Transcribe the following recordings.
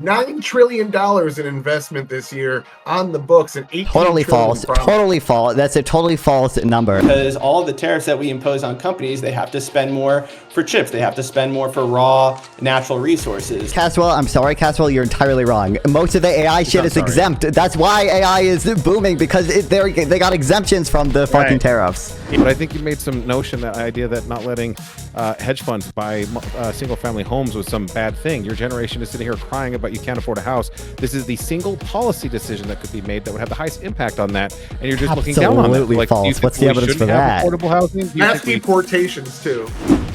$9 trillion in investment this year on the books, and 18 Totally false. Totally false. That's a totally false number. Because all the tariffs that we impose on companies, they have to spend more for chips. They have to spend more for raw natural resources. Caswell, I'm sorry, Caswell, you're entirely wrong. Most of the AI shit is exempt. That's why AI is booming, because they got exemptions from the fucking tariffs. But I think you made some notion, that idea that not letting hedge funds buy single-family homes was some bad thing. Your generation is sitting here crying about you can't afford a house. This is the single policy decision that could be made that would have the highest impact on that, and you're just looking down on that. Absolutely false. What's the evidence for that? Affordable housing? Mass deportations too.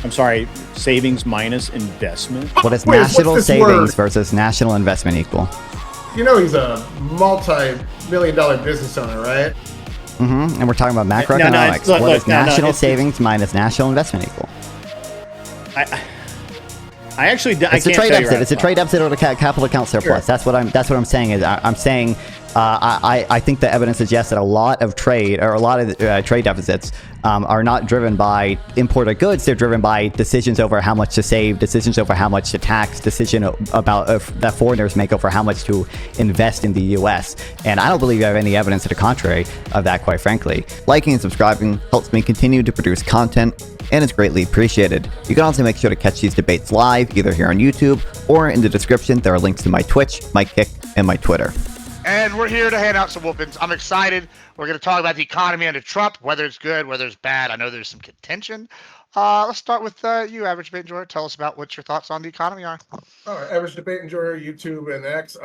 I'm sorry, savings minus investment? What is national savings versus national investment equal? You know he's a multi-million-dollar business owner, right? Mm-hmm. And we're talking about macroeconomics. What is national savings minus national investment equal? I actually it's a trade deficit. It's a trade deficit or a capital account surplus. Sure. That's what I'm saying. Is I'm saying I think the evidence suggests that a lot of trade deficits are not driven by imported goods. They're driven by decisions over how much to save, decisions over how much to tax, decision about that foreigners make over how much to invest in the U.S. And I don't believe I have any evidence to the contrary of that, quite frankly. Liking and subscribing helps me continue to produce content, and it's greatly appreciated. You can also make sure to catch these debates live, either here on YouTube or in the description. There are links to my Twitch, my Kick, and my Twitter. And we're here to hand out some whoopings. I'm excited. We're going to talk about the economy under Trump, whether it's good, whether it's bad. I know there's some contention. Let's start with you, Average Debate Enjoyer. Tell us about what your thoughts on the economy are. All right, Average Debate Enjoyer, YouTube and X.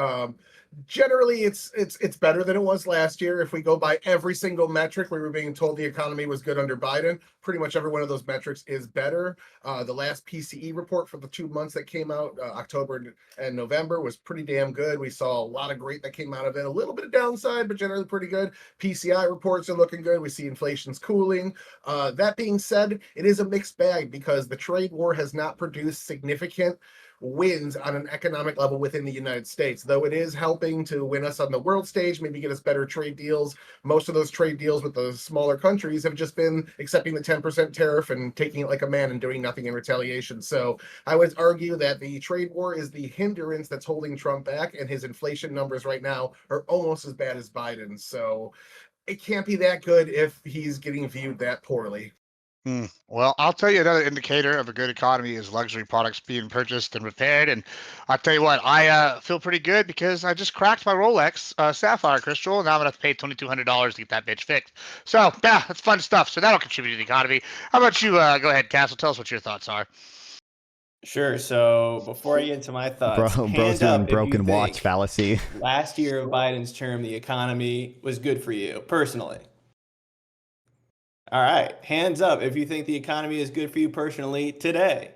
Generally, it's better than it was last year. If we go by every single metric, we were being told the economy was good under Biden. Pretty much every one of those metrics is better. The last PCE report for the 2 months that came out, October and November, was pretty damn good. We saw a lot of great that came out of it. A little bit of downside, but generally pretty good. PCI reports are looking good. We see inflation's cooling. That being said, it is a mixed bag because the trade war has not produced significant wins on an economic level within the United States, though it is helping to win us on the world stage, maybe get us better trade deals. Most of those trade deals with the smaller countries have just been accepting the 10% tariff and taking it like a man and doing nothing in retaliation. So I would argue that the trade war is the hindrance that's holding Trump back, and his inflation numbers right now are almost as bad as Biden's. So it can't be that good if he's getting viewed that poorly. Well, I'll tell you another indicator of a good economy is luxury products being purchased and repaired. And I'll tell you what, I feel pretty good because I just cracked my Rolex Sapphire crystal, and now I'm going to have to pay $2,200 to get that bitch fixed. So, yeah, that's fun stuff. So that'll contribute to the economy. How about you? Go ahead, Castle. Tell us what your thoughts are. Sure. So before I get into my thoughts, bro's doing broken watch fallacy. Last year of Biden's term, the economy was good for you personally. All right, hands up if you think the economy is good for you personally today.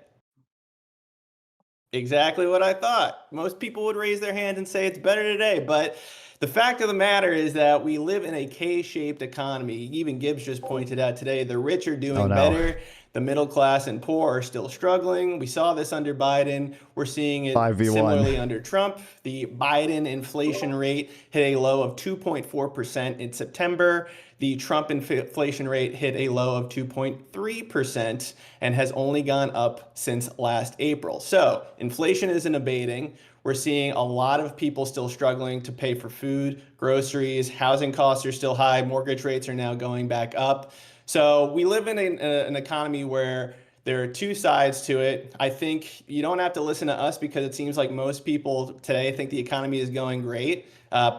Exactly what I thought. Most people would raise their hand and say it's better today, but the fact of the matter is that we live in a K-shaped economy. Even Gibbs just pointed out today, the rich are doing better. The middle class and poor are still struggling. We saw this under Biden. We're seeing it similarly under Trump. The Biden inflation rate hit a low of 2.4% in September. The Trump inflation rate hit a low of 2.3% and has only gone up since last April. So inflation isn't abating. We're seeing a lot of people still struggling to pay for food, groceries, housing costs are still high, mortgage rates are now going back up. So we live in an economy where there are two sides to it. I think you don't have to listen to us because it seems like most people today think the economy is going great,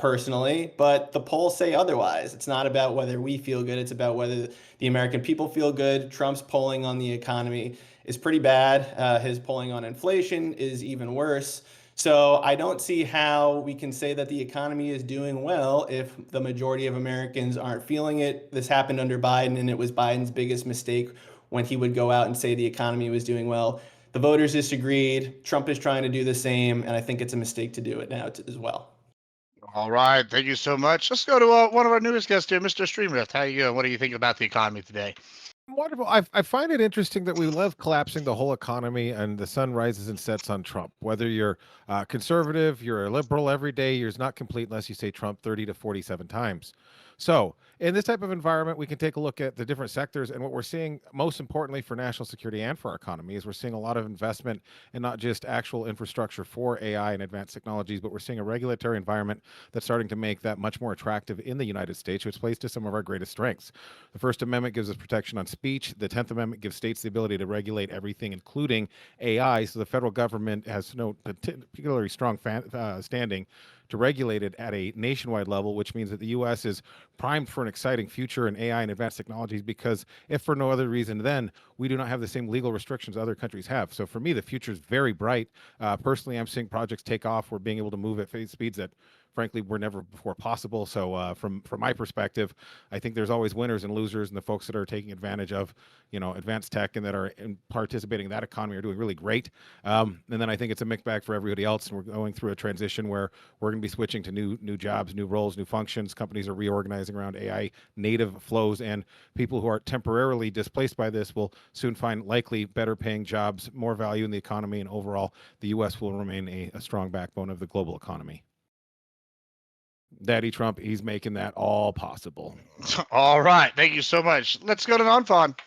personally, but the polls say otherwise. It's not about whether we feel good. It's about whether the American people feel good. Trump's polling on the economy is pretty bad. His polling on inflation is even worse. So I don't see how we can say that the economy is doing well if the majority of Americans aren't feeling it. This happened under Biden, and it was Biden's biggest mistake when he would go out and say the economy was doing well. The voters disagreed. Trump is trying to do the same, and I think it's a mistake to do it now as well. All right. Thank you so much. Let's go to one of our newest guests here, Mr. Streamrift. How are you doing? What do you think about the economy today? Wonderful. I find it interesting that we love collapsing the whole economy and the sun rises and sets on Trump. Whether you're conservative, you're a liberal every day, yours not complete unless you say Trump 30 to 47 times. So in this type of environment, we can take a look at the different sectors, and what we're seeing, most importantly for national security and for our economy, is we're seeing a lot of investment in not just actual infrastructure for AI and advanced technologies, but we're seeing a regulatory environment that's starting to make that much more attractive in the United States, which plays to some of our greatest strengths. The First Amendment gives us protection on speech. The 10th Amendment gives states the ability to regulate everything, including AI. So the federal government has no particularly strong standing to regulate it at a nationwide level, which means that the U.S. is primed for an exciting future in AI and advanced technologies, because if for no other reason, then we do not have the same legal restrictions other countries have. So for me, the future is very bright. Personally, I'm seeing projects take off. We're being able to move at speeds that frankly were never before possible. So from my perspective, I think there's always winners and losers, and the folks that are taking advantage of, advanced tech and that are participating in that economy are doing really great. And then I think it's a mixed bag for everybody else, and we're going through a transition where we're going to be switching to new jobs, new roles, new functions. Companies are reorganizing around AI native flows, and people who are temporarily displaced by this will soon find likely better paying jobs, more value in the economy, and overall the U.S. will remain a strong backbone of the global economy. Daddy Trump, he's making that all possible. All right. Thank you so much. Let's go to Nonfon.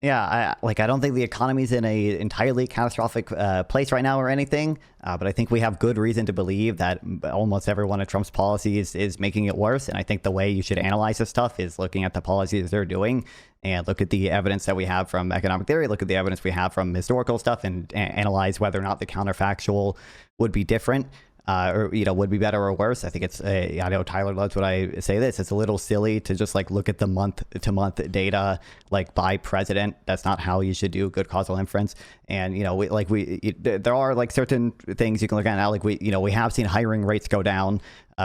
Yeah, I don't think the economy's in a entirely catastrophic place right now or anything, but I think we have good reason to believe that almost every one of Trump's policies is making it worse. And I think the way you should analyze this stuff is looking at the policies they're doing and look at the evidence that we have from economic theory, look at the evidence we have from historical stuff, and analyze whether or not the counterfactual would be different. Or would be better or worse. I think it's I know Tyler loves when I say this. It's a little silly to just look at the month-to-month data by president. That's not how you should do good causal inference. And there are certain things you can look at now. We have seen hiring rates go down.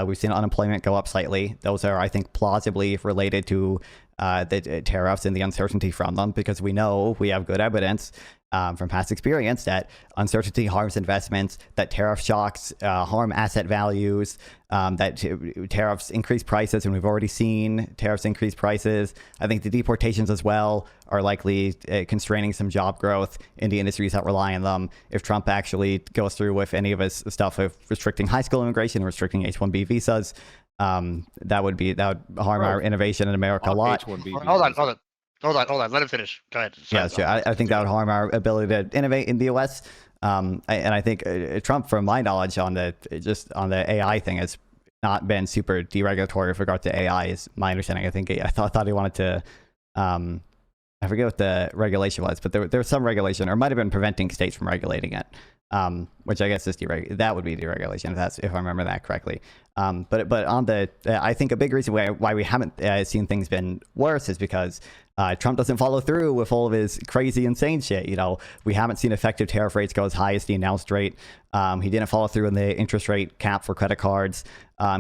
We've seen unemployment go up slightly. Those are, I think, plausibly related to the tariffs and the uncertainty from them, because we know we have good evidence from past experience that uncertainty harms investments, that tariff shocks harm asset values, that tariffs increase prices, and we've already seen tariffs increase prices. I think the deportations as well are likely constraining some job growth in the industries that rely on them. If Trump actually goes through with any of his stuff of restricting high school immigration, restricting H1B visas, that would harm our innovation in America a lot. Hold on. Let him finish. Go ahead. Yeah, sure. I think that would harm our ability to innovate in the U.S. And I think Trump, from my knowledge on the AI thing, has not been super deregulatory with regard to AI, is my understanding. I thought he wanted to, I forget what the regulation was, but there was some regulation, or might have been preventing states from regulating it, which I guess is that would be deregulation if I remember that correctly. But on I think a big reason why we haven't seen things been worse is because Trump doesn't follow through with all of his crazy, insane shit. We haven't seen effective tariff rates go as high as the announced rate. He didn't follow through on the interest rate cap for credit cards.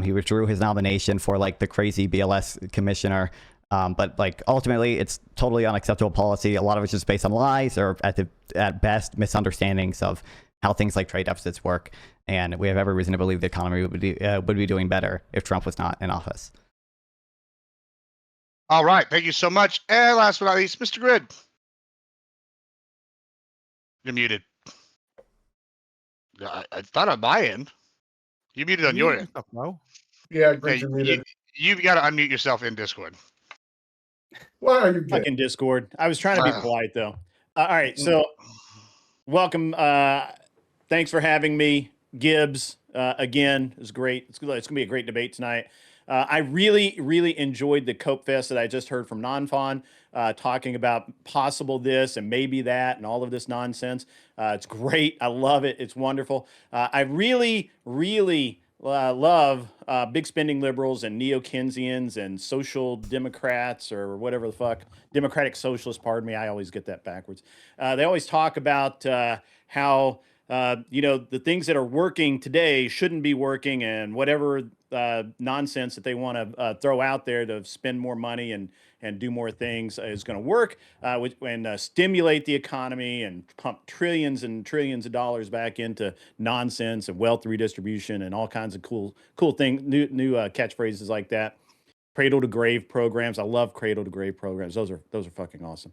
He withdrew his nomination for the crazy BLS commissioner. But ultimately, it's totally unacceptable policy. A lot of it's just based on lies, or at best misunderstandings of how things like trade deficits work. And we have every reason to believe the economy would be doing better if Trump was not in office. All right. Thank you so much. And last but not least, Mr. Grid. You're muted. I thought on my end. You muted on your end. No. Yeah, Okay, you're muted. You've got to unmute yourself in Discord. Why are you good? Fucking Discord. I was trying to be polite though. All right, so welcome. Thanks for having me, Gibbs. Again, it's great. It's gonna be a great debate tonight. I really enjoyed the Cope Fest that I just heard from Nonfon, talking about possible this and maybe that and all of this nonsense. It's great. I love it. It's wonderful. I really love big spending liberals and neo-Keynesians and social democrats, or whatever the fuck, democratic socialists, pardon me. I always get that backwards. They always talk about how the things that are working today shouldn't be working, and whatever nonsense that they want to throw out there to spend more money and do more things is going to work, and stimulate the economy and pump trillions and trillions of dollars back into nonsense and wealth redistribution and all kinds of cool things, new catchphrases like that. Cradle to grave programs. I love cradle to grave programs. Those are fucking awesome.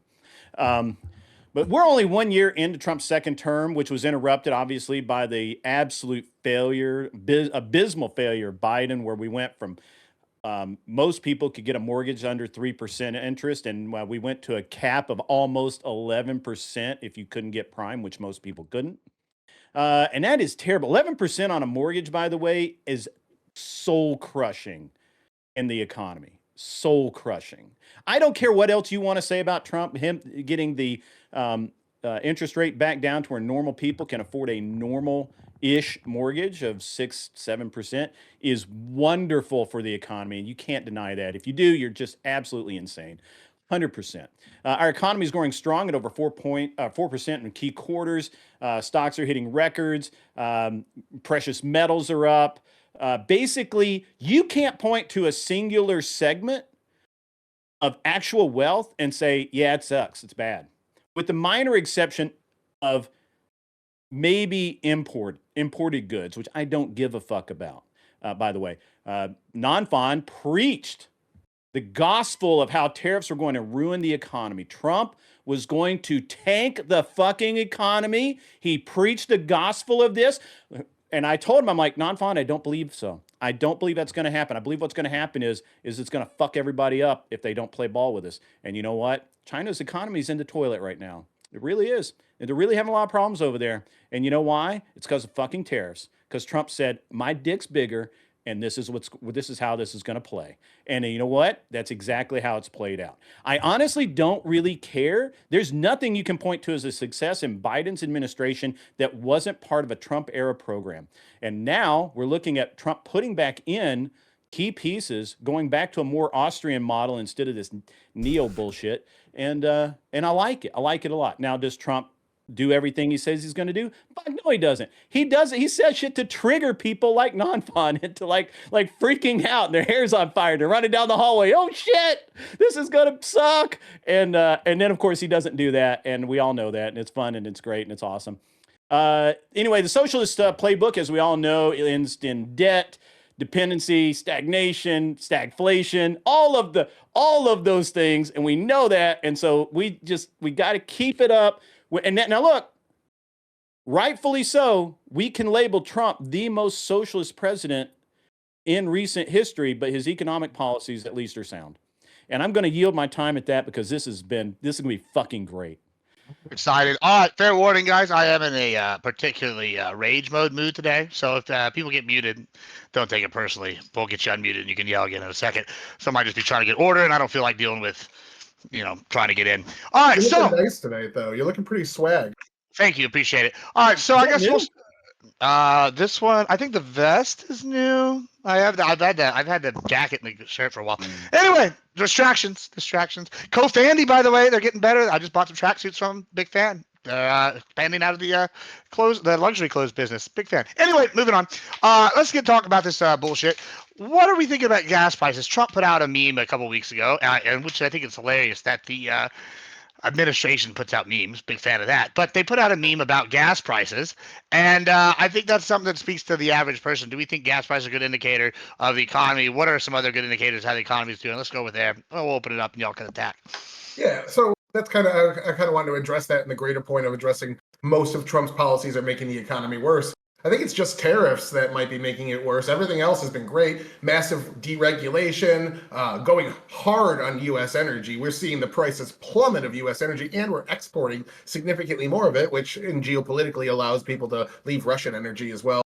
But we're only 1 year into Trump's second term, which was interrupted, obviously, by the absolute failure, abysmal failure of Biden, where we went from Most people could get a mortgage under 3% interest, and we went to a cap of almost 11% if you couldn't get prime, which most people couldn't. And that is terrible. 11% on a mortgage, by the way, is soul crushing in the economy. Soul crushing. I don't care what else you want to say about Trump, him getting the interest rate back down to where normal people can afford a normal-ish mortgage of 6-7% is wonderful for the economy, and you can't deny that. If you do, you're just absolutely insane. 100%. Our economy is growing strong at over 4% in key quarters. Stocks are hitting records. Precious metals are up. Basically, you can't point to a singular segment of actual wealth and say, yeah, it sucks, it's bad. With the minor exception of maybe imported goods, which I don't give a fuck about, by the way. Nonfon preached the gospel of how tariffs were going to ruin the economy. Trump was going to tank the fucking economy. He preached the gospel of this. And I told him, I'm like, Nonfon, I don't believe so. I don't believe that's going to happen. I believe what's going to happen is it's going to fuck everybody up if they don't play ball with us. And you know what? China's economy is in the toilet right now. It really is. And they're really having a lot of problems over there. And you know why? It's because of fucking tariffs. Because Trump said, my dick's bigger, and this is how this is going to play. And you know what? That's exactly how it's played out. I honestly don't really care. There's nothing you can point to as a success in Biden's administration that wasn't part of a Trump era program. And now we're looking at Trump putting back in key pieces, going back to a more Austrian model instead of this neo bullshit. And I like it. I like it a lot. Now, does Trump do everything he says he's going to do? But no, he doesn't. He does it. He says shit to trigger people like Nonfon into like freaking out, and their hair's on fire. They're running down the hallway. Oh shit, this is going to suck. And then of course he doesn't do that, and we all know that, and it's fun and it's great and it's awesome. Anyway, the socialist playbook, as we all know, ends in debt, dependency, stagnation, stagflation, all of those things, and we know that, and so we got to keep it up. And now look, rightfully so, we can label Trump the most socialist president in recent history, but his economic policies at least are sound. And I'm going to yield my time at that because this is going to be fucking great. Excited. All right, fair warning, guys. I am in a particularly rage mode mood today. So if people get muted, don't take it personally. We'll get you unmuted and you can yell again in a second. Somebody just be trying to get order, and I don't feel like dealing with trying to get in. All right, You're looking nice tonight, though. You're looking pretty swag. Thank you, appreciate it. All right, so I guess this one, I think the vest is new. I've had the jacket and the shirt for a while. Anyway, distractions. Co-Fandy, by the way, they're getting better. I just bought some tracksuits from them. Big fan. They're expanding out of the luxury clothes business. Big fan. Anyway, moving on. Let's talk about this bullshit. What are we thinking about gas prices? Trump put out a meme a couple weeks ago, and which I think is hilarious that the administration puts out memes. Big fan of that. But they put out a meme about gas prices, and I think that's something that speaks to the average person. Do we think gas prices are a good indicator of the economy? What are some other good indicators how the economy is doing? Let's go with there. We'll open it up, and y'all can attack. Yeah, so that's I kind of wanted to address that in the greater point of addressing most of Trump's policies are making the economy worse. I think it's just tariffs that might be making it worse. Everything else has been great. Massive deregulation, going hard on U.S. energy. We're seeing the prices plummet of U.S. energy, and we're exporting significantly more of it, which geopolitically allows people to leave Russian energy as well.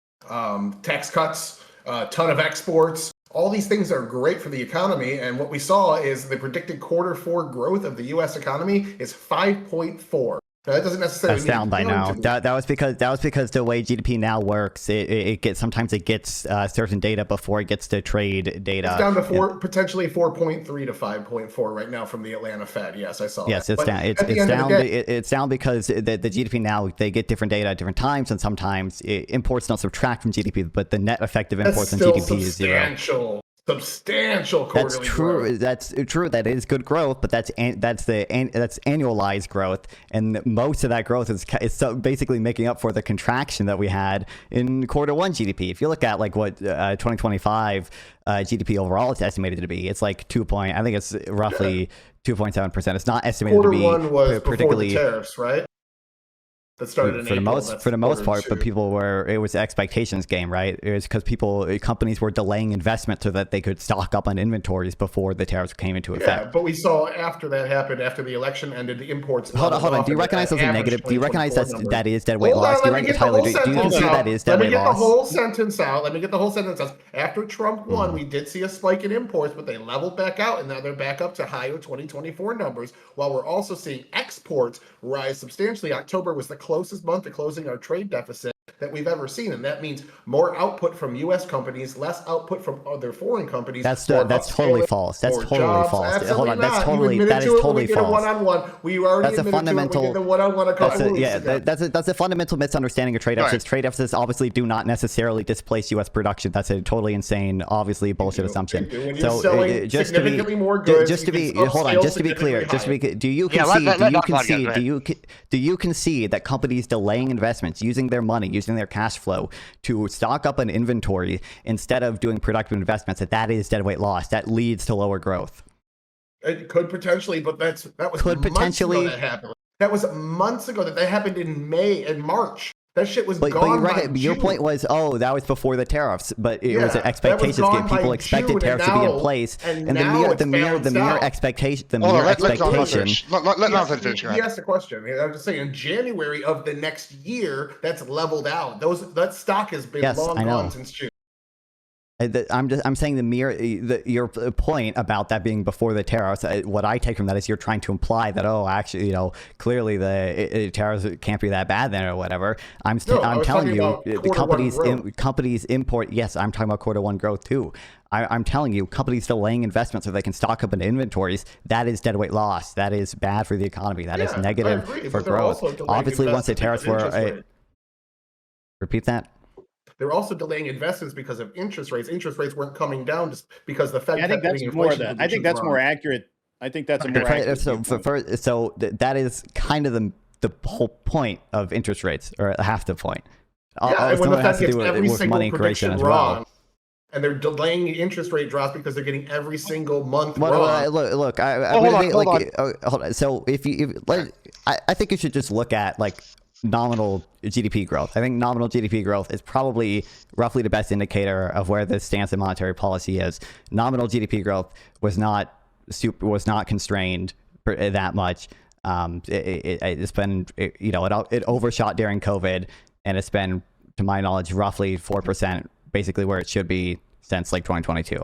Tax cuts, a ton of exports. All these things are great for the economy, and what we saw is the predicted Q4 growth of the U.S. economy is 5.4. That doesn't necessarily that's down by now. That was because the way GDP now works, it gets certain data before it gets to trade data. It's down to potentially 4.3 to 5.4 right now from the Atlanta Fed. Yes, I saw. Yes, that. It's down. It's down because the GDP now, they get different data at different times, and sometimes imports don't subtract from GDP, but the net effect of imports on GDP is zero. Substantial quarterly That's true. growth. That's true. That is good growth, but that's annualized growth, and most of that growth is basically making up for the contraction that we had in Q1 GDP. If you look at like what 2025 GDP overall is estimated to be, it's like I think it's roughly 2.7%. It's not estimated to be Q1 was particularly before the tariffs, right? that started in for the April. most part, but it was expectations game, right? It was because companies were delaying investment so that they could stock up on inventories before the tariffs came into effect. Yeah, but we saw after that happened, after the election ended, the imports. Hold on. Do you recognize those are negative? Do you recognize that is dead weight loss? Let me get the whole sentence out. That is dead weight loss? Let me get the whole sentence out. Let me get the whole sentence out. After Trump won, we did see a spike in imports, but they leveled back out, and now they're back up to higher 2024 numbers. While we're also seeing exports rise substantially. October was the closest month to closing our trade deficit that we've ever seen, and that means more output from U.S. companies, less output from other foreign companies. That's totally false. That's totally false. Hold on, that is totally false. One-on-one. We already that's a fundamental. The one-on-one a couple weeks ago. That's a fundamental misunderstanding of trade deficits. Trade deficits obviously do not necessarily displace U.S. production. That's a totally insane, obviously bullshit assumption. When you're selling significantly more goods, just to be clear, do you concede that companies delaying investments, using their money, using their cash flow to stock up an inventory instead of doing productive investments, that is dead weight loss, that leads to lower growth? It could potentially, but that was months ago that happened. That was months ago that happened in May and March. That shit was gone by June. Your point was, that was before the tariffs, but it was an expectations game. People expected tariffs to be in place, and the mere expectation. Let Nonfon finish. He asked a question. I'm just saying, in January of the next year, that's leveled out. That stock has been long gone since June. I'm saying your point about that being before the tariffs. What I take from that is you're trying to imply that clearly the tariffs can't be that bad then or whatever. I'm telling you the companies import. Yes, I'm talking about Q1 growth too. I'm telling you, companies delaying investments so they can stock up in inventories, that is dead weight loss. That is bad for the economy. That is negative for growth. Obviously, once the tariffs were repeat that. They're also delaying investments because of interest rates. Interest rates weren't coming down just because the Fed. I think that's more that. I think that's more accurate. I think that's a more accurate. So that is kind of the whole point of interest rates, or half the point. And when the Fed gets every single prediction wrong, and they're delaying interest rate drops because they're getting every single month wrong. Look. Hold on. So I think you should just look at nominal GDP growth. I think nominal GDP growth is probably roughly the best indicator of where the stance of monetary policy is. Nominal GDP growth was not constrained that much. It's been it overshot during COVID, and it's been, to my knowledge, roughly 4%, basically where it should be since 2022.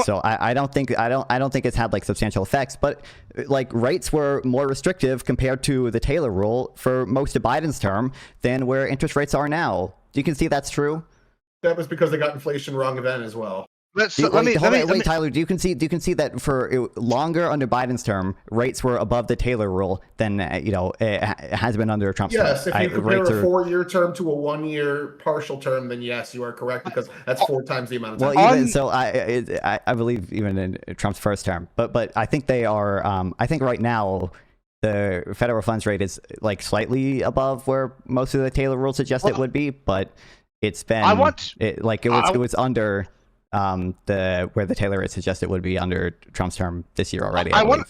So I don't think it's had substantial effects, but rates were more restrictive compared to the Taylor rule for most of Biden's term than where interest rates are now. You can see that's true. That was because they got inflation wrong then as well. Wait, Tyler, do you concede that for longer under Biden's term, rates were above the Taylor rule than it has been under Trump's term? Yes, if you compare a 4-year term to a 1-year partial term, then yes, you are correct, because that's 4 times the amount of time. Well, I believe even in Trump's first term, but I think they are. I think right now the federal funds rate is slightly above where most of the Taylor rule suggests it would be, but it's been it was under. Where the Taylor rate suggests it would be under Trump's term this year already. I want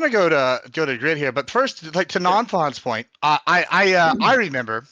to go to grid here, but first, to Nonfon's point, I remember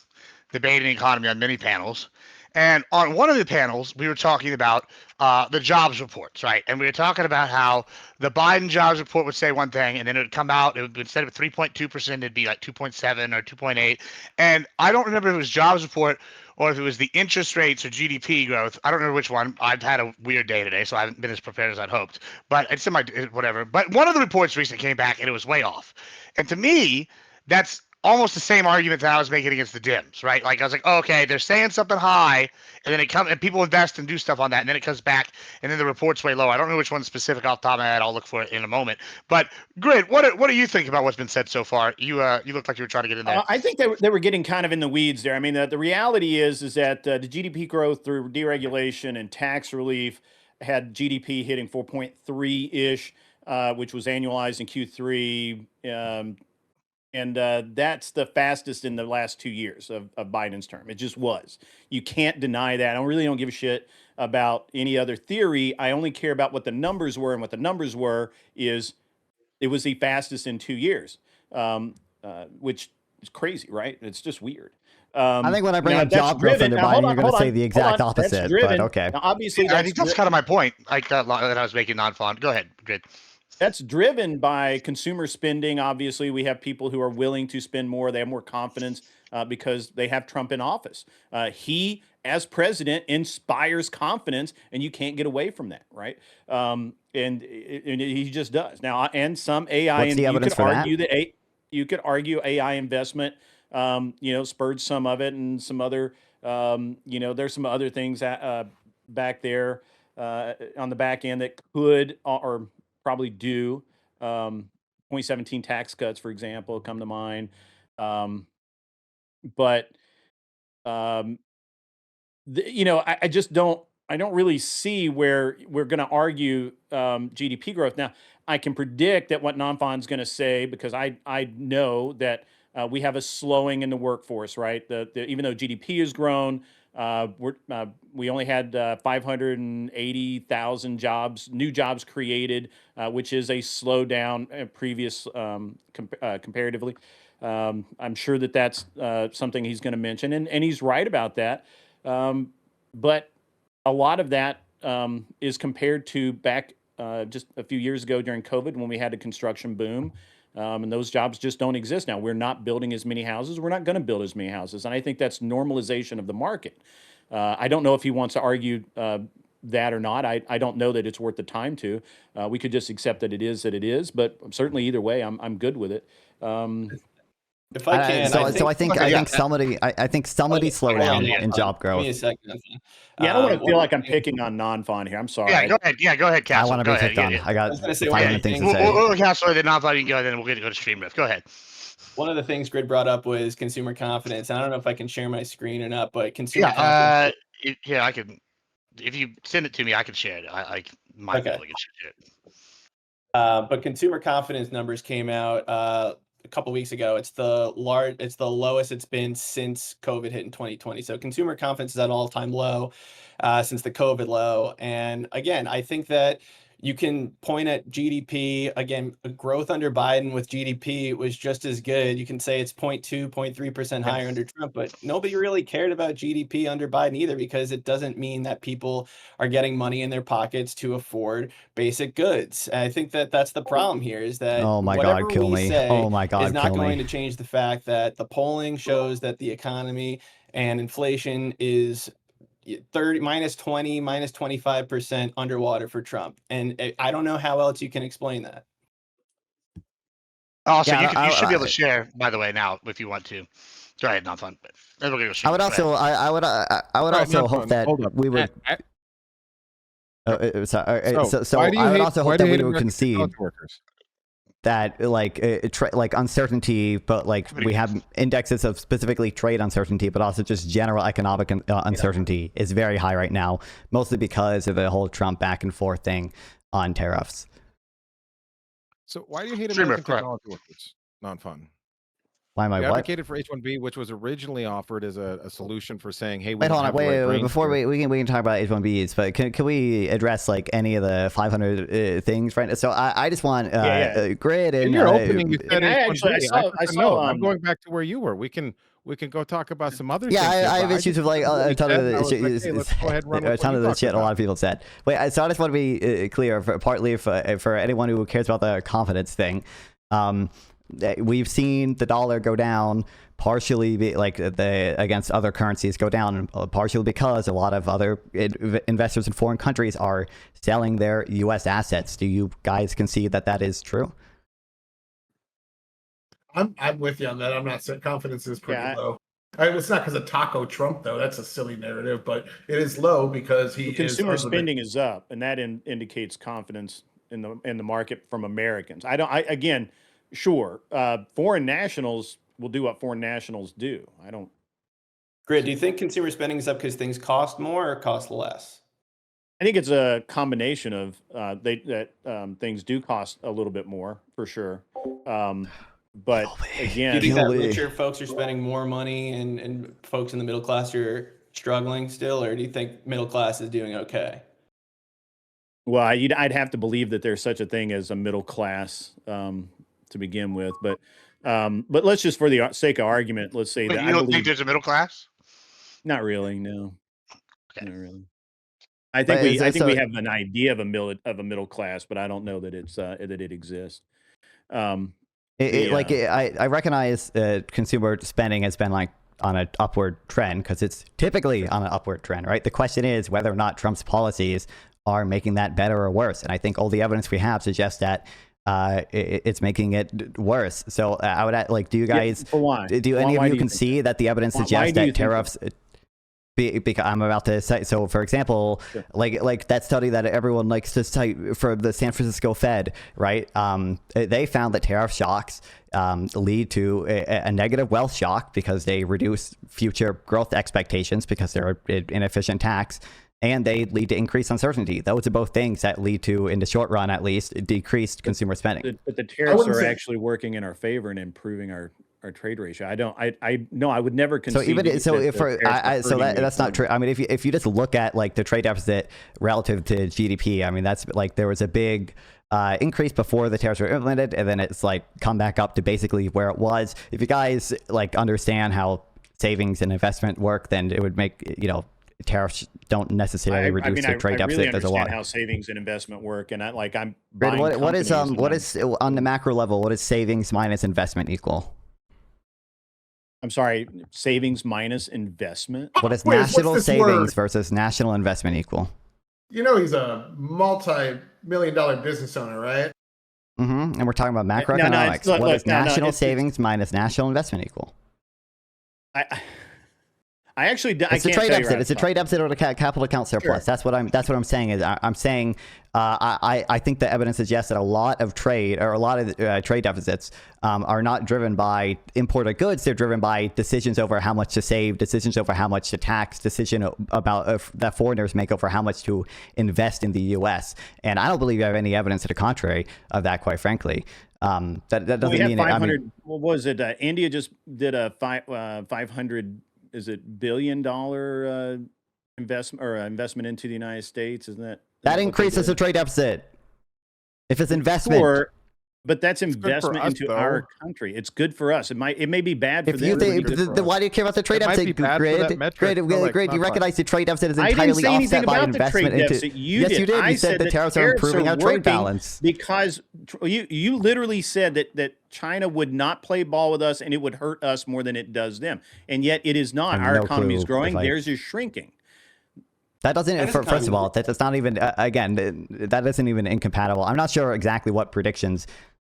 debating economy on many panels, and on one of the panels we were talking about the jobs reports, right? And we were talking about how the Biden jobs report would say one thing, and then it would come out, instead of 3.2%, it'd be 2.7 or 2.8, and I don't remember if it was jobs report or if it was the interest rates or GDP growth. I don't remember which one. I've had a weird day today, so I haven't been as prepared as I'd hoped. But it's in my whatever. But one of the reports recently came back, and it was way off. And to me, that's almost the same argument that I was making against the Dems, right? I was like, oh, okay, they're saying something high, and then and people invest and do stuff on that, and then it comes back, and then the report's way low. I don't know which one's specific off the top of my head. I'll look for it in a moment. But Grid, what do you think about what's been said so far? You looked like you were trying to get in there. I think they were getting kind of in the weeds there. I mean, the reality is that the GDP growth through deregulation and tax relief had GDP hitting 4.3-ish, which was annualized in Q3. And that's the fastest in the last 2 years of Biden's term. It just was. You can't deny that. I really don't give a shit about any other theory. I only care about what the numbers were, and what the numbers were is it was the fastest in 2 years, which It's crazy, right? It's just weird. I think when I bring up job growth under Biden, you're going to say the exact opposite. But okay. Now, obviously, I think that's kind of my point. Like that I was making non-fun. Go ahead, Grid. that's driven by consumer spending. Obviously, we have people who are willing to spend more. They have more confidence because they have Trump in office. He, as president, inspires confidence, and you can't get away from that, right? And he just does now. And some AI, What's the evidence for that? You could argue AI investment, spurred some of it, and some other, there's some other things back there on the back end that could or probably do. 2017 tax cuts, for example, come to mind. But I just don't. I don't really see where we're going to argue GDP growth. Now, I can predict that what Nonfon's going to say because I know that we have a slowing in the workforce, right? Even though GDP has grown, we only had 580,000 new jobs created, which is a slowdown previous comparatively. I'm sure that that's something he's going to mention, and he's right about that. But a lot of that is compared to back just a few years ago during COVID when we had a construction boom. And those jobs just don't exist now. We're not building as many houses. We're not going to build as many houses. And I think that's normalization of the market. I don't know if he wants to argue that or not. I don't know that it's worth the time to. We could just accept that it is. But certainly either way, I'm good with it. If I can, I think somebody slow down in job growth. Give me a second. Yeah, I don't want to feel like I'm picking on Nonfon here. I'm sorry. Yeah, go ahead. Yeah, go ahead, Caswell. I want to be picked on. I got 5 minutes things to say. We'll Caswell, then Nonfon, you can go, then we'll go to Streamrift. Go ahead. One of the things Grid brought up was consumer confidence. I don't know if I can share my screen or not, but consumer confidence. Yeah, I can. If you send it to me, I can share it. I might be able to share it. But consumer confidence numbers came out a couple weeks ago. It's the lowest it's been since COVID hit in 2020. So consumer confidence is at an all-time low since the COVID low. And again, I think that you can point at GDP. Again, growth under Biden with GDP was just as good. You can say it's 0.2, 0.3% higher under Trump, but nobody really cared about GDP under Biden either because it doesn't mean that people are getting money in their pockets to afford basic goods. And I think that that's the problem here is that oh my God, kill me. Oh my God, is not going to change the fact that the polling shows that the economy and inflation is minus 20, minus 25% underwater for Trump. And I don't know how else you can explain that. Oh, so you should be able to share, by the way, now if you want to. Go ahead, Nonfon. I would also hope that we would. So I would also hope that we would concede that like uncertainty, but like we have indexes of specifically trade uncertainty, but also just general economic uncertainty is very high right now, mostly because of the whole Trump back and forth thing on tariffs. So why do you hate American technology workers? Nonfon. Why am I you what? advocated for H1B, which was originally offered as a solution for saying, "Hey, wait, before we can talk about H1Bs, but can we address like any of the 500 things right now? So I just want Grid and your opening. You said H1B. I saw. I'm going back to where you were. We can go talk about some other things. I have issues with like a ton of the shit a lot of people said. Wait, so I just want to be clear, partly for anyone who cares about the confidence thing. We've seen the dollar go down partially against other currencies go down partially because a lot of other investors in foreign countries are selling their U.S. assets. Do you guys concede that that is true? I'm with you on that. I'm not saying confidence is pretty low. It's not because of Taco Trump though. That's a silly narrative, but it is low because consumer spending is up, and that indicates confidence in the market from Americans. Sure, foreign nationals will do what foreign nationals do. I don't. Grid, do you think consumer spending is up because things cost more or cost less? I think it's a combination of things do cost a little bit more for sure. But again, do you think that richer folks are spending more money and folks in the middle class are struggling still, or do you think middle class is doing okay? Well, I'd have to believe that there's such a thing as a middle class. To begin with, but But let's just, for the sake of argument, let's say But that you I don't believe. think there's a middle class? Not really, no. Okay. Not really. I think But is we it- have an idea of a middle class, but I don't know that it's that it exists. I recognize consumer spending has been like on an upward trend because it's typically on an upward trend, right? The question is whether or not Trump's policies are making that better or worse. And I think all the evidence we have suggests that it's making it worse. So I would like, do you guys, why? do any of you concede that the evidence suggests that tariffs? Because I'm about to say, so for example, Sure. like that study that everyone likes to cite for the San Francisco Fed, right? They found that tariff shocks lead to a negative wealth shock because they reduce future growth expectations because they're an inefficient tax, and they lead to increased uncertainty. Those are both things that lead to, in the short run at least, decreased consumer spending. But the tariffs wouldn't are say- actually working in our favor and improving our trade ratio. I would never concede. So even that so, the if for tariffs are so hurting the that's not true. economy. I mean, if you just look at like the trade deficit relative to GDP, I mean that's like there was a big increase before the tariffs were implemented, and then it's like come back up to basically where it was. If you guys like understand how savings and investment work, then it would make tariffs don't necessarily reduce the trade deficit. Really There's a lot. understand how savings and investment work, and I'm What buying is on the macro level? What is savings minus investment equal? I'm sorry, savings minus investment. What is Wait, what's national this savings word? versus national investment equal? You know he's a multi-million-dollar business owner, right? And we're talking about no, macroeconomics. look, What is no, national it's- savings minus national investment equal? I actually It's a can't trade tell you deficit. right It's a off the trade deficit or a capital account surplus. Sure. That's what I'm saying. Is I'm saying I think the evidence suggests that a lot of trade deficits are not driven by imported goods. They're driven by decisions over how much to save, decisions over how much to tax, decision about that foreigners make over how much to invest in the U.S. And I don't believe you have any evidence to the contrary of that, quite frankly. That doesn't we have mean 500. What was it? India just did a 500. Is it $1 billion investment into the United States? Isn't that that increases the trade deficit if it's investment? Sure, but that's good for investment us, into though. our country. It's good for us. It may be bad for If them. you but think, it's good for then us. why do you care about the trade It might deficit? be bad for that metric. No, like, Grid, not you fine. recognize the trade deficit is I didn't entirely say anything offset by about the investment trade into. deficit. You Yes, did. you did. I You said the that tariffs are improving our trade working balance. because you literally said that China would not play ball with us and it would hurt us more than it does them, and yet it is not. I have Our no economy is clue if growing. I- Theirs is shrinking. That doesn't. That is First kind of of- all, that's not even. Again, that isn't even incompatible. I'm not sure exactly what predictions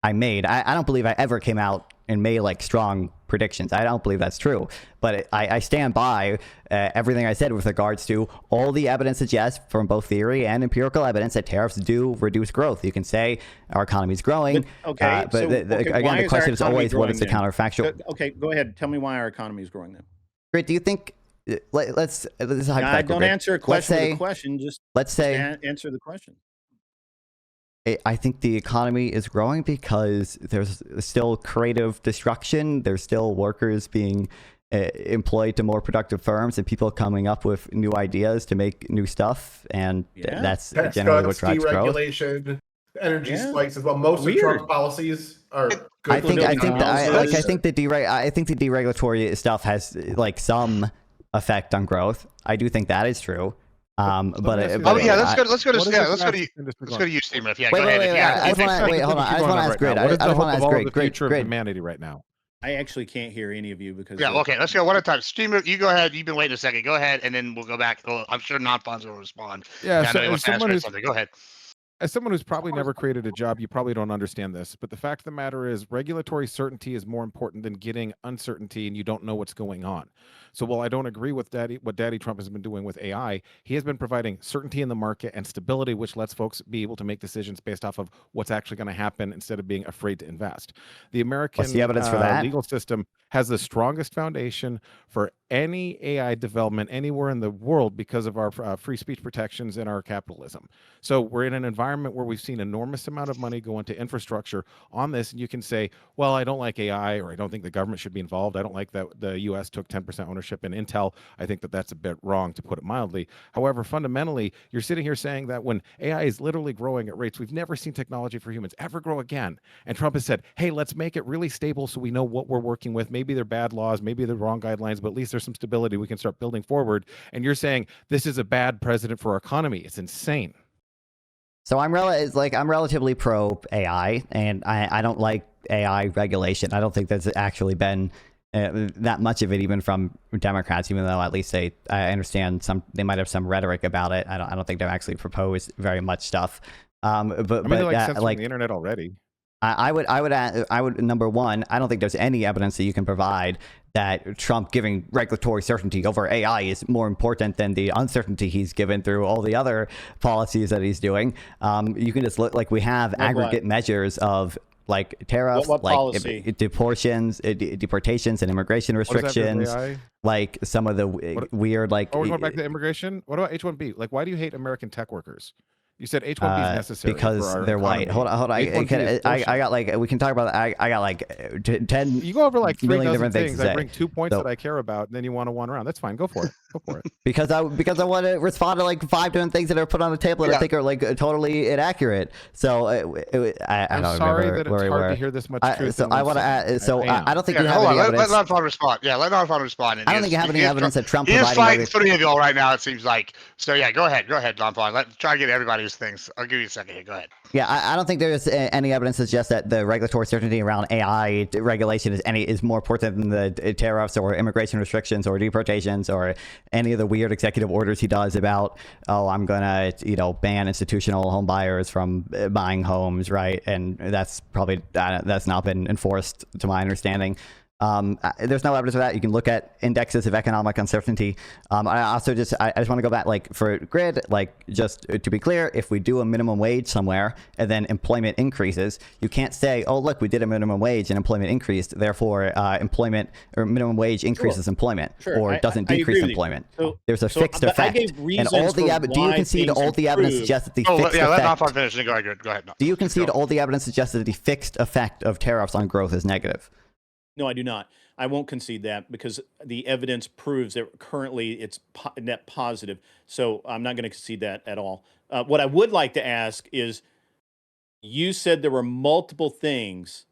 I made. I don't believe I ever came out and made like strong predictions. I don't believe that's true. But I stand by everything I said with regards to all the evidence suggests from both theory and empirical evidence that tariffs do reduce growth. You can say our economy is growing. Okay, but so, again, why the is question our is always economy what is the growing then? counterfactual. Okay, go ahead. Tell me why our economy is growing then. Great. Do you think? This is a hypothetical. Don't Grit. answer a Let's question with say- a question. Just Let's say. answer the question. I think the economy is growing because there's still creative destruction. There's still workers being employed to more productive firms and people coming up with new ideas to make new stuff. And Yeah. that's Tax generally what cuts, drives growth. deregulation, energy Yeah. spikes as well. Most Weird. of Trump's policies are good. I for think building the houses. deregulatory stuff has like some effect on growth. I do think that is true. But Oh yeah, let's go to What is the let's go to fastest use Streamrift. Yeah, Wait, go wait, ahead. wait, Yeah, I just want to wait. Hold on. I just want to ask Grid. What is I the just hope want to of ask all Grid. the future of Grid. humanity right now? I actually can't hear any of you because Yeah, okay, let's go one at a time. Streamrift, you go ahead. You've been waiting a second. Go ahead, and then we'll go back. I'm sure Nonfons will respond. Yeah, I know he wants to ask her something. Go ahead. As someone who's probably never created a job, you probably don't understand this. But the fact of the matter is, regulatory certainty is more important than getting uncertainty and you don't know what's going on. So while I don't agree with what Daddy Trump has been doing with AI, he has been providing certainty in the market and stability, which lets folks be able to make decisions based off of what's actually going to happen instead of being afraid to invest. The American What's the evidence for that? legal system has the strongest foundation for any AI development anywhere in the world because of our free speech protections and our capitalism. So we're in an environment where we've seen enormous amount of money go into infrastructure on this, and you can say, well, I don't like AI, or I don't think the government should be involved. I don't like that the US took 10% ownership in Intel. I think that that's a bit wrong, to put it mildly. However, fundamentally, you're sitting here saying that when AI is literally growing at rates we've never seen technology for humans ever grow again, and Trump has said, hey, let's make it really stable so we know what we're working with. Maybe they're bad laws, maybe they're wrong guidelines, but at least there's some stability. We can start building forward. And you're saying this is a bad president for our economy. It's insane. So I'm relatively pro AI, and I don't like AI regulation. I don't think there's actually been that much of it, even from Democrats, even though at least I understand they might have some rhetoric about it. I don't think they've actually proposed very much stuff. But I mean, they're censoring the internet already. I would number one, I don't think there's any evidence that you can provide that Trump giving regulatory certainty over AI is more important than the uncertainty he's given through all the other policies that he's doing. You can just look, like, we have aggregate measures of, like, tariffs, like deportations and immigration restrictions, like some of the weird, like. Oh, we're going back to immigration. What about H1B? Like, why do you hate American tech workers? You said H1B is necessary because they're economy. White. Hold on. I got, like, we can talk about. I got like 10. You go over like 3 different things. I I bring 2 points that I care about, and then you want to one round. That's fine. Go for it. Go for it. because I want to respond to like 5 different things that are put on the table that I think are like totally inaccurate. So I'm don't sorry remember that where it's we hard were. to hear this much truth. So I want to add. So I don't think you have hold any on. evidence. Let Nonfon respond. Yeah, let Nonfon respond. I don't think you have any evidence that Trump He is providing. fighting 3 of y'all right now, it seems like. So yeah, go ahead, Nonfon. Let's try to get everybody's things. I'll give you a second here. Go ahead. Yeah, I don't think there's any evidence that suggests that the regulatory certainty around AI regulation is more important than the tariffs or immigration restrictions or deportations or any of the weird executive orders he does about, I'm gonna ban institutional home buyers from buying homes, right? And that's probably that's not been enforced to my understanding. There's no evidence of that. You can look at indexes of economic uncertainty. I just want to go back, like, for grid, like, just to be clear, if we do a minimum wage somewhere and then employment increases, you can't say, oh, look, we did a minimum wage and employment increased, therefore employment or minimum wage increases employment or doesn't decrease employment. There's a fixed effect. And all the do you concede all the evidence suggests that the fixed effect? Let Nonfon finish. Go ahead. Do you concede all the evidence suggests that the fixed effect of tariffs on growth is negative? No, I do not. I won't concede that because the evidence proves that currently it's net positive. So I'm not going to concede that at all. What I would like to ask is, you said there were multiple things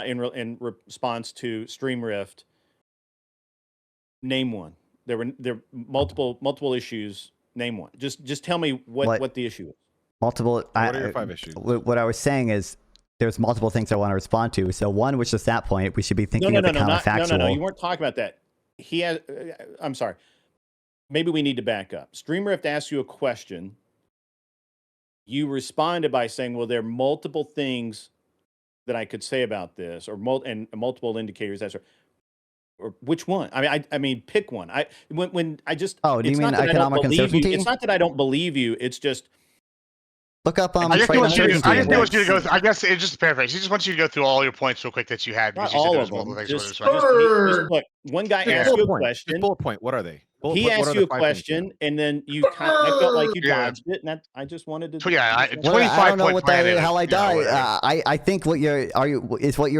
in response to Streamrift. Name one. There were multiple issues. Name one. Just tell me what the issue is. Multiple. What are your 5 issues? What I was saying is, there's multiple things I want to respond to. So one, which is that point, we should be thinking of the counterfactual. No, you weren't talking about that. I'm sorry. Maybe we need to back up. Streamrift asked you a question. You responded by saying, well, there are multiple things that I could say about this, or multiple indicators. Or which one? I mean, pick one. When I just. Oh, do you mean economic uncertainty? It's not that I don't believe you. It's just. Look up. I guess he wants you to go. I guess it's just a paraphrase. He just wants you to go through all your points real quick that you had. Not all of them. Just look. One guy asked you a question. Bullet point. What are they? He asked you a question, and then I felt like you dodged it, and I just wanted to. 25 I don't know points. How I die. I think what you're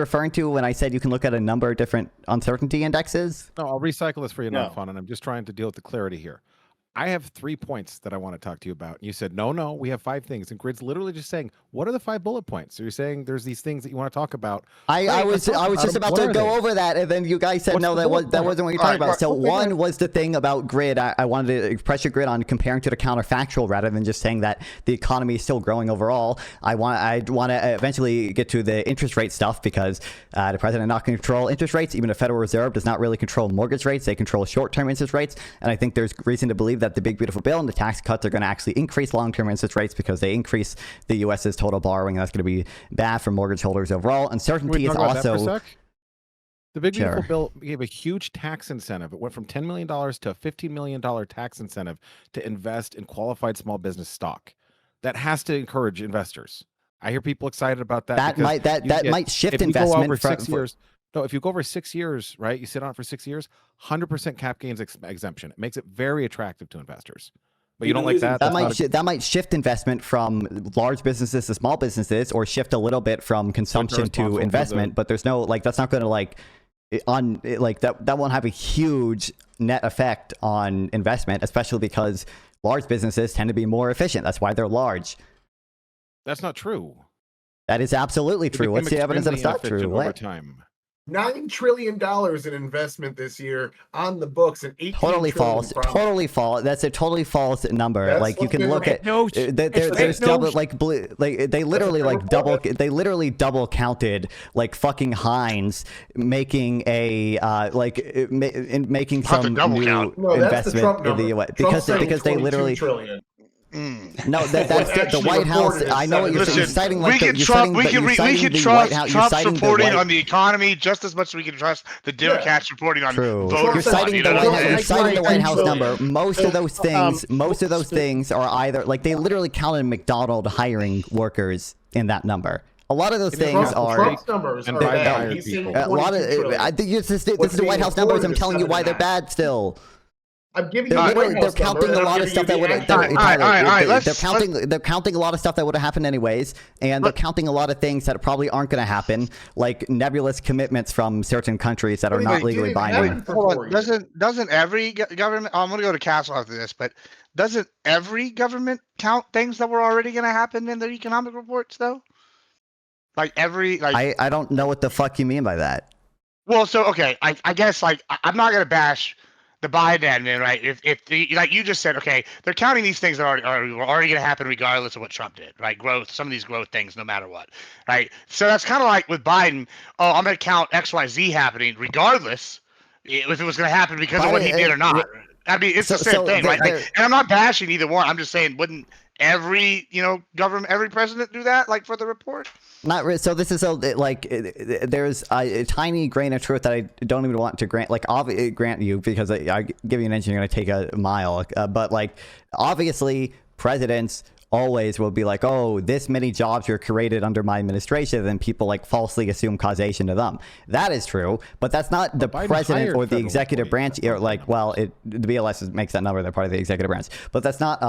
referring to when I said you can look at a number of different uncertainty indexes. No, I'll recycle this for you, Nonfon, and I'm just trying to deal with the clarity here. I have 3 points that I want to talk to you about. And you said, no, we have 5 things. And Grid's literally just saying, what are the 5 bullet points? So you're saying there's these things that you want to talk about. I was just about to go over that. And then you guys said, no, that wasn't what you're talking about. So one was the thing about Grid. I wanted to pressure Grid on comparing to the counterfactual rather than just saying that the economy is still growing overall. I want to eventually get to the interest rate stuff because the president not control interest rates. Even the Federal Reserve does not really control mortgage rates. They control short-term interest rates. And I think there's reason to believe that the big beautiful bill and the tax cuts are going to actually increase long-term interest rates because they increase the U.S.'s total borrowing. That's going to be bad for mortgage holders overall. Uncertainty is also. The big beautiful bill gave a huge tax incentive. It went from $10 million to a $15 million tax incentive to invest in qualified small business stock. That has to encourage investors. I hear people excited about that. That might shift investment over 6 years. No, if you go over 6 years, right? You sit on it for 6 years, 100% cap gains exemption. It makes it very attractive to investors. But you don't like that? That might shift investment from large businesses to small businesses, or shift a little bit from consumption to investment. But there's no like that's not going to like that won't have a huge net effect on investment, especially because large businesses tend to be more efficient. That's why they're large. That's not true. That is absolutely true. What's the evidence that it's not true? Over time. $9 trillion in investment this year on the books, and 18 totally false. Totally false. That's a totally false number. That's like you can look at there's double like they literally like double double counted like fucking Heinz making a making some new investment in the US because they literally No, that's the White House. I know what you're saying. You're citing like we can trust Trump's reporting on the economy just as much as we can trust the Democrats reporting on voter fraud. You're citing the White House number. Most of those things are either like they literally counted McDonald hiring workers in that number. A lot of those things are Trump's numbers are bad. A lot of I think this is the White House numbers. I'm telling you why they're bad still. I'm giving you they're counting a lot of stuff that would they're counting a lot of stuff that would have happened anyways, and they're counting a lot of things that probably aren't going to happen, like nebulous commitments from certain countries that are not legally binding. Doesn't every government? I'm going to go to Caswell after this, but doesn't every government count things that were already going to happen in their economic reports, though? Like I don't know what the fuck you mean by that. Well, so okay, I guess like I'm not going to bash the Biden admin, right? If like you just said, okay, they're counting these things that are already going to happen regardless of what Trump did, right? Growth, some of these growth things, no matter what, right? So that's kind of like with Biden. Oh, I'm going to count X, Y, Z happening regardless if it was going to happen because of what he did or not. I mean, it's the same thing, right? Like, and I'm not bashing either one. I'm just saying, wouldn't every government, every president do that, like for the report? Not really. So this is there's a tiny grain of truth that I don't even want to grant you because I give you an inch, you're going to take a mile. But like, obviously, presidents always will be like, oh, this many jobs were created under my administration, and people like falsely assume causation to them. That is true, but that's not the president or the executive branch. Or like, well, the BLS makes that number. They're part of the executive branch, but that's not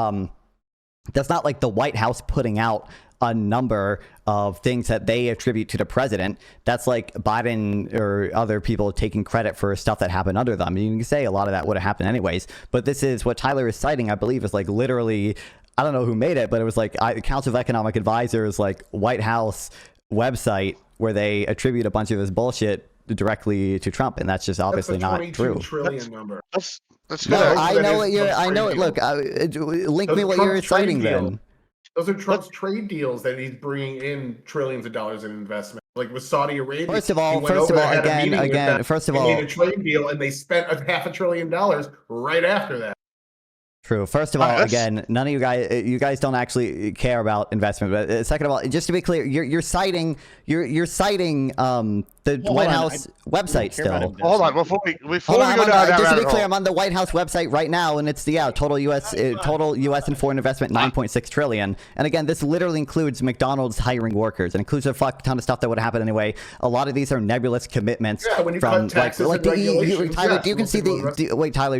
like the White House putting out a number of things that they attribute to the president. That's like Biden or other people taking credit for stuff that happened under them. You can say a lot of that would have happened anyways, but this is what Tyler is citing, I believe, is like literally, I don't know who made it, but it was like Council of Economic Advisors, like White House website where they attribute a bunch of this bullshit directly to Trump, and that's just obviously not true. Trillion number. That's no, I know what you're. I know it. Look, link me what you're citing then. Those are Trump's trade deals that he's bringing in trillions of dollars in investment. Like with Saudi Arabia. First of all, again, made a trade deal and they spent $500 billion right after that. True. First of all, again, none of you guys don't actually care about investment. But second of all, just to be clear, you're citing the White House website still. Hold on, before we go down that just to be clear, I'm on the White House website right now, and it's total U.S. and foreign investment 9.6 trillion. And again, this literally includes McDonald's hiring workers. It includes a fuck ton of stuff that would happen anyway. A lot of these are nebulous commitments when you from like the EU. Tyler,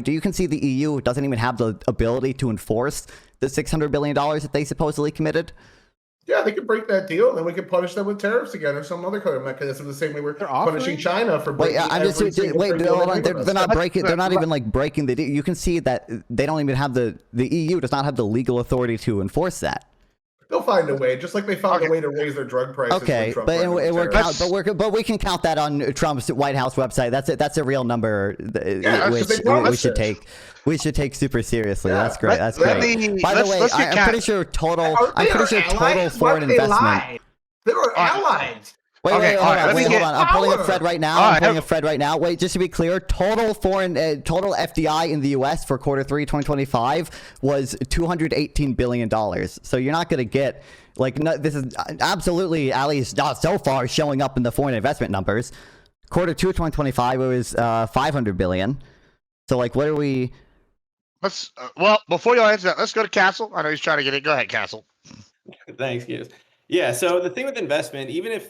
do you concede the EU doesn't even have the ability to enforce the $600 billion that they supposedly committed? Yeah, they could break that deal, and then we could punish them with tariffs again, or some other kind of mechanism. The same way we're punishing China for breaking. Hold on. They're not breaking. They're not even like breaking the deal. You can see that they don't even have the EU does not have the legal authority to enforce that. They'll find a way, just like they found a way to raise their drug prices. Okay, but we can count that on Trump's White House website. That's a real number, which we should take super seriously. Yeah, that's great. That's great. By the way, I'm pretty sure total foreign investment. They were allies. Wait, hold on. I'm pulling up Fred right now. Wait, just to be clear, total FDI in the U.S. for quarter 3, 2025 was $218 billion. So you're not going to get, this is absolutely, at least not so far, showing up in the foreign investment numbers. Quarter 2, 2025, it was $500 billion. So, what are we... Well, before you answer that, let's go to Castle. I know he's trying to get it. Go ahead, Castle. Thanks, Gibbs. Yeah, so the thing with investment, even if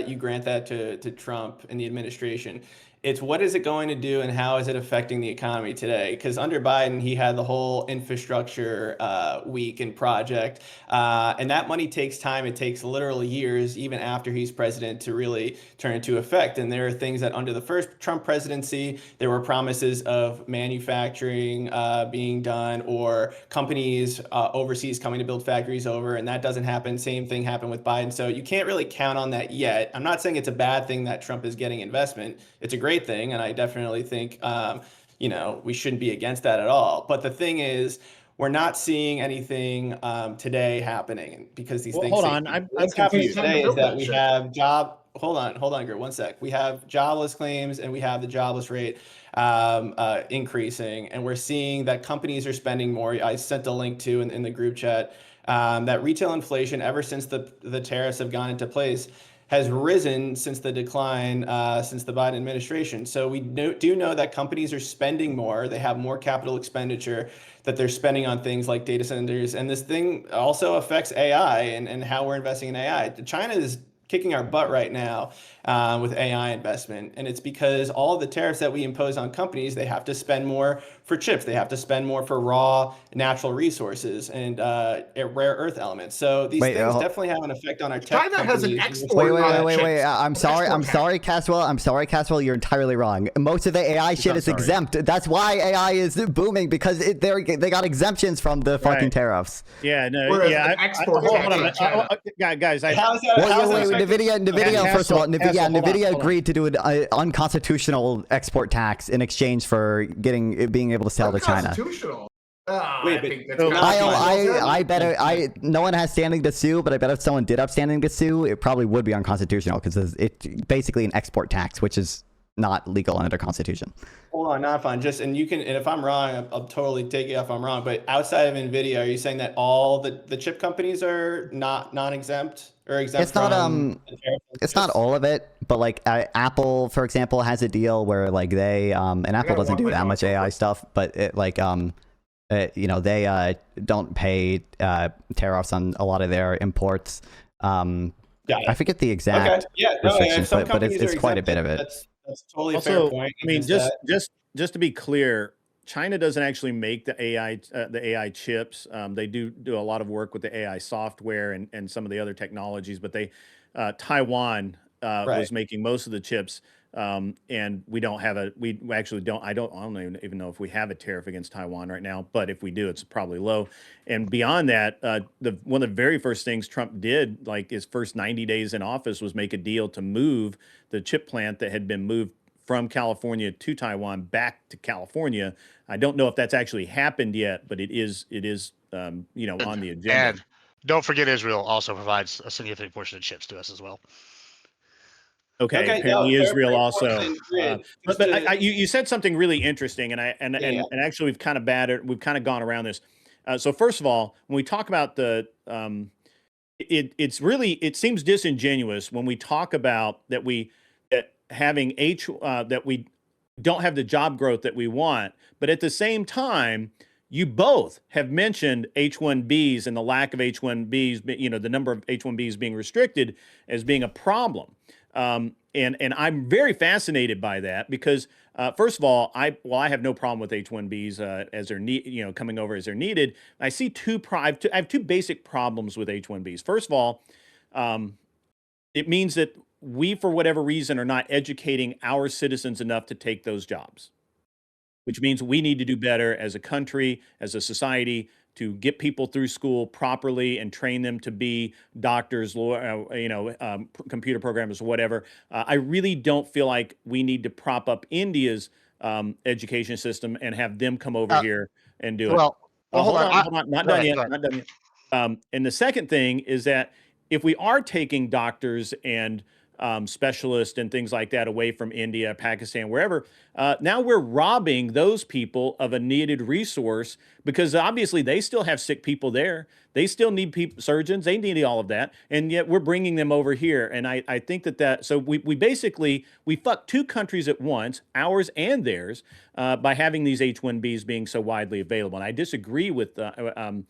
you grant that to Trump and the administration, it's what is it going to do and how is it affecting the economy today? Because under Biden, he had the whole infrastructure week and project, and that money takes time. It takes literally years, even after he's president, to really turn into effect. And there are things that under the first Trump presidency, there were promises of manufacturing being done or companies overseas coming to build factories over, and that doesn't happen. Same thing happened with Biden. So you can't really count on that yet. I'm not saying it's a bad thing that Trump is getting investment. It's a great thing, and I definitely think we shouldn't be against that at all. But the thing is, we're not seeing anything today happening because these things. Hold on, I'm what's happening confused. today is that we have job. Hold on, Gert, 1 sec. We have jobless claims and we have the jobless rate increasing, and we're seeing that companies are spending more. I sent a link to in the group chat that retail inflation, ever since the tariffs have gone into place, has risen since the decline, since the Biden administration. So we do know that companies are spending more. They have more capital expenditure that they're spending on things like data centers. And this thing also affects AI and how we're investing in AI. China is kicking our butt right now with AI investment. And it's because all of the tariffs that we impose on companies, they have to spend more for chips. They have to spend more for raw natural resources and rare earth elements. So these things definitely have an effect on our tech China has an companies. export. Wait. I'm sorry, Caswell. I'm sorry, Caswell. You're entirely wrong. Most of the AI shit is exempt. That's why AI is booming, because they got exemptions from the fucking tariffs. Yeah, no, Whereas yeah. export Guys, NVIDIA, first of all, NVIDIA hold agreed to do an unconstitutional export tax in exchange for being able to sell to China. Constitutional. I bet no one has standing to sue, but I bet if someone did have standing to sue, it probably would be unconstitutional because it's basically an export tax, which is not legal under the Constitution. Hold on, not fine. And if I'm wrong, I'll totally take it if I'm wrong. But outside of NVIDIA, are you saying that all the chip companies are non-exempt or exempt? It's not all of it, but like Apple, for example, has a deal where like they and Apple doesn't do that much AI stuff, but it like they don't pay tariffs on a lot of their imports. I forget the exact restrictions, but it's quite a bit of it. That's totally a fair point. I mean, just to be clear, China doesn't actually make the AI chips. They do a lot of work with the AI software and some of the other technologies, but Taiwan was making most of the chips. And we don't have I don't even know if we have a tariff against Taiwan right now, but if we do, it's probably low. And beyond that, one of the very first things Trump did, like his first 90 days in office, was make a deal to move the chip plant that had been moved from California to Taiwan back to California. I don't know if that's actually happened yet, but it is on the agenda. And don't forget, Israel also provides a significant portion of chips to us as well. Okay, apparently Israel also. But you said something really interesting, and actually we've kind of gone around this. So first of all, when we talk about it seems disingenuous when we talk about that we don't have the job growth that we want, but at the same time, you both have mentioned H1Bs and the lack of H1Bs, the number of H1Bs being restricted as being a problem. And I'm very fascinated by that because, first of all, I have no problem with H1Bs as they're coming over as they're needed. I see I have two basic problems with H1Bs. First of all, it means that we, for whatever reason, are not educating our citizens enough to take those jobs, which means we need to do better as a country, as a society, to get people through school properly and train them to be doctors, computer programmers, whatever. I really don't feel like we need to prop up India's education system and have them come over here and do it. Hold on. Not done yet. And the second thing is that if we are taking doctors and specialists and things like that away from India, Pakistan, wherever, Now we're robbing those people of a needed resource because obviously they still have sick people there. They still need surgeons. They need all of that. And yet we're bringing them over here. And I think so we basically, we fuck two countries at once, ours and theirs, by having these H1Bs being so widely available. And I disagree with the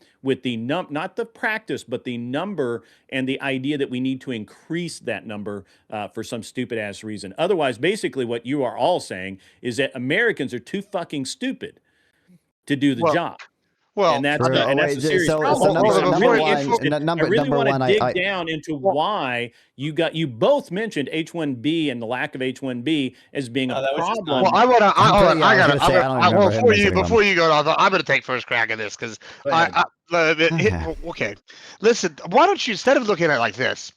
not the practice, but the number and the idea that we need to increase that number for some stupid ass reason. Otherwise, basically what you are all saying is that Americans are too fucking stupid to do the job. Well, and that's a serious problem. So I really want to dig I down into why you both mentioned H1B and the lack of H1B as being a problem. Well, before you go on, I'm going to take first crack at this because okay. Listen, why don't you, instead of looking at it like this,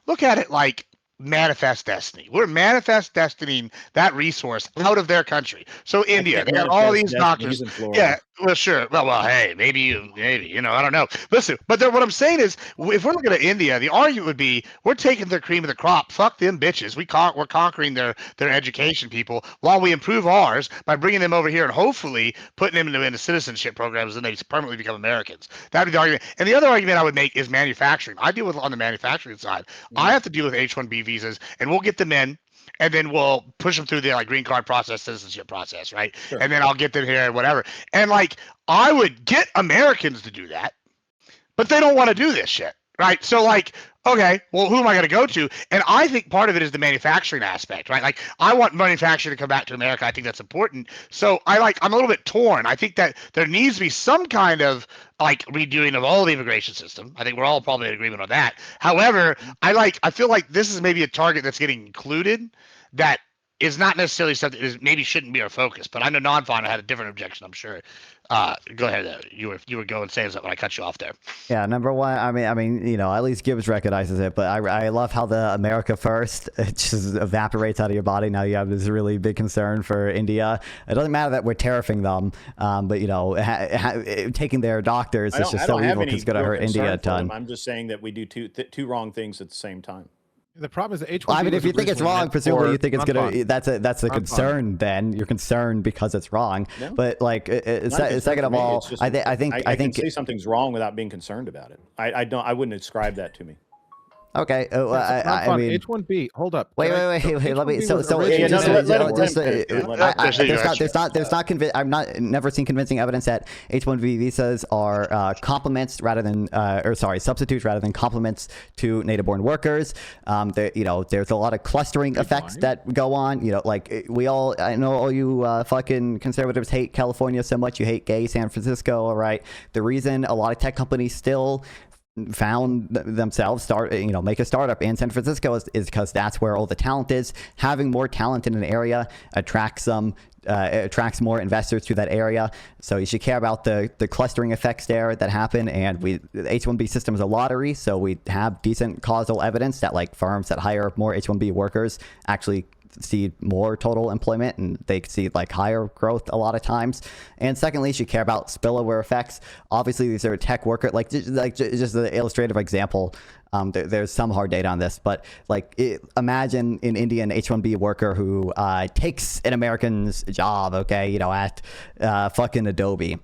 look at it like manifest destiny. We're manifest destinying that resource out of their country. So India, they got all these doctors. Yeah, well, sure. Well, hey, maybe, I don't know. Listen, but what I'm saying is, if we're looking at India, the argument would be we're taking their cream of the crop. Fuck them bitches. We're conquering their education people while we improve ours by bringing them over here and hopefully putting them into citizenship programs and they permanently become Americans. That'd be the argument. And the other argument I would make is manufacturing. I deal with on the manufacturing side. I have to deal with H1B visas, and we'll get them in. And then we'll push them through the green card process, citizenship process, right? Sure. And then I'll get them here and whatever. And I would get Americans to do that, but they don't want to do this shit, right? So okay, well, who am I going to go to? And I think part of it is the manufacturing aspect, right? I want manufacturing to come back to America. I think that's important. So I'm a little bit torn. I think that there needs to be some kind of redoing of all the immigration system. I think we're all probably in agreement on that. However, I feel like this is maybe a target that's getting included that is not necessarily something that maybe shouldn't be our focus. But I know Nonfon had a different objection, I'm sure. Go ahead. You were going saying something when I cut you off there. Yeah, number one, I mean, at least Gibbs recognizes it, but I love how the America first, it just evaporates out of your body. Now you have this really big concern for India. It doesn't matter that we're tariffing them, but taking their doctors is just so evil because it's going to hurt India a ton. I'm just saying that we do two wrong things at the same time. The problem is the H1B. Well, I mean, if you think it's wrong, presumably you think it's gonna. That's a concern. Then you're concerned because it's wrong. No. But second of all, I think I can say something's wrong without being concerned about it. I wouldn't ascribe that to me. Okay. I mean, H1B. Hold up. Wait. Let me. There's not I've never seen convincing evidence that H1B visas are complements rather than substitutes rather than complements to native-born workers. There's a lot of clustering effects that go on. I know all you fucking conservatives hate California so much. You hate gay San Francisco. All right. The reason a lot of tech companies still found themselves make a startup in San Francisco is because that's where all the talent is. Having more talent in an area attracts more investors to that area. So you should care about the clustering effects there that happen. And the H1B system is a lottery, so we have decent causal evidence that firms that hire more H1B workers actually see more total employment and they see higher growth a lot of times. And secondly, you should care about spillover effects. Obviously, these are tech workers, just the illustrative example. There's some hard data on this, but imagine an Indian H1B worker who takes an American's job, at fucking Adobe.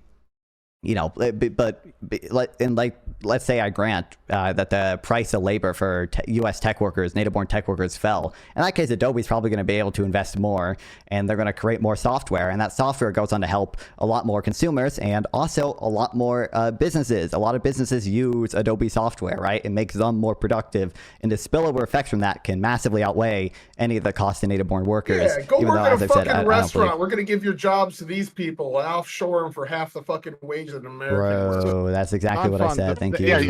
Let's say I grant that the price of labor for U.S. tech workers, native-born tech workers, fell. In that case, Adobe's probably going to be able to invest more, and they're going to create more software, and that software goes on to help a lot more consumers and also a lot more businesses. A lot of businesses use Adobe software, right? It makes them more productive, and the spillover effects from that can massively outweigh any of the cost of native-born workers. Yeah, go work at a fucking restaurant. We're going to give your jobs to these people and offshore them for half the fucking wages in America. Bro, that's exactly what I said. Thank you. Yeah,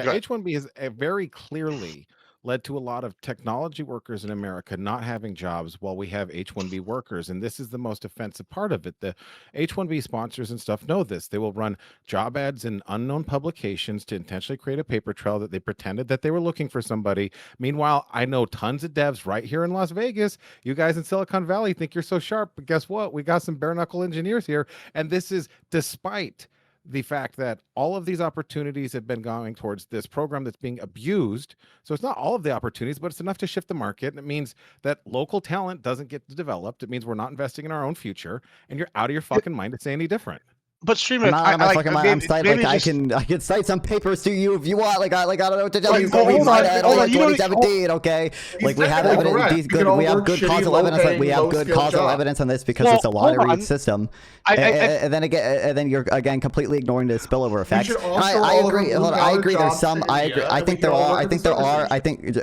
H1B has very clearly led to a lot of technology workers in America not having jobs while we have H1B workers. And this is the most offensive part of it. The H1B sponsors and stuff know this. They will run job ads in unknown publications to intentionally create a paper trail that they pretended that they were looking for somebody. Meanwhile, I know tons of devs right here in Las Vegas. You guys in Silicon Valley think you're so sharp, but guess what? We got some bare knuckle engineers here. And this is despite the fact that all of these opportunities have been going towards this program that's being abused. So it's not all of the opportunities, but it's enough to shift the market. And it means that local talent doesn't get developed. It means we're not investing in our own future, and you're out of your fucking mind to say any different. But Streamrift, I'm I can cite some papers to you if you want. I don't know what to tell you. Hold on, 2017, okay? Like we have evidence. We have good causal evidence. Like we have good causal evidence on this because it's a lottery system. And then you're again completely ignoring the spillover effects. I agree. I agree. There's some. I agree. I think there are.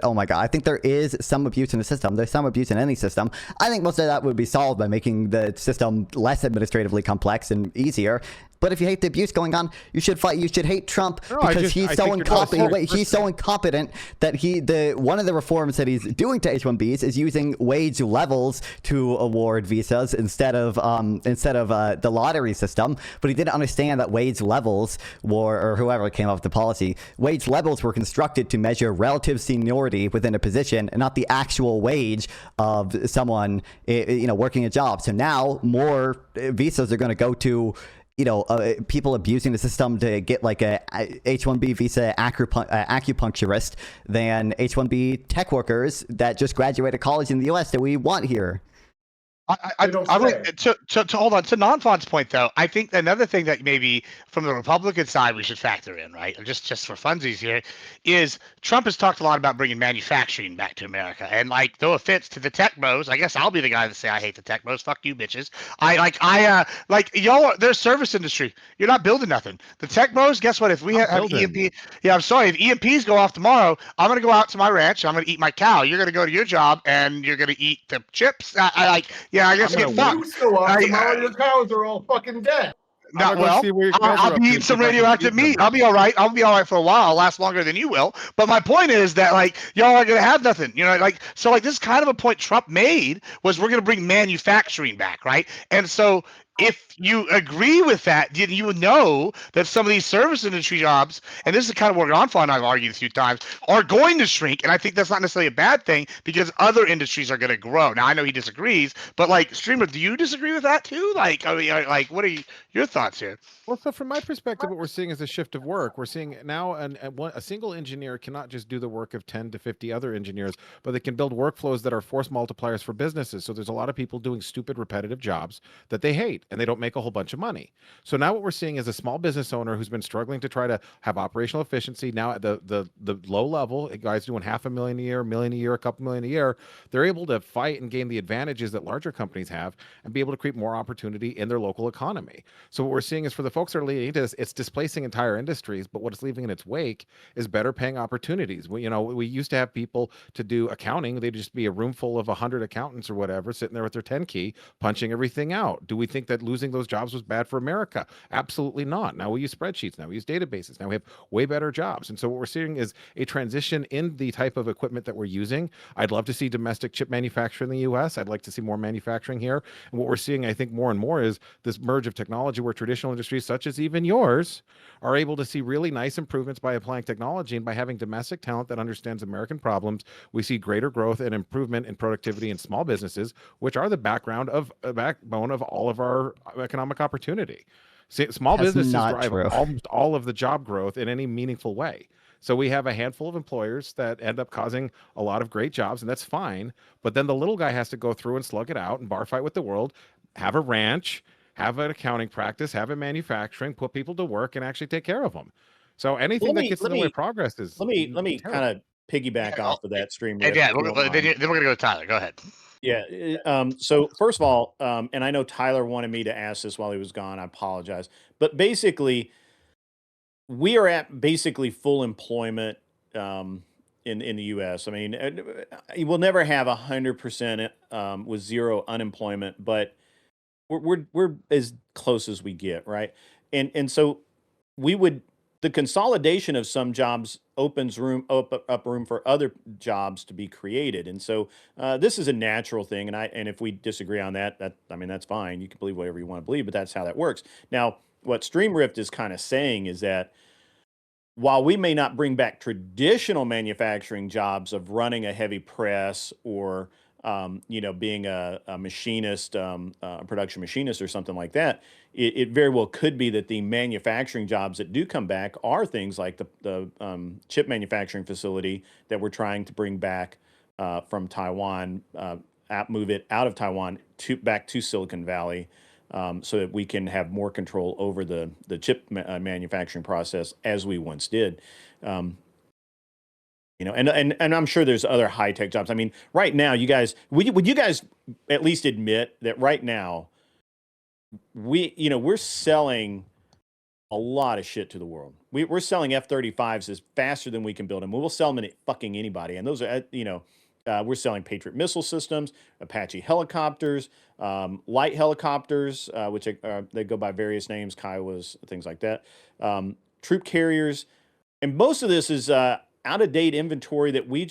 Oh my god. I think there is some abuse in the system. There's some abuse in any system. I think most of that would be solved by making the system less administratively complex and easier. But if you hate the abuse going on, you should fight. You should hate Trump because he's so incompetent. He's so incompetent that one of the reforms that he's doing to H1Bs is using wage levels to award visas instead of the lottery system. But he didn't understand that wage levels or whoever came up with the policy, wage levels were constructed to measure relative seniority within a position and not the actual wage of someone working a job. So now more visas are going to go to people abusing the system to get like a H1B visa acupuncturist than H1B tech workers that just graduated college in the US that we want here. To hold on to Nonfon's point though, I think another thing that maybe from the Republican side we should factor in, right, just for funsies here, is Trump has talked a lot about bringing manufacturing back to America, and like no offense to the tech bros, I guess I'll be the guy to say I hate the tech bros. Fuck you, bitches. Y'all, there's service industry. You're not building nothing. The tech bros, guess what? If we have EMP, I'm sorry, if EMPs go off tomorrow, I'm gonna go out to my ranch. I'm gonna eat my cow. You're gonna go to your job and you're gonna eat the chips. I guess get fucked. Tomorrow your cows are all fucking dead. Not well. I'll be eating some radioactive meat. I'll be all right. I'll be all right for a while. I'll last longer than you will. But my point is that y'all are gonna have nothing. So this is kind of a point Trump made was we're gonna bring manufacturing back, right? And so if you agree with that, then you know that some of these service industry jobs, and this is kind of what Nonfon and I've argued a few times, are going to shrink. And I think that's not necessarily a bad thing because other industries are going to grow. Now, I know he disagrees, but Streamer, do you disagree with that too? What are your thoughts here? Well, so from my perspective, what we're seeing is a shift of work. We're seeing now a single engineer cannot just do the work of 10 to 50 other engineers, but they can build workflows that are force multipliers for businesses. So there's a lot of people doing stupid, repetitive jobs that they hate, and they don't make a whole bunch of money. So now what we're seeing is a small business owner who's been struggling to try to have operational efficiency. Now at the low level, guys doing $500,000 a year, $1 million a year, a couple million a year, they're able to fight and gain the advantages that larger companies have and be able to create more opportunity in their local economy. So what we're seeing is for the folks that are leading into this, it's displacing entire industries, but what it's leaving in its wake is better paying opportunities. We used to have people to do accounting. They'd just be a room full of 100 accountants or whatever, sitting there with their 10 key, punching everything out. Do we think that losing those jobs was bad for America? Absolutely not. Now we use spreadsheets. Now we use databases. Now we have way better jobs. And so what we're seeing is a transition in the type of equipment that we're using. I'd love to see domestic chip manufacture in the US. I'd like to see more manufacturing here. And what we're seeing, I think, more and more is this merge of technology where traditional industries such as even yours are able to see really nice improvements by applying technology and by having domestic talent that understands American problems. We see greater growth and improvement in productivity in small businesses, which are the backbone of all of our economic opportunity. Small businesses drive almost all of the job growth in any meaningful way. So we have a handful of employers that end up causing a lot of great jobs, and that's fine. But then the little guy has to go through and slug it out and bar fight with the world, have a ranch, have an accounting practice, have a manufacturing, put people to work, and actually take care of them. So anything that gets in the way of progress is let me kind of piggyback off of that stream. Then we're gonna go to Tyler. Go ahead. Yeah. So first of all, and I know Tyler wanted me to ask this while he was gone. I apologize, but basically, we are at basically full employment in the U.S. I mean, you will never have 100% with zero unemployment, but we're as close as we get, right? And so the consolidation of some jobs opens up room for other jobs to be created, and so this is a natural thing. And if we disagree on that, that's fine. You can believe whatever you want to believe, but that's how that works. Now, what Streamrift is kind of saying is that while we may not bring back traditional manufacturing jobs of running a heavy press or being a machinist, a production machinist or something like that, it very well could be that the manufacturing jobs that do come back are things like the chip manufacturing facility that we're trying to bring back from Taiwan, move it out of Taiwan back to Silicon Valley, so that we can have more control over the chip manufacturing process as we once did. And I'm sure there's other high tech jobs. I mean, right now, you guys, would you guys at least admit that right now we're selling a lot of shit to the world. We're selling F-35s as faster than we can build them. We'll sell them to fucking anybody. And those are, we're selling Patriot missile systems, Apache helicopters, light helicopters, which they go by various names, Kiowas, things like that, troop carriers. And most of this is out-of-date inventory that we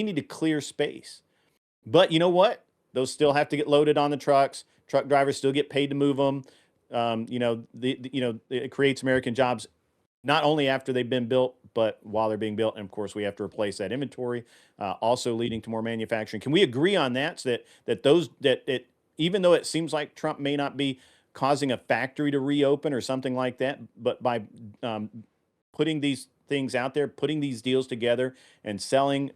need to clear space. But you know what? Those still have to get loaded on the trucks. Truck drivers still get paid to move them. It creates American jobs not only after they've been built, but while they're being built. And of course, we have to replace that inventory, also leading to more manufacturing. Can we agree on that? So that even though it seems like Trump may not be causing a factory to reopen or something like that, but by putting these things out there, putting these deals together, and selling,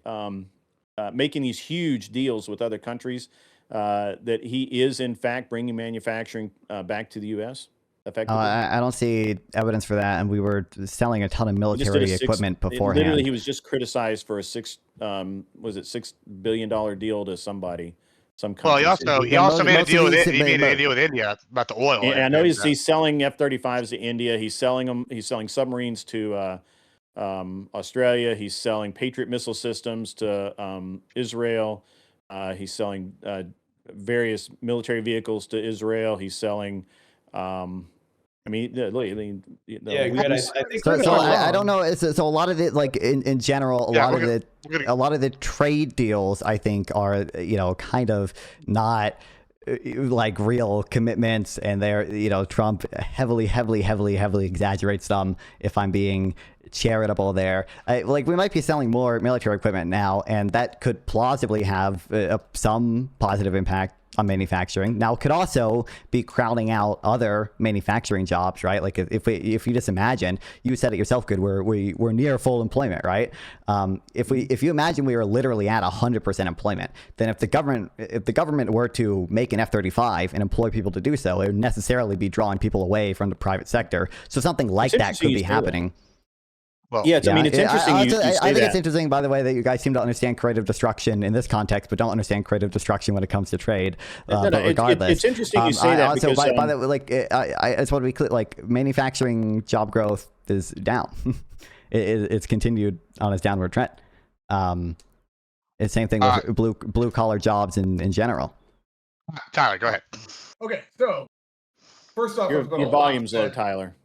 making these huge deals with other countries, that he is in fact bringing manufacturing back to the U.S. effectively? I don't see evidence for that, and we were selling a ton of military equipment beforehand. Literally, he was just criticized for a $6 billion deal to somebody, some country. Well, he also made a deal with India about the oil. Yeah, I know he's selling F-35s to India. He's selling them. He's selling submarines to Australia. He's selling Patriot missile systems to Israel. He's selling various military vehicles to Israel. He's selling. I think. I don't know. So a lot of it, like in general, a lot of the trade deals, I think, are kind of not like real commitments, and they're Trump heavily exaggerates them. If I'm being charitable there, we might be selling more military equipment now, and that could plausibly have some positive impact on manufacturing. Now, it could also be crowding out other manufacturing jobs, right? Like if you just imagine, you said it yourself, good, we're near full employment, right? If you imagine we were literally at 100% employment, then if the government were to make an F-35 and employ people to do so, it would necessarily be drawing people away from the private sector. So something like that could be happening. Well, it's interesting. I think it's interesting, by the way, that you guys seem to understand creative destruction in this context, but don't understand creative destruction when it comes to trade. But regardless, it's interesting you say that. Also, because, by the way, I just want to be clear. Like, manufacturing job growth is down. It's continued on its downward trend. It's the same thing with blue collar jobs in general. Tyler, go ahead. Okay, so first off, your volume's low, Tyler.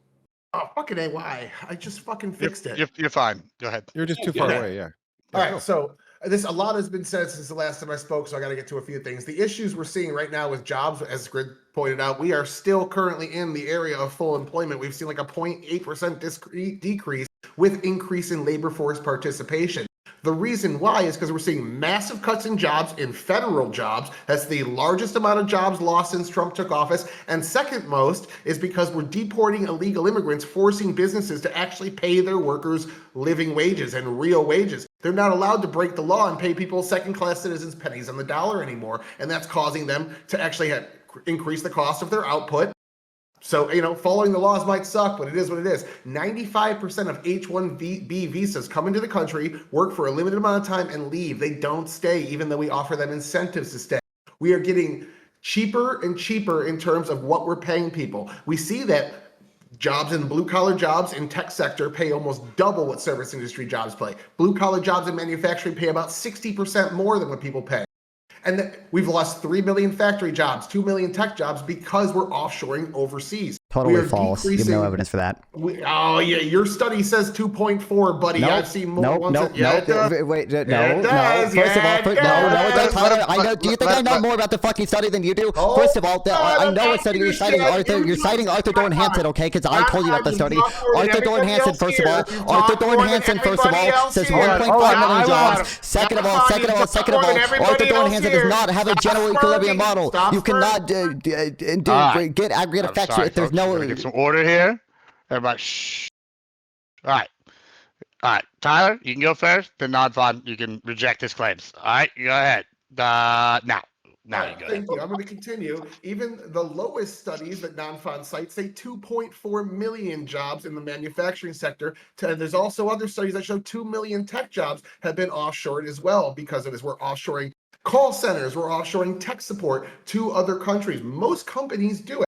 Oh, fucking AY. I just fucking fixed it. You're fine. Go ahead. You're just too far away, yeah. All right, so a lot has been said since the last time I spoke, so I got to get to a few things. The issues we're seeing right now with jobs, as Grid pointed out, we are still currently in the area of full employment. We've seen like a 0.8% decrease with increase in labor force participation. The reason why is because we're seeing massive cuts in jobs, in federal jobs. That's the largest amount of jobs lost since Trump took office. And second most is because we're deporting illegal immigrants, forcing businesses to actually pay their workers living wages and real wages. They're not allowed to break the law and pay people second-class citizens pennies on the dollar anymore. And that's causing them to actually increase the cost of their output. So, following the laws might suck, but it is what it is. 95% of H1B visas come into the country, work for a limited amount of time, and leave. They don't stay, even though we offer them incentives to stay. We are getting cheaper and cheaper in terms of what we're paying people. We see that jobs in blue-collar jobs in tech sector pay almost double what service industry jobs pay. Blue-collar jobs in manufacturing pay about 60% more than what people pay. And we've lost 3 million factory jobs, 2 million tech jobs because we're offshoring overseas. Totally are false. You have no decreasing- evidence for that. Oh yeah, your study says 2.4, buddy. Nope. I've seen more Nope. ones. Nope. Yeah, it does. Wait. Yeah, No. it does. First of all, Yeah, it no. It does. Tyler, I know. Do you think I know more about the fucking study than you do? Oh, First of all, I know no, what study you're you citing. said Arthur, you you're just- citing Arthur Dorn Hansen, okay? Because I told you about the study. Arthur Dorn Everybody Hansen, else first of here. all, You Arthur talk Dorn more than Hansen, first of everybody all, else says here. 1.5 million Hold on. jobs. Second of all, You talk more than Arthur everybody Dorn else Hansen here. does not have a Stop general equilibrium spurting. model. Stop You cannot Alright. get aggregate I'm effects sorry, if there's folks. We're no. gonna get some order here. Everybody, shh. All right, Tyler, you can go first. Then Nonfon, you can reject his claims. All right, you go ahead. Now you go. Thank you. I'm going to continue. Even the lowest studies that Nonfon cites say 2.4 million jobs in the manufacturing sector. There's also other studies that show 2 million tech jobs have been offshored as well because of this. We're offshoring call centers. We're offshoring tech support to other countries. Most companies do it.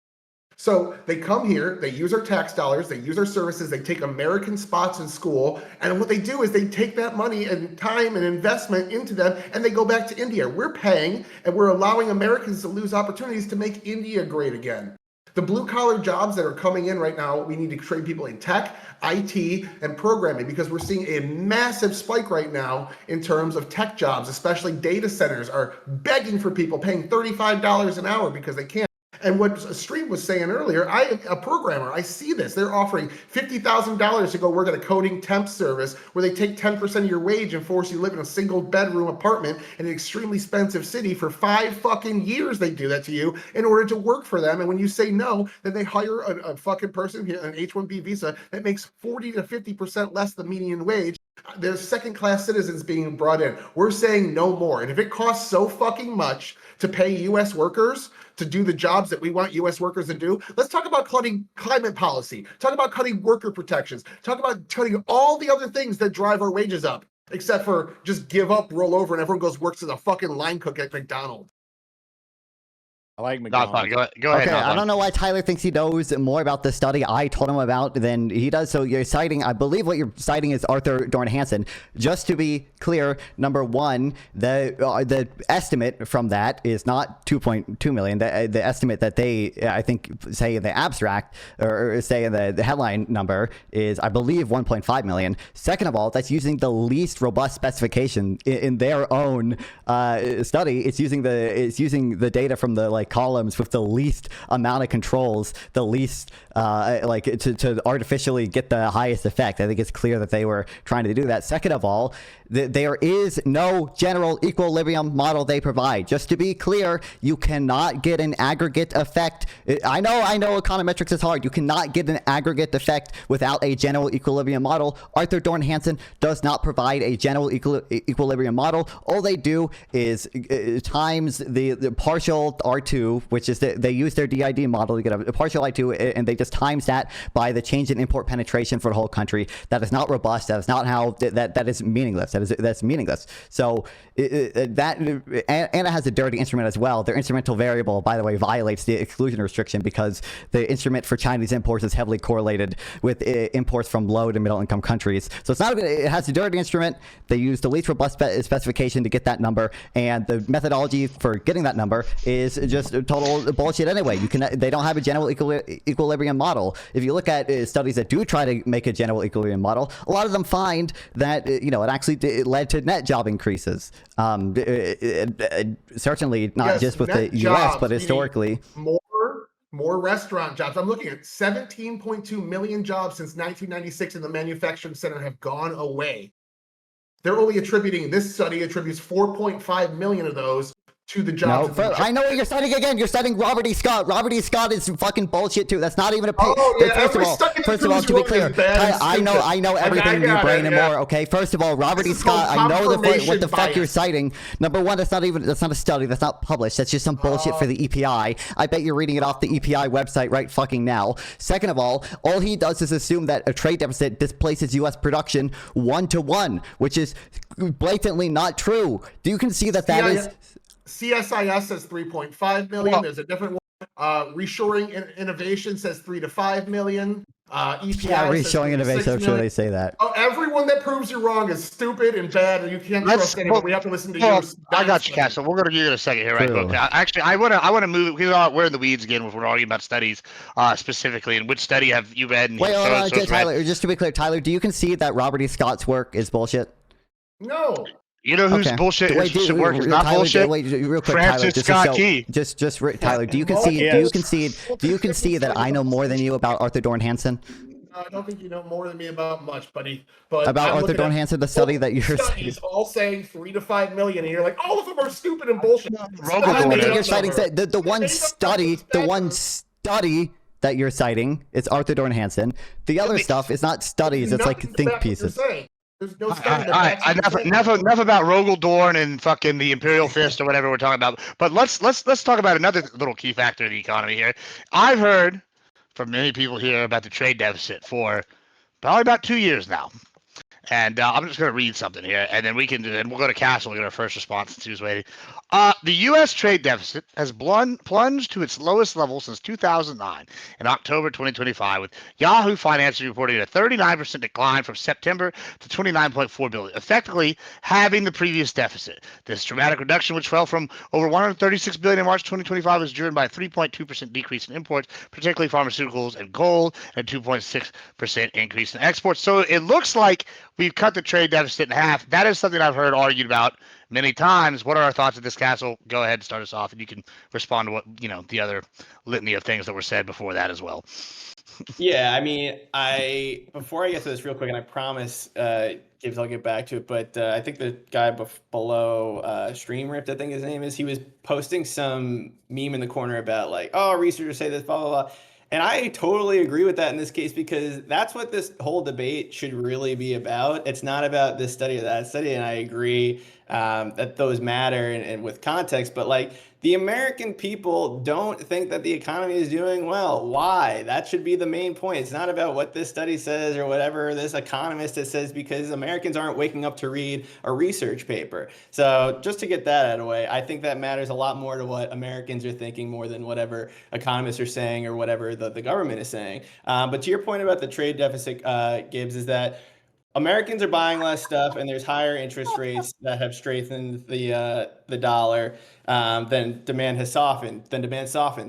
So they come here, they use our tax dollars, they use our services, they take American spots in school, and what they do is they take that money and time and investment into them, and they go back to India. We're paying, and we're allowing Americans to lose opportunities to make India great again. The blue-collar jobs that are coming in right now, we need to train people in tech, IT, and programming because we're seeing a massive spike right now in terms of tech jobs, especially data centers are begging for people, paying $35 an hour because they can't. And what Stream was saying earlier, I am a programmer. I see this. They're offering $50,000 to go work at a coding temp service where they take 10% of your wage and force you to live in a single bedroom apartment in an extremely expensive city for 5 fucking years. They do that to you in order to work for them. And when you say no, then they hire a fucking person here, an H1B visa that makes 40 to 50% less the median wage. There's second-class citizens being brought in. We're saying no more. And if it costs so fucking much to pay U.S. workers to do the jobs that we want U.S. workers to do, let's talk about cutting climate policy. Talk about cutting worker protections. Talk about cutting all the other things that drive our wages up, except for just give up, roll over, and everyone works as a fucking line cook at McDonald's. I like McDonald's. Nonfon, go ahead. Okay, I Nonfon. don't know why Tyler thinks he knows more about the study I told him about than he does. So you're citing, I believe what you're citing is Arthur Dorn Hansen. Just to be clear, number one, the estimate from that is not 2.2 million. The estimate that they, I think, say in the abstract or say in the headline number is, I believe, 1.5 million. Second of all, that's using the least robust specification in their own study. It's using the data from the columns with the least amount of controls, the least to artificially get the highest effect. I think it's clear that they were trying to do that. Second of all, there is no general equilibrium model they provide. Just to be clear, you cannot get an aggregate effect. I know econometrics is hard. You cannot get an aggregate effect without a general equilibrium model. Arthur Dorn Hansen does not provide a general equilibrium model. All they do is times the partial R2, which is they use their DID model to get a partial I2, and they just times that by the change in import penetration for the whole country. That is not robust. That is not how that is meaningless. That's meaningless. So Anna has a dirty instrument as well. Their instrumental variable, by the way, violates the exclusion restriction because the instrument for Chinese imports is heavily correlated with imports from low to middle income countries. So it's not. It has a dirty instrument. They use the least robust specification to get that number, and the methodology for getting that number is just total bullshit anyway. They don't have a general equilibrium model. If you look at studies that do try to make a general equilibrium model, a lot of them find that it actually led to net job increases. Certainly not just with the U.S., but historically. More restaurant jobs. I'm looking at 17.2 million jobs since 1996 in the manufacturing center have gone away. They're only this study attributes 4.5 million of those to the jobs. No, I know what you're citing again. You're citing Robert E. Scott. Robert E. Scott is fucking bullshit too. That's not even a pay. Oh, yeah, First of all, to be clear, I know everything in your brain and more. Okay, first of all, Robert E. Scott, I know what the fuck you're citing. Number one, that's not a study. That's not published. That's just some bullshit for the EPI. I bet you're reading it off the EPI website right fucking now. Second of all he does is assume that a trade deficit displaces U.S. production 1-to-1, which is blatantly not true. You can see that is. CSIS says 3.5 million. Well, there's a different one. Reshoring Innovation says 3 to 5 million. EPI reshoring innovation. I'm sure they say that. Oh, everyone one that proves you're wrong is stupid and bad, and you can't trust anyone. We have to listen to well, you. I got you, Castle. We're gonna give you a second here, right? True. Quick. Actually, I wanna move. We're in the weeds again. We're arguing about studies, specifically. And which study have you read? And Wait, hold on, so-and-so's read? Tyler. Just to be clear, Tyler, do you concede that Robert E. Scott's work is bullshit? No. You know whose Okay. bullshit Wait, work is not Tyler, bullshit? Wait, real quick, Francis Tyler. Scott Key. Tyler, do you concede? Do you concede that I know more than you about Arthur Dorn Hansen? I don't think you know more than me about much, buddy. But About I'm Arthur looking Dorn at Hansen, the study that you're saying. studies all saying 3 to 5 million, and you're like, all of them are stupid and bullshit. You're citing the one study that you're citing is Arthur Dorn Hansen. The other stuff is not studies; it's like think pieces. There's no study that backs what you're saying. Enough about Rogel Dorn and fucking the Imperial Fist or whatever we're talking about. But let's talk about another little key factor of the economy here. I've heard from many people here about the trade deficit for probably about 2 years now. And I'm just going to read something here, and then we'll go to Castle and get our first response since he was waiting. The U.S. trade deficit has plunged to its lowest level since 2009 in October 2025, with Yahoo Finance reporting a 39% decline from September to 29.4 billion, effectively halving the previous deficit. This dramatic reduction, which fell from over 136 billion in March 2025, was driven by a 3.2% decrease in imports, particularly pharmaceuticals and gold, and a 2.6% increase in exports. So it looks like we've cut the trade deficit in half. That is something I've heard argued about many times. What are our thoughts of this, Castle? Go ahead and start us off, and you can respond to what the other litany of things that were said before that as well. Yeah, I mean, before I get to this real quick, and I promise, Gibbs, I'll get back to it, but I think the guy below Streamrift, I think his name is, he was posting some meme in the corner about like, oh, researchers say this, blah, blah, blah. And I totally agree with that in this case, because that's what this whole debate should really be about. It's not about this study or that study, and I agree that those matter and with context, but like the American people don't think that the economy is doing well. Why? That should be the main point. It's not about what this study says or whatever this economist says, because Americans aren't waking up to read a research paper. So just to get that out of the way, I think that matters a lot more to what Americans are thinking more than whatever economists are saying or whatever the government is saying. But to your point about the trade deficit, Gibbs, is that Americans are buying less stuff, and there's higher interest rates that have strengthened the dollar. Then demand has softened.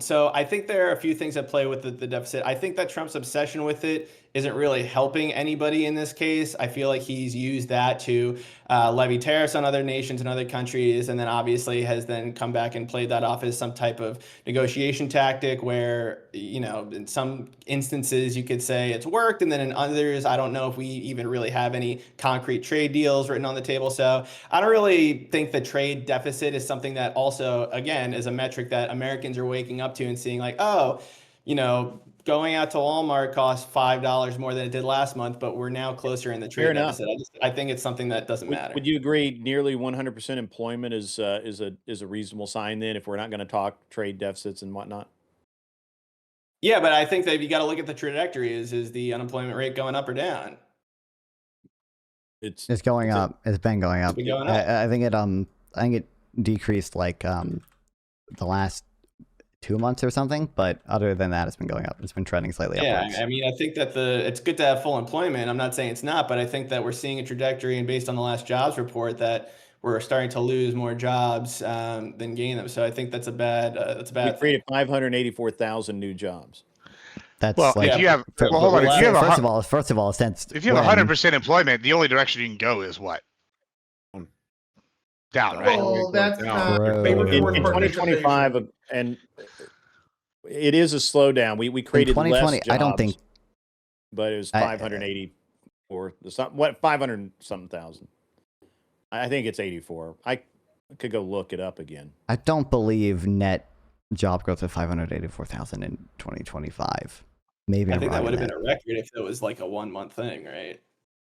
So I think there are a few things that play with the deficit. I think that Trump's obsession with it isn't really helping anybody in this case. I feel like he's used that to levy tariffs on other nations and other countries, and then obviously has then come back and played that off as some type of negotiation tactic where, in some instances you could say it's worked, and then in others, I don't know if we even really have any concrete trade deals written on the table. So I don't really think the trade deficit is something that also, again, is a metric that Americans are waking up to and seeing like, oh, going out to Walmart costs $5 more than it did last month, but we're now closer in the trade deficit. I think it's something that doesn't matter. Would you agree nearly 100% employment is a reasonable sign then, if we're not going to talk trade deficits and whatnot? Yeah, but I think that you got to look at the trajectory. Is the unemployment rate going up or down? It's going up. It's been going up. I think it decreased like the last 2 months or something, but other than that, it's been going up. It's been trending slightly upwards. Yeah, I mean, I think that it's good to have full employment. I'm not saying it's not, but I think that we're seeing a trajectory, and based on the last jobs report, that we're starting to lose more jobs than gain them. So I think that's a bad. We created 584,000 new jobs. That's if you have first of all, since if you have 100% employment, the only direction you can go is what? Down, right? Well, that's not in 2025, and it is a slowdown. We created less jobs. I don't think, but it was 584. 500 something thousand. I think it's 84. I could go look it up again. I don't believe net job growth of 584,000 in 2025. Maybe I think that would have been a record if it was like a 1 month thing, right?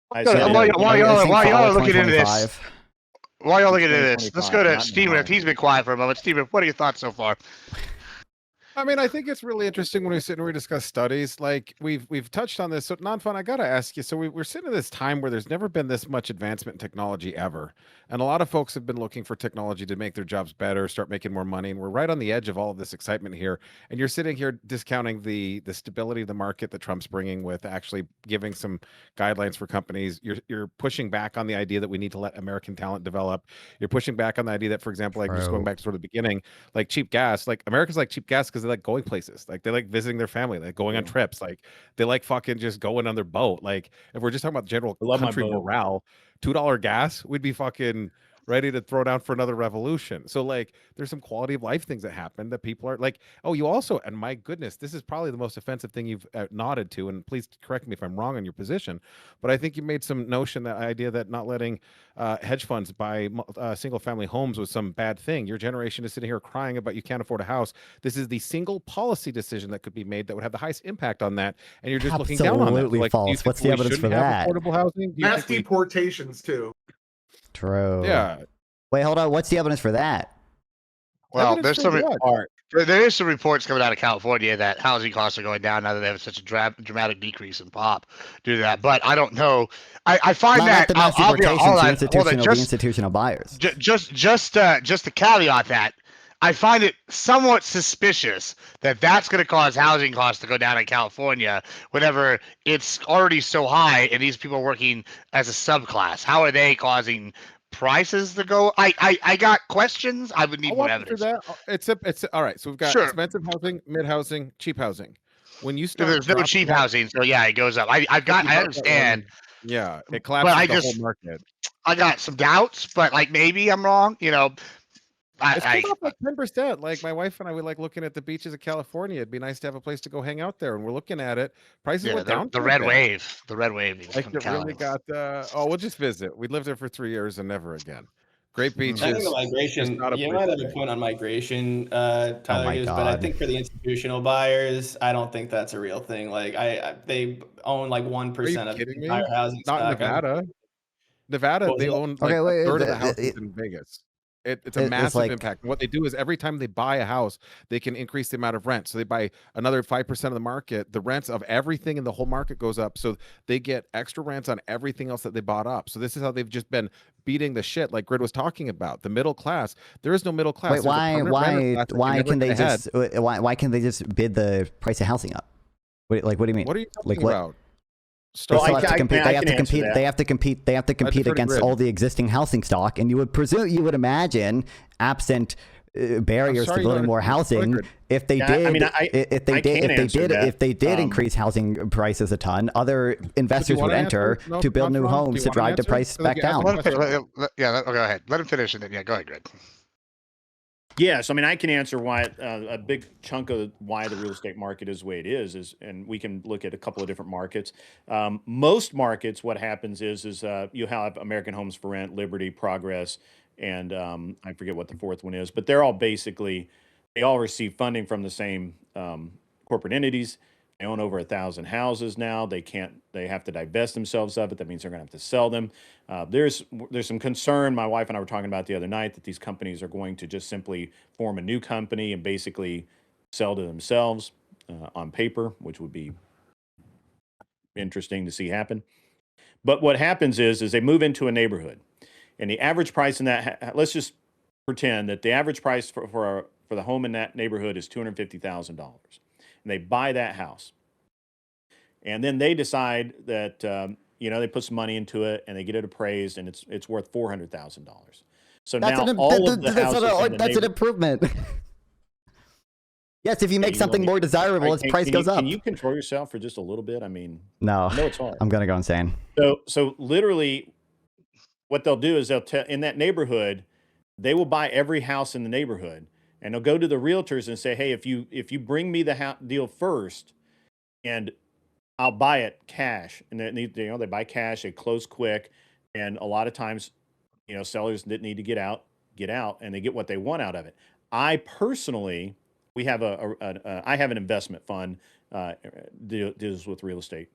While y'all are looking into this. While y'all looking into this, let's go to Steamrift. He's been quiet for a moment. Steamrift, what are your thoughts so far? I mean, I think it's really interesting when we sit and we discuss studies. Like we've touched on this. So, Nonfon, I gotta ask you. So we're sitting in this time where there's never been this much advancement in technology ever, and a lot of folks have been looking for technology to make their jobs better, start making more money, and we're right on the edge of all of this excitement here. And you're sitting here discounting the stability of the market that Trump's bringing with actually giving some guidelines for companies. You're pushing back on the idea that we need to let American talent develop. You're pushing back on the idea that, for example, like just going back to sort of the beginning, like cheap gas, like Americans like cheap gas because they like going places, like they like visiting their family, like going on trips, like they like fucking just going on their boat. Like if we're just talking about general country morale, $2 gas, we'd be fucking ready to throw down for another revolution. So like there's some quality of life things that happen that people are like, oh, you also, and my goodness, this is probably the most offensive thing you've nodded to, and please correct me if I'm wrong on your position, but I think you made some notion, that idea that not letting hedge funds buy single family homes was some bad thing. Your generation is sitting here crying about you can't afford a house. This is the single policy decision that could be made that would have the highest impact on that, and you're just looking down on that. Absolutely Like, false. What's the evidence for that? Affordable housing? Do you Mass think deportations too. True. yeah. Wait, hold on. What's the evidence for that? Well, Evidence there's for some what? there is some reports coming out of California that housing costs are going down now that they have such a dramatic decrease in pop due to that. But I don't know. I find Not that the mass I'll be deportations, hold on, the institutional buyers. just to caveat that, I find it somewhat suspicious that that's going to cause housing costs to go down in California whenever it's already so high and these people are working as a subclass. How are they causing prices to go? I got questions. I would need I'll more walk you through evidence. that. It's all right. So we've got Sure. expensive housing, mid housing, cheap housing. When you start, There's no cheap housing, so yeah, it goes up. I understand, Yeah, it but collapses the whole market. I got some doubts, but like maybe I'm wrong. You know, It's I pulled off like 10%. Like my wife and I, we like looking at the beaches of California. It'd be nice to have a place to go hang out there, and we're looking at it. Prices yeah, went down the quite a red bit. wave, the red wave is Like from it really Cali. got. Oh, we'll just visit. We lived there for 3 years and never again. Great beaches. I think the just migration, not a you place might to have a be. point on migration, Tyler, my Hughes, but I God. think for the institutional buyers, I don't think that's a real thing. Like they own like 1% Are you of the kidding me? entire housing Not in stock. Nevada. Nevada, What was they that? own like Okay, a wait. third of the houses in Vegas. It's a It's massive like impact. And what they do is every time they buy a house, they can increase the amount of rent. So they buy another 5% of the market. The rents of everything in the whole market goes up. So they get extra rents on everything else that they bought up. So this is how they've just been beating the shit, like Grid was talking about. The middle class. There is no middle class. wait, There's a permanent renter class that why never can they get ahead. just why can they just bid the price of housing up? What do you mean? What are you talking Like what? about? They Start still I have to can- compete. I They have can to answer compete. that. They have to compete. They have to compete defer to against Grid. all the existing housing stock. And you would imagine, absent barriers to sorry, building no, more it's housing, Grid. if they Yeah, did, I mean, if they did increase housing prices a ton, other investors would wanna enter answer? No, to build new Nonfon? Do homes you to wanna drive the answer? price So back you ask down. the Go ahead. Let him finish, and then go ahead, Grid. Yes, I mean, I can answer why a big chunk of why the real estate market is the way it is, and we can look at a couple of different markets. Most markets, what happens is you have American Homes for Rent, Liberty, Progress, and I forget what the fourth one is, but they're all basically, they all receive funding from the same corporate entities. They own over 1,000 houses now. They have to divest themselves of it. That means they're going to have to sell them. There's some concern. My wife and I were talking about the other night that these companies are going to just simply form a new company and basically sell to themselves on paper, which would be interesting to see happen. But what happens is they move into a neighborhood, and the average price in that, let's just pretend that the average price for the home in that neighborhood is $250,000, and they buy that house, and then they decide that they put some money into it and they get it appraised, and it's worth $400,000. So now all of the houses in the That's an improvement. Yes, if you make something more desirable, its price goes up. Can you control yourself for just a little bit? I mean, No, I know it's hard. I'm gonna go insane. So literally, what they'll do is in that neighborhood, they will buy every house in the neighborhood, and they'll go to the realtors and say, "Hey, if you bring me the deal first, and I'll buy it cash." And then they buy cash, they close quick, and a lot of times, sellers that need to get out, and they get what they want out of it. I personally, I have an investment fund deals with real estate.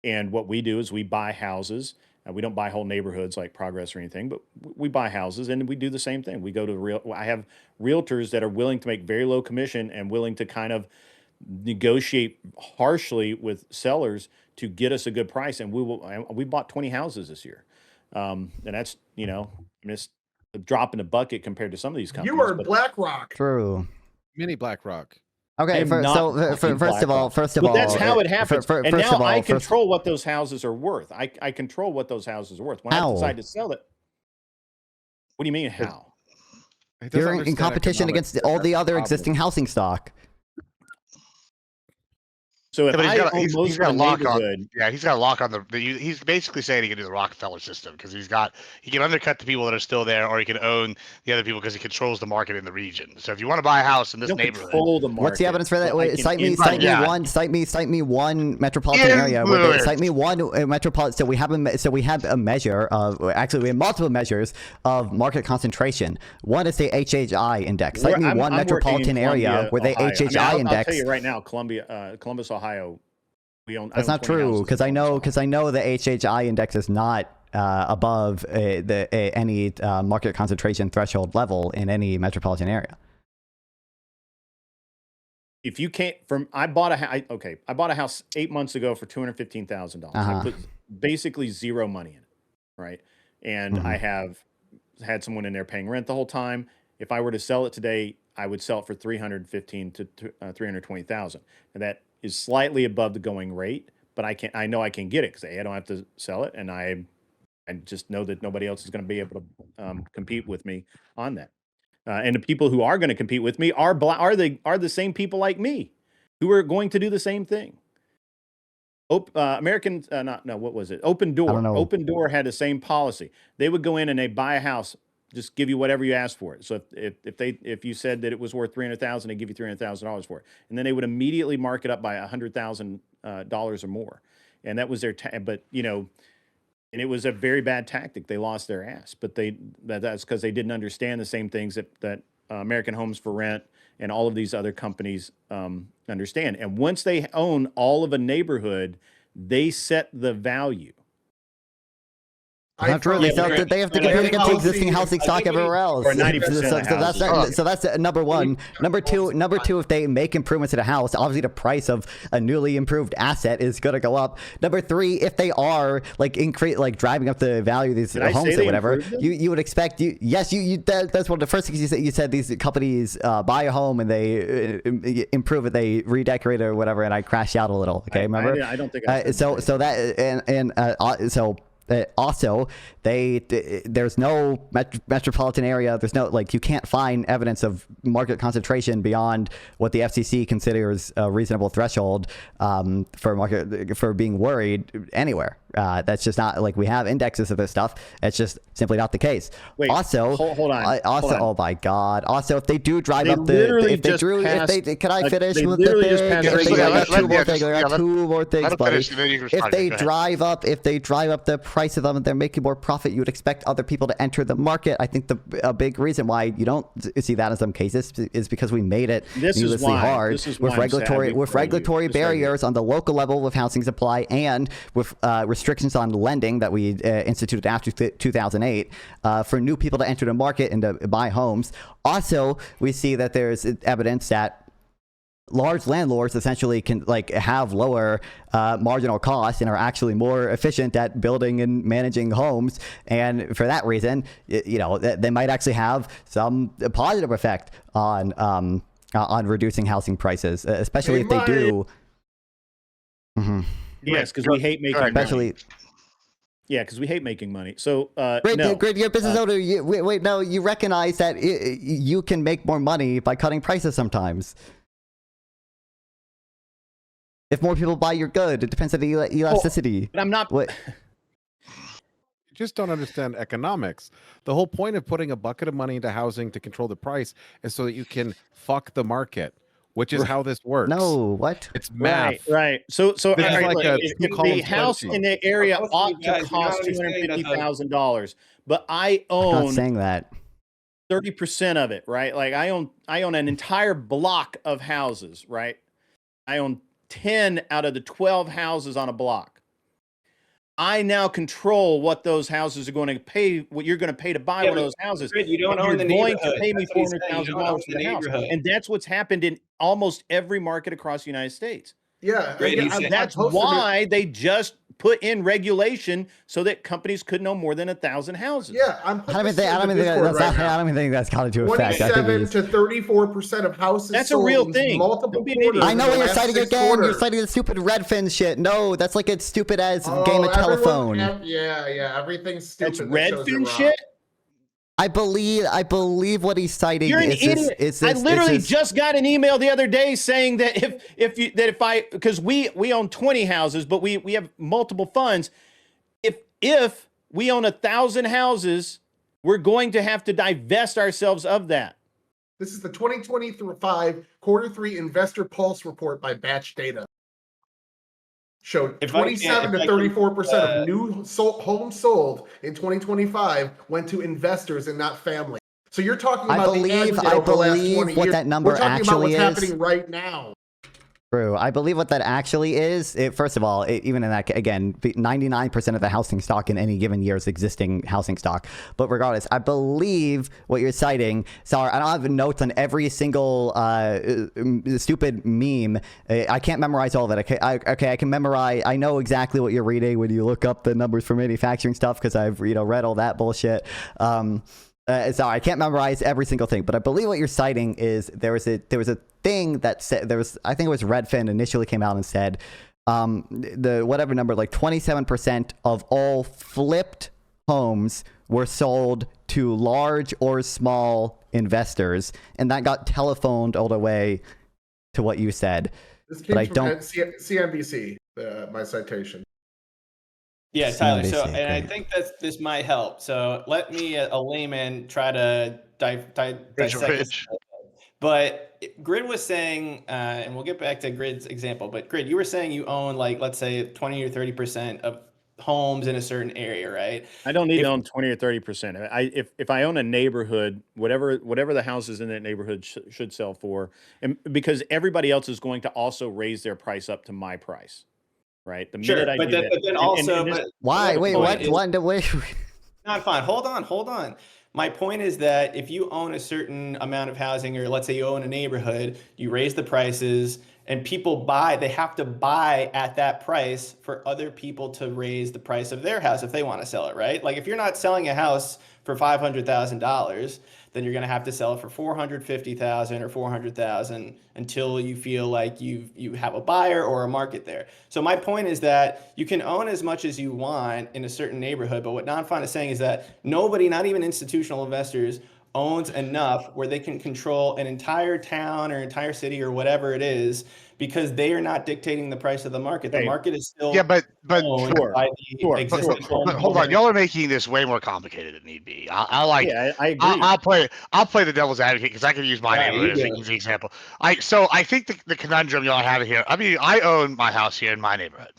And what we do is we buy houses. We don't buy whole neighborhoods like Progress or anything, but we buy houses, and we do the same thing. We go to I have realtors that are willing to make very low commission and willing to kind of negotiate harshly with sellers to get us a good price. And we bought 20 houses this year. And that's, it's a drop in the bucket compared to some of these companies. You are BlackRock. True. Mini BlackRock. Okay, first of all, that's how it happens. And now I control control what those houses are worth. I control what those houses are worth. When I decide to sell it, what do you mean how? You're in competition against all the other existing housing stock. So if he's got a lock on. Yeah, he's got a lock on he's basically saying he can do the Rockefeller system because he can undercut the people that are still there, or he can own the other people because he controls the market in the region. So if you want to buy a house in this neighborhood, what's the evidence for that? Wait, cite me one metropolitan area. Cite me one metropolitan. So we have a measure of, actually we have multiple measures of market concentration. One is the HHI index. Cite me one metropolitan area where the HHI index. I'll tell you right now, Columbus, Ohio. That's not true, because I know the HHI index is not above any market concentration threshold level in any metropolitan area. If you can't, I bought a house 8 months ago for $215,000. I put basically zero money in it, right? And I have had someone in there paying rent the whole time. If I were to sell it today, I would sell it for $315,000 to $320,000, and that is slightly above the going rate, but I know I can get it because I don't have to sell it, and I just know that nobody else is going to be able to compete with me on that. And the people who are going to compete with me are the same people like me, who are going to do the same thing. What was it? Open Door. I don't know. Open Door had the same policy. They would go in and they buy a house, just give you whatever you ask for it. So if you said that it was worth $300,000, they give you $300,000 for it, and then they would immediately mark it up by $100,000 or more, and that was their. And it was a very bad tactic. They lost their ass, but that's because they didn't understand the same things that American Homes for Rent and all of these other companies understand. And once they own all of a neighborhood, they set the value. Not true. They have to compete against the existing housing stock everywhere else. Or 90% so that's number one. Number two, if they make improvements to the house, obviously the price of a newly improved asset is going to go up. Number three, if they are driving up the value of these homes or whatever, you would expect that's one of the first things you said. You said these companies buy a home and they improve it, they redecorate it or whatever, and I crashed out a little. Okay, remember? I don't think I also, there's no metropolitan area. There's no, you can't find evidence of market concentration beyond what the FCC considers a reasonable threshold for being worried anywhere. That's just not, we have indexes of this stuff. It's just simply not the case. Wait, also, hold on. Oh my God. Also, if they do drive can I finish they with literally two more things, buddy. If they drive up the price of them and they're making more profit, you would expect other people to enter the market. I think a big reason why you don't see that in some cases is because we made it needlessly hard with regulatory barriers on the local level with housing supply and with restrictions on lending that we instituted after 2008 for new people to enter the market and to buy homes. Also, we see that there's evidence that large landlords essentially can have lower marginal costs and are actually more efficient at building and managing homes, and for that reason, they might actually have some positive effect on reducing housing prices, especially if they do. Yes, because we hate making money. Yeah, because we hate making money. So, great, you're a business owner. You recognize that you can make more money by cutting prices sometimes. If more people buy your good, it depends on the elasticity. But I'm not. What? You just don't understand economics. The whole point of putting a bucket of money into housing to control the price is so that you can fuck the market, which is how this works. No, what? It's math. Right. So This is like a if two-column the house spreadsheet. in the area ought to cost $250,000, but I I'm not own saying that. 30% of it, right? I own an entire block of houses, right? I own 10 out of the 12 houses on a block. I now control what those houses are going to pay, what you're going to pay to buy one of those houses. You don't And own you're the going neighborhood. to pay me That's what he's saying. You don't own $400,000 for the the house. neighborhood. And that's what's happened in almost every market across the United States. Yeah, Great, he's saying- That's why they just put in regulation so that companies could own more than 1,000 houses. Yeah, I'm. I don't even think that's gone into effect. I think 27 to 34% of houses. That's a real sold in thing. Multiple Don't be an quarters idiot. I know in the what you're last citing 6 again. You're quarters. citing the stupid Redfin shit. No, that's like a stupid as Oh, game of everyone- telephone. Yeah, everything's stupid. That's that shows it Redfin wrong. shit. I believe what he's citing You're an is idiot. this. I literally just got an email the other day saying that because we own 20 houses, but we have multiple funds. If we own 1,000 houses, we're going to have to divest ourselves of that. This is the 2025 Q3 Investor Pulse report by Batch Data. Showed 27 to 34% of new homes sold in 2025 went to investors and not family. So you're talking about the aggregate over the last 20 what years. that number We're talking about what's actually is. happening right now. True. I believe what that actually is. First of all, even in that, again, 99% of the housing stock in any given year is existing housing stock. But regardless, I believe what you're citing. Sorry, I don't have notes on every single stupid meme. I can't memorize all of it. Okay, I can memorize. I know exactly what you're reading when you look up the numbers for manufacturing stuff because I've read all that bullshit. Sorry, I can't memorize every single thing, but I believe what you're citing is there was a thing that said I think it was Redfin initially came out and said the whatever number, like 27% of all flipped homes were sold to large or small investors, and that got telephoned all the way to what you said. This came But I from don't- CNBC, my citation. Yeah, Tyler. So, CNBC, and I great. think that this might help. So, let me, a layman, try to dissect this. Rich. But Grid was saying, and we'll get back to Grid's example. But Grid, you were saying you own, like, let's say 20 or 30% of homes in a certain area, right? I don't need to own 20 or 30%. If I own a neighborhood, whatever the houses in that neighborhood should sell for, and because everybody else is going to also raise their price up to my price, right? The Sure, minute I but do then, that, but then also, this- but Why? the Wait, point what? is- Wait. Not fine. Hold on. My point is that if you own a certain amount of housing, or let's say you own a neighborhood, you raise the prices and people buy, they have to buy at that price for other people to raise the price of their house if they want to sell it, right? Like if you're not selling a house for $500,000, then you're going to have to sell it for $450,000 or $400,000 until you feel like you have a buyer or a market there. So my point is that you can own as much as you want in a certain neighborhood, but what Nonfon is saying is that nobody, not even institutional investors, owns enough where they can control an entire town or entire city or whatever it is, because they are not dictating the price of the market. The Hey, market is still Yeah, but owned Sure, by the sure, existing sure. home But hold on, owner. y'all are making this way more complicated than need be. I yeah, I agree. I'll play the devil's advocate because I can use my Yeah, neighborhood as you an do. easy example. I think the conundrum y'all have here. I mean, I own my house here in my neighborhood,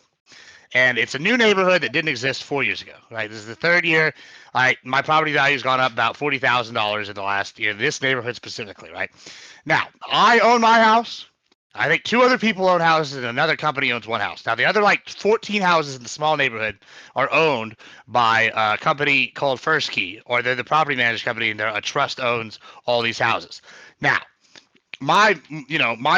and it's a new neighborhood that didn't exist 4 years ago. Right, this is the third year. My property value has gone up about $40,000 in the last year. This neighborhood specifically, right? Now I own my house. I think 2 other people own houses and another company owns 1 house. Now, the other 14 houses in the small neighborhood are owned by a company called First Key, or they're the property management company, and a trust owns all these houses. Now, my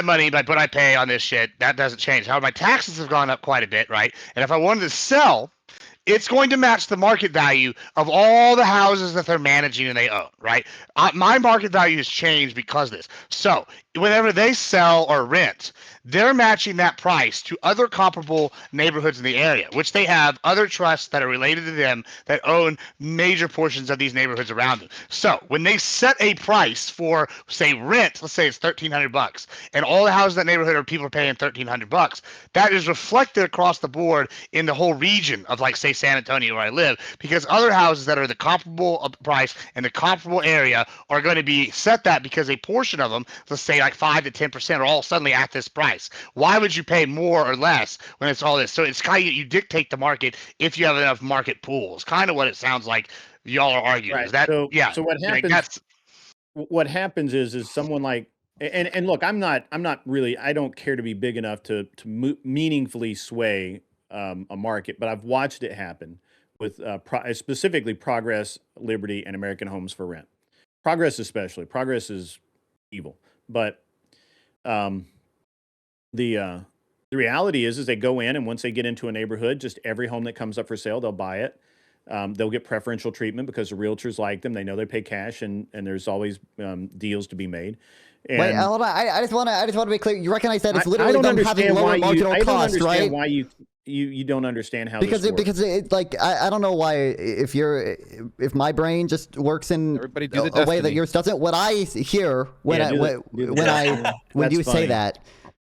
money, what I pay on this shit, that doesn't change. However, my taxes have gone up quite a bit, right? And if I wanted to sell, it's going to match the market value of all the houses that they're managing and they own, right? My market value has changed because of this. So whenever they sell or rent, they're matching that price to other comparable neighborhoods in the area, which they have other trusts that are related to them that own major portions of these neighborhoods around them. So when they set a price for, say, rent, let's say it's $1,300, and all the houses in that neighborhood people are paying $1,300, that is reflected across the board in the whole region of, like, say, San Antonio where I live, because other houses that are the comparable price and the comparable area are going to be set that because a portion of them, let's say like 5 to 10%, are all suddenly at this price. Why would you pay more or less when it's all this? So it's kind of, you dictate the market if you have enough market pools. Kind of what it sounds like y'all are arguing. Right. Is that yeah? So what happens? What happens is someone like, and look, I'm not really, I don't care to be big enough to meaningfully sway a market, but I've watched it happen with specifically Progress, Liberty, and American Homes for Rent. Progress especially. Progress is evil, but the reality is they go in, and once they get into a neighborhood, just every home that comes up for sale, they'll buy it. They'll get preferential treatment because the realtors like them. They know they pay cash, and there's always deals to be made. And Wait, hold on. I just want to be clear. You recognize that it's literally I don't them having understand lower why marginal I don't cost, understand right? why you don't understand how Because this works. I don't know why if my brain just works in Everybody do the a way that destiny. yours doesn't. What I hear when Yeah, when That's you funny. say that,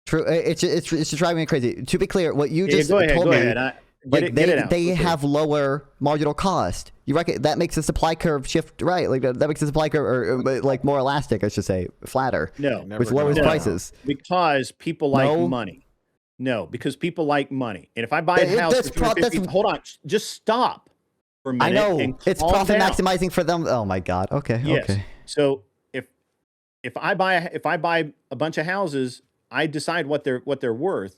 true, it's just driving me crazy. To be clear, what you just go ahead, told go me. ahead. Like Get it out. they Okay. have lower marginal cost. You reckon that makes the supply curve shift right? Like that makes the supply curve or like more elastic, I should say, flatter. No, which lowers No. prices. because people like No. money. No, because people like money. And if I buy a house That's for 250, hold on, just stop for a minute. I know and it's calm profit down. maximizing for them. Oh my god. Okay. Yes. Okay. So if I buy a bunch of houses, I decide what they're worth,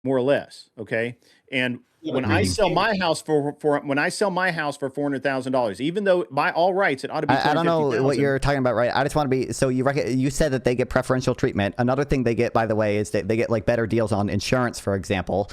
more or less. Okay. And when I sell my house for $400,000, even though by all rights it ought to be I don't know what $250,000. you're talking about, right? I just want to be. So you said that they get preferential treatment. Another thing they get, by the way, is that they get like better deals on insurance, for example,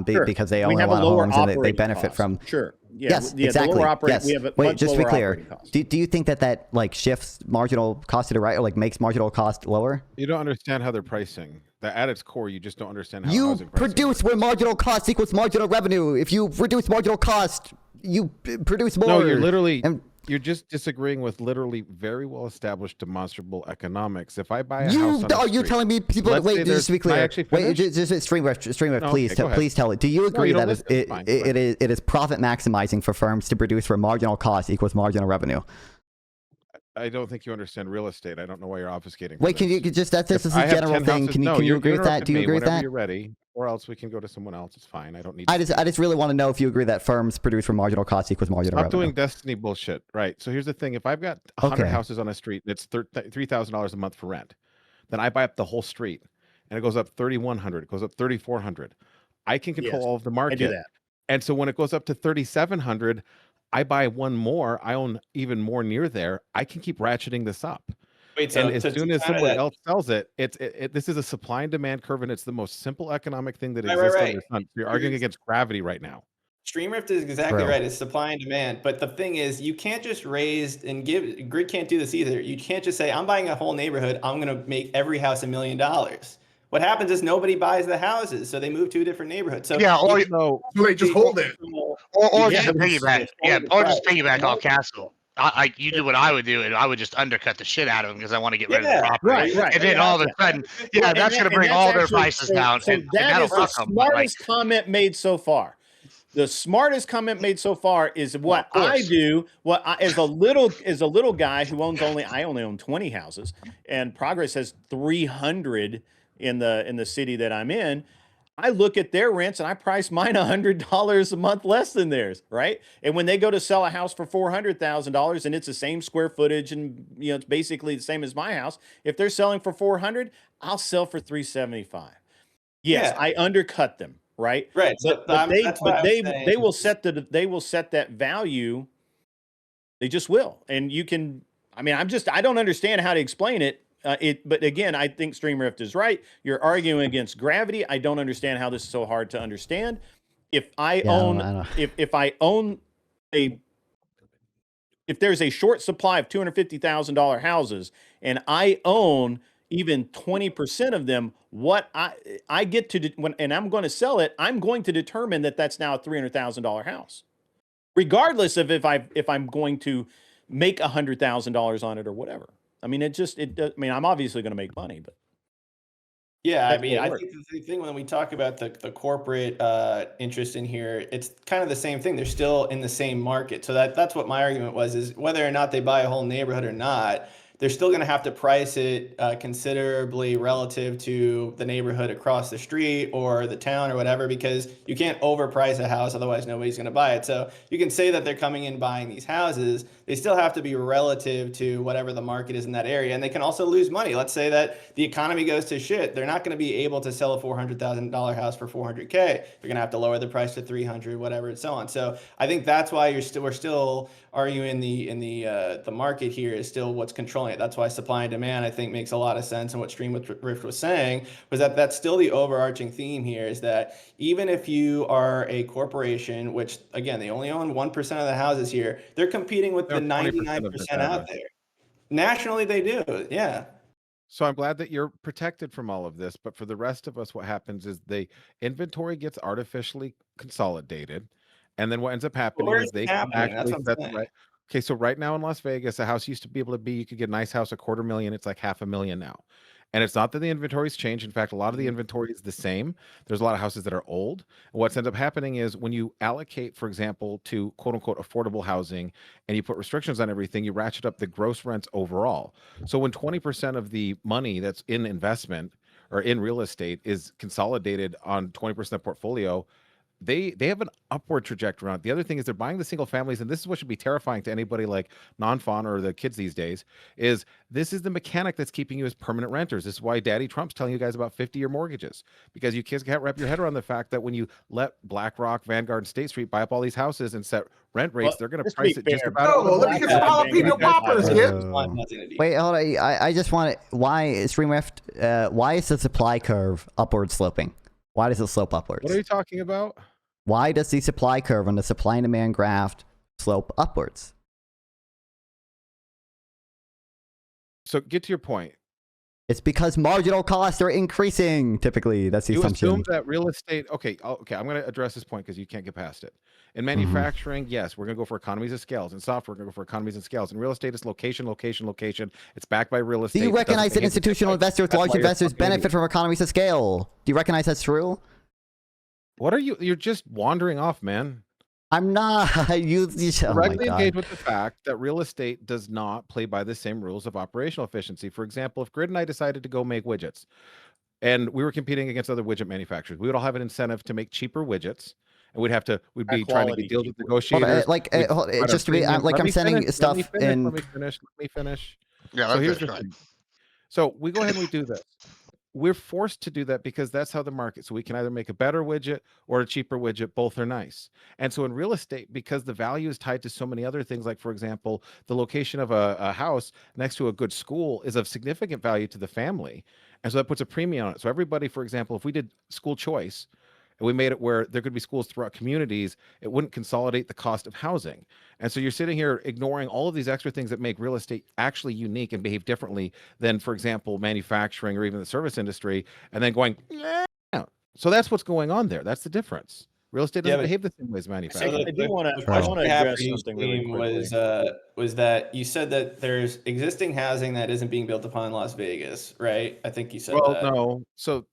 Sure. because they We own a have lot of lower homes and they operating benefit costs. from. Sure. Yeah. Yes, The exactly. lower operating, Yes. we have a Wait, much just to be lower clear, operating costs. do you think that like shifts marginal cost to the right or like makes marginal cost lower? You don't understand how they're pricing. That at its core, you just don't understand how You housing pricing produce works. where marginal cost equals marginal revenue. If you reduce marginal cost, you produce more. No, you're literally And you're just disagreeing with literally very well established demonstrable economics. If I buy a you house on a are you street, telling me people? let's Wait, say just to be can I clear. actually Wait, finish? just Streamrift, No, please, okay, go ahead. please tell it. Do you agree you that don't listen. It's fine. Go ahead. it is profit maximizing for firms to produce where marginal cost equals marginal revenue? I don't think you understand real estate. I don't know why you're obfuscating. Wait, can you just this If is I a have general 10 thing? houses- Can no, you agree with that? interrupted Do you me. agree with Whenever that? you're ready, or else we can go to someone else. It's fine. I don't need. I just really want to know if you agree that firms produce where marginal cost equals marginal Stop revenue. doing destiny bullshit. Right. So here's the thing: if I've got 100 Okay. houses on a street and it's $3,000 a month for rent, then I buy up the whole street, and it goes up 3,100. It goes up 3,400. I can control Yes, all of the I market. do that. And so when it goes up to 3,700, I buy one more. I own even more near there. I can keep ratcheting this up. Wait, so And as to soon as counter someone that, else sells it, this is a supply and demand curve, and it's the most simple economic thing that Right, exists right, under the sun. You're You're arguing ex- against gravity right now. Streamrift is exactly True. right. It's supply and demand. But the thing is, you can't just raise and give. Grid can't do this either. You can't just say, I'm buying a whole neighborhood. I'm going to make every house $1 million. What happens is nobody buys the houses, so they move to a different neighborhood. So Yeah, or So So they just hold it. or Yeah, just a piggyback. Yeah, or just piggyback off Yeah. Caswell. You do what I would do, and I would just undercut the shit out of them because I want to get rid of the Yeah, property. right. And then all of a sudden, yeah, that's going to bring all their prices down, So and that that'll is the fuck them. smartest comment made so far. The smartest comment made so far is what Well, of I course. do. What I, as a little guy who I only own 20 houses, and Progress has 300 in the city that I'm in. I look at their rents and I price mine $100 a month less than theirs, right? And when they go to sell a house for $400,000 and it's the same square footage and it's basically the same as my house, if they're selling for 400, I'll sell for 375. Yes, Yeah. I undercut them, right? Right. But that's why I'm saying- they will set that value. They just will, and you can. I mean, I don't understand how to explain it. But again, I think Streamrift is right. You're arguing against gravity. I don't understand how this is so hard to understand. If I own, if there's a short supply of $250,000 houses and I own even 20% of them, what I get to and I'm going to sell it, I'm going to determine that that's now a $300,000 house, regardless of if I'm going to make $100,000 on it or whatever. I mean, I'm obviously going to make money, but Yeah, I that's mean, what I works. think the thing when we talk about the corporate interest in here, it's kind of the same thing. They're still in the same market. So that's what my argument was, is whether or not they buy a whole neighborhood or not, they're still going to have to price it considerably relative to the neighborhood across the street or the town or whatever, because you can't overprice a house, otherwise nobody's going to buy it. So you can say that they're coming in buying these houses. They still have to be relative to whatever the market is in that area, and they can also lose money. Let's say that the economy goes to shit. They're not going to be able to sell a $400,000 house for $400K. They're going to have to lower the price to $300, whatever, and so on. So I think that's why we're still arguing the market here is still what's controlling it. That's why supply and demand, I think, makes a lot of sense. And what Streamrift was saying was that that's still the overarching theme here, is that even if you are a corporation, which again, they only own 1% of the houses here, they're competing with the 99% out there. Nationally, they do. Yeah. So I'm glad that you're protected from all of this, but for the rest of us, what happens is the inventory gets artificially consolidated, and then what ends up happening is they can actually set the right. Okay, so right now in Las Vegas, a house used to be able to be, you could get a nice house, $250,000. It's like $500,000 now. And it's not that the inventory's changed. In fact, a lot of the inventory is the same. There's a lot of houses that are old. And what's ends up happening is when you allocate, for example, to quote unquote affordable housing and you put restrictions on everything, you ratchet up the gross rents overall. So when 20% of the money that's in investment or in real estate is consolidated on 20% of portfolio, they have an upward trajectory on it. The other thing is they're buying the single families, and this is what should be terrifying to anybody like Nonfon or the kids these days, is this is the mechanic that's keeping you as permanent renters. This is why Daddy Trump's telling you guys about 50-year mortgages, because you kids can't wrap your head around the fact that when you let BlackRock, Vanguard, and State Street buy up all these houses and set rent rates, they're going to price it just about. No, let me get some jalapeno poppers, kid. Wait, hold on. I just want to, why Streamrift, why is the supply curve upward sloping? Why does it slope upwards? What are you talking about? Why does the supply curve on the supply and demand graph slope upwards? So get to your point. It's because marginal costs are increasing. Typically, that's the assumption. You assume that real estate. Okay. I'm going to address this point because you can't get past it. In manufacturing, yes, we're going to go for economies of scales. In software, we're going to go for economies of scales. In real estate, it's location, location, location. It's backed by real estate. Do you recognize that institutional investors, large investors, benefit from economies of scale? Do you recognize that's true? What are you? You're just wandering off, man. I'm not. You directly engage with the fact that real estate does not play by the same rules of operational efficiency. For example, if Grid and I decided to go make widgets, and we were competing against other widget manufacturers, we would all have an incentive to make cheaper widgets, and we'd be trying to get deals with negotiators. Just to be like, I'm sending stuff in. Let me finish. Yeah. So here's the thing. So we go ahead and we do this. We're forced to do that because that's how the market. So we can either make a better widget or a cheaper widget. Both are nice. And so in real estate, because the value is tied to so many other things, like, for example, the location of a house next to a good school is of significant value to the family. And so that puts a premium on it. So everybody, for example, if we did school choice, and we made it where there could be schools throughout communities, it wouldn't consolidate the cost of housing. And so you're sitting here ignoring all of these extra things that make real estate actually unique and behave differently than, for example, manufacturing or even the service industry, and then going, yeah. So that's what's going on there. That's the difference. Real estate doesn't behave the same way as manufacturing. I do want to address something really quickly. Was that you said that there's existing housing that isn't being built upon in Las Vegas, right? I think you said that. Well, no. So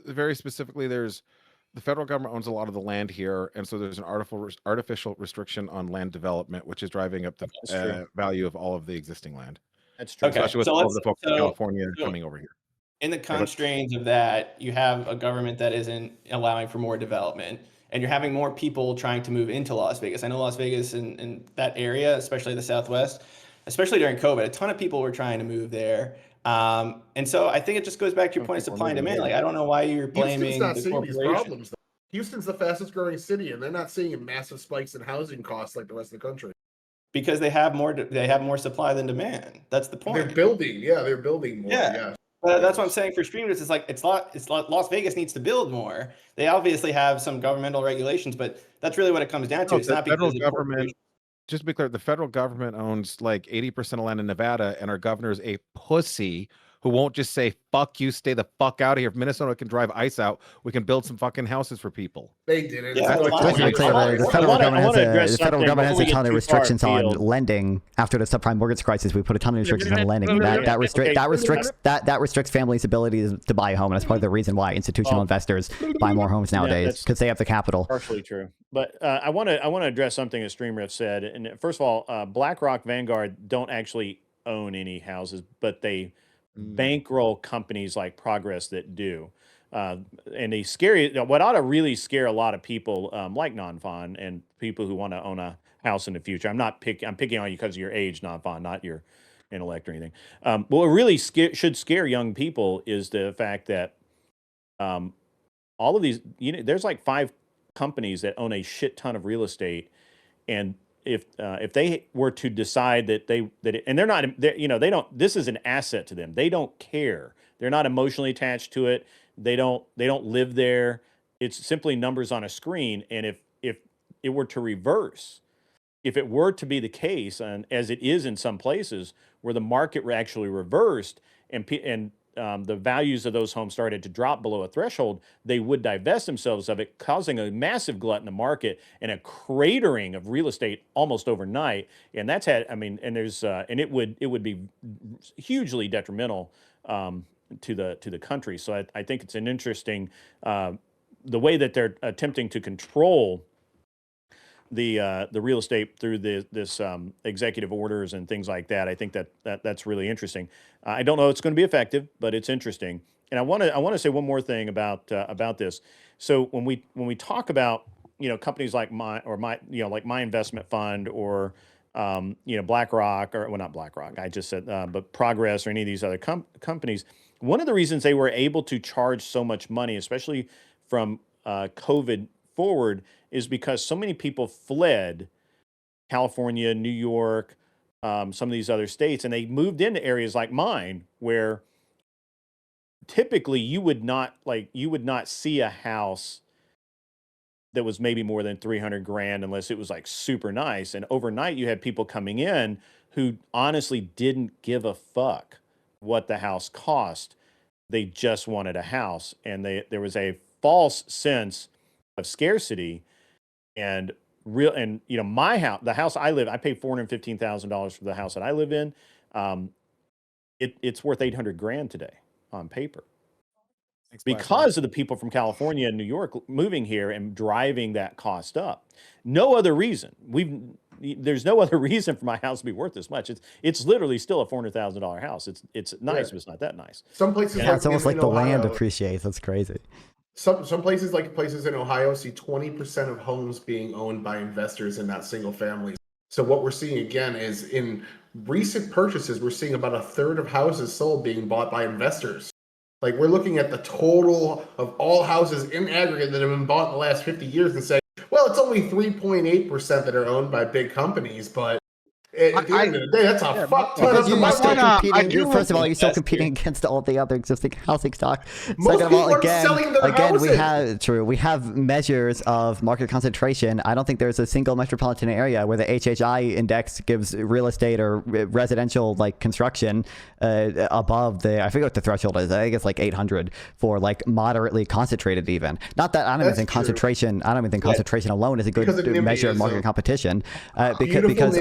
very specifically, the federal government owns a lot of the land here, and so there's an artificial restriction on land development, which is driving up the value of all of the existing land. That's true. Okay, especially with all of the folks in California coming over here. In the constraints of that, you have a government that isn't allowing for more development, and you're having more people trying to move into Las Vegas. I know Las Vegas and that area, especially the Southwest, especially during COVID, a ton of people were trying to move there. And so I think it just goes back to your point of supply and demand. Like, I don't know why you're blaming Houston's not the seeing these corporation. problems, though. Houston's the fastest growing city, and they're not seeing massive spikes in housing costs like the rest of the country. Because they have more supply than demand. That's the point. They're building more. Yeah. But that's what I'm saying for streamers. It's like Las Vegas needs to build more. They obviously have some governmental regulations, but that's really what it comes down to. It's not because federal government. Just to be clear, the federal government owns like 80% of land in Nevada, and our governor is a pussy who won't just say, fuck you, stay the fuck out of here. If Minnesota can drive ice out, we can build some fucking houses for people. They did it. Yeah, the federal government has a ton of restrictions on lending. After the subprime mortgage crisis, we put a ton of restrictions on lending. That restricts families' ability to buy a home, and that's part of the reason why institutional investors buy more homes nowadays, because they have the capital. Partially true. But I want to address something that Streamrift said. And first of all, BlackRock, Vanguard don't actually own any houses, but they bankroll companies like Progress that do. And they scare what ought to really scare a lot of people like Nonfon and people who want to own a house in the future. I'm picking on you because of your age, Nonfon, not your intellect or anything. What really should scare young people is the fact that all of these, there's like 5 companies that own a shit ton of real estate, and if they were to decide that and they're not, they don't, this is an asset to them. They don't care. They're not emotionally attached to it. They don't live there. It's simply numbers on a screen. And if it were to reverse, if it were to be the case, and as it is in some places where the market actually reversed and the values of those homes started to drop below a threshold, they would divest themselves of it, causing a massive glut in the market and a cratering of real estate almost overnight. And that's had, and there's, and it would be hugely detrimental to the country. So I think it's an interesting, the way that they're attempting to control the real estate through this executive orders and things like that. I think that's really interesting. I don't know if it's going to be effective, but it's interesting. And I want to say one more thing about this. So when we talk about companies like my investment fund or BlackRock, or well, not BlackRock, I just said, but Progress or any of these other companies, one of the reasons they were able to charge so much money, especially from COVID forward, is because so many people fled California, New York, some of these other states, and they moved into areas like mine where typically you would not see a house that was maybe more than 300 grand unless it was like super nice. And overnight you had people coming in who honestly didn't give a fuck what the house cost. They just wanted a house, and there was a false sense of scarcity. And my house, the house I live, I paid $415,000 for the house that I live in. It's worth 800 grand today on paper, because of the people from California and New York moving here and driving that cost up. No other reason. There's no other reason for my house to be worth this much. It's literally still a $400,000 house. It's nice, but it's not that nice. Some places, it's almost like the land appreciates. That's crazy. Some places, like places in Ohio, see 20% of homes being owned by investors and not single families. So what we're seeing again is in recent purchases, we're seeing about a third of houses sold being bought by investors. Like, we're looking at the total of all houses in aggregate that have been bought in the last 50 years and saying, well, it's only 3.8% that are owned by big companies, but at the end of the day, that's a fuck ton of the money. First of all, you're still competing against all the other existing housing stock. Most people are selling their houses. We have measures of market concentration. I don't think there's a single metropolitan area where the HHI index gives real estate or residential like construction above I forget what the threshold is. I think it's like 800 for like moderately concentrated even. Not that I don't even think concentration. I don't even think concentration alone is a good measure of market competition because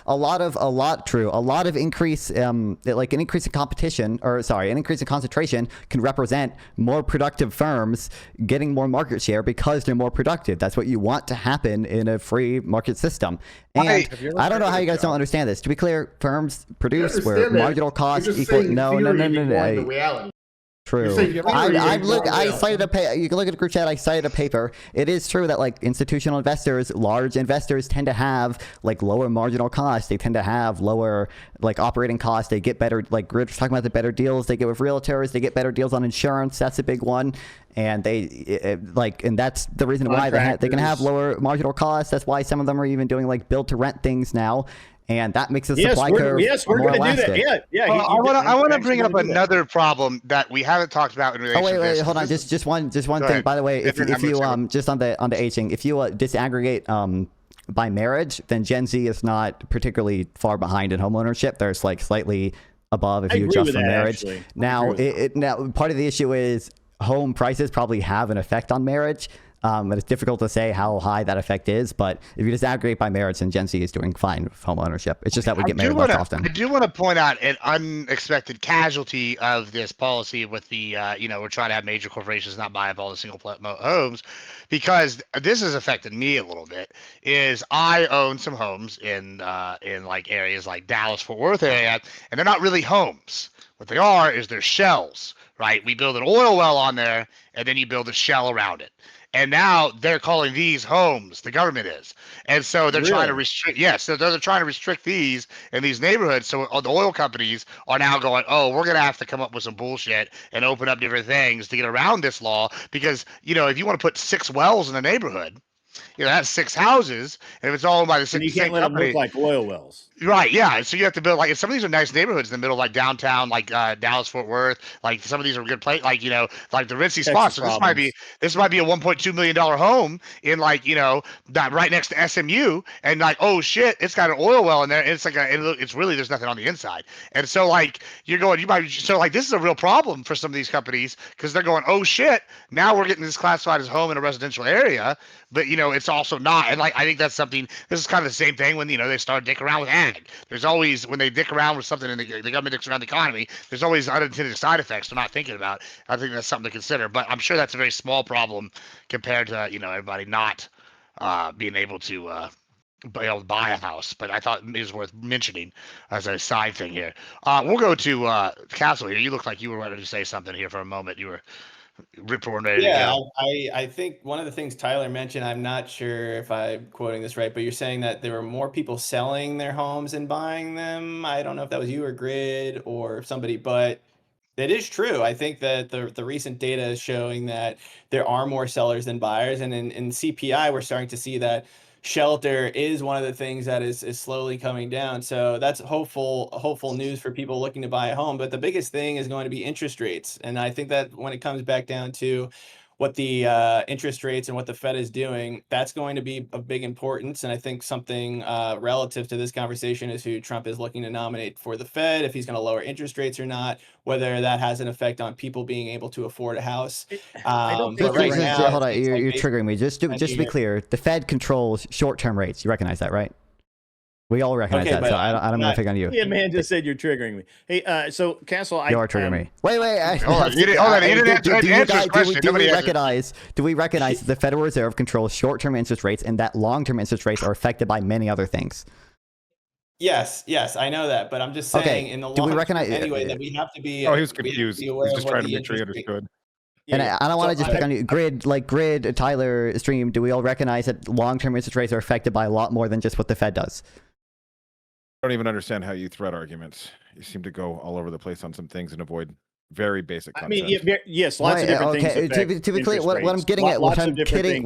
a lot of increase like an increase in competition, or sorry, an increase in concentration can represent more productive firms getting more market share because they're more productive. That's what you want to happen in a free market system. And I don't know how you guys don't understand this. To be clear, firms produce where marginal cost equal. No. True. I cited a paper. You can look at the group chat. I cited a paper. It is true that like institutional investors, large investors tend to have like lower marginal costs. They tend to have lower like operating costs. They get better, like we're talking about the better deals they get with realtors. They get better deals on insurance. That's a big one. And and that's the reason why they can have lower marginal costs. That's why some of them are even doing like build to rent things now. And that makes the supply curve we're more going to do that. Yeah. Well, I want to bring up another problem that we haven't talked about in relation to this. Hold on. Just one thing. By the way, if you just on the aging, if you disaggregate by marriage, then Gen Z is not particularly far behind in homeownership. There's like slightly above if you adjust for marriage. Now, now part of the issue is home prices probably have an effect on marriage. And it's difficult to say how high that effect is, but if you disaggregate by merits, then Gen Z is doing fine with home ownership. It's just that we get married less often. I do want to point out an unexpected casualty of this policy with the, we're trying to have major corporations not buy up all the single homes, because this has affected me a little bit. Is I own some homes in like areas like Dallas Fort Worth area, and they're not really homes. What they are is they're shells, right? We build an oil well on there, and then you build a shell around it. And now they're calling these homes. The government is, and so they're trying to restrict. Yes, so they're trying to restrict these in these neighborhoods. So the oil companies are now going, oh, we're gonna have to come up with some bullshit and open up different things to get around this law. Because if you want to put 6 wells in a neighborhood, that's 6 houses, and if it's all owned by the same company, you can't let them look like oil wells. Right, yeah. So you have to build some of these are nice neighborhoods in the middle, like downtown, like Dallas Fort Worth. Like some of these are good place, like like the ritzy spots. So this might be a $1.2 million home in that right next to SMU, and oh shit, it's got an oil well in there. And it's it's really there's nothing on the inside, and so this is a real problem for some of these companies because they're going, oh shit, now we're getting this classified as home in a residential area, but it's also not. And I think that's something. This is kind of the same thing when they start dicking around with ag. There's always, when they dick around with something and the government dicks around the economy, there's always unintended side effects they're not thinking about. I think that's something to consider, but I'm sure that's a very small problem compared to everybody not being able to buy a house. But I thought it was worth mentioning as a side thing here. We'll go to Caswell here. You look like you were ready to say something here for a moment. You were ripped and ready to go. I think one of the things Tyler mentioned, I'm not sure if I'm quoting this right, but you're saying that there were more people selling their homes and buying them. I don't know if that was you or Grid or somebody, but that is true. I think that the recent data is showing that there are more sellers than buyers, and in CPI, we're starting to see that shelter is one of the things that is slowly coming down. So that's hopeful news for people looking to buy a home. But the biggest thing is going to be interest rates. And I think that when it comes back down to what the interest rates and what the Fed is doing, that's going to be of big importance. And I think something relative to this conversation is who Trump is looking to nominate for the Fed, if he's going to lower interest rates or not, whether that has an effect on people being able to afford a house. Hold on, you're triggering me. Just to be clear, the Fed controls short-term rates. You recognize that, right? We all recognize that, so I don't want to pick on you. Yeah, man just said you're triggering me. Hey, so Caswell, you are triggering me. Wait. Do we recognize that the Federal Reserve controls short-term interest rates and that long-term interest rates are affected by many other things? Yes, I know that, but I'm just saying in the long term anyway that we have to be. Oh, he was confused. He was just trying to make sure he understood. And I don't want to just pick on you. Grid, Tyler, Stream, do we all recognize that long-term interest rates are affected by a lot more than just what the Fed does? I don't even understand how you thread arguments. You seem to go all over the place on some things and avoid very basic concepts. I mean, yes, lots of different things. To be clear, what I'm getting at, what I'm getting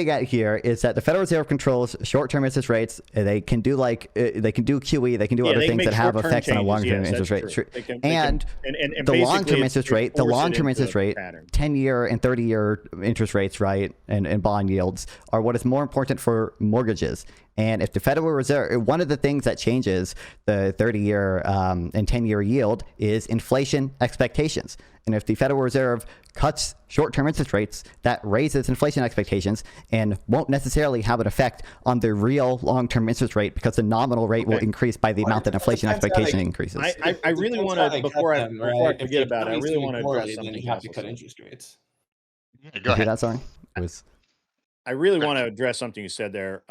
at here is that the Federal Reserve controls short-term interest rates. They can do they can do QE, they can do other things that have effects on a long-term interest rate. And the long-term interest rate, 10-year and 30-year interest rates, right, and bond yields are what is more important for mortgages. And if the Federal Reserve, one of the things that changes the 30-year and 10-year yield is inflation expectations. And if the Federal Reserve cuts short-term interest rates, that raises inflation expectations and won't necessarily have an effect on the real long-term interest rate because the nominal rate will increase by the amount that inflation expectation increases. I really want to, before I forget about it, I really want to address something. You have to cut interest rates. Go ahead. That song? I really want to address something you said there.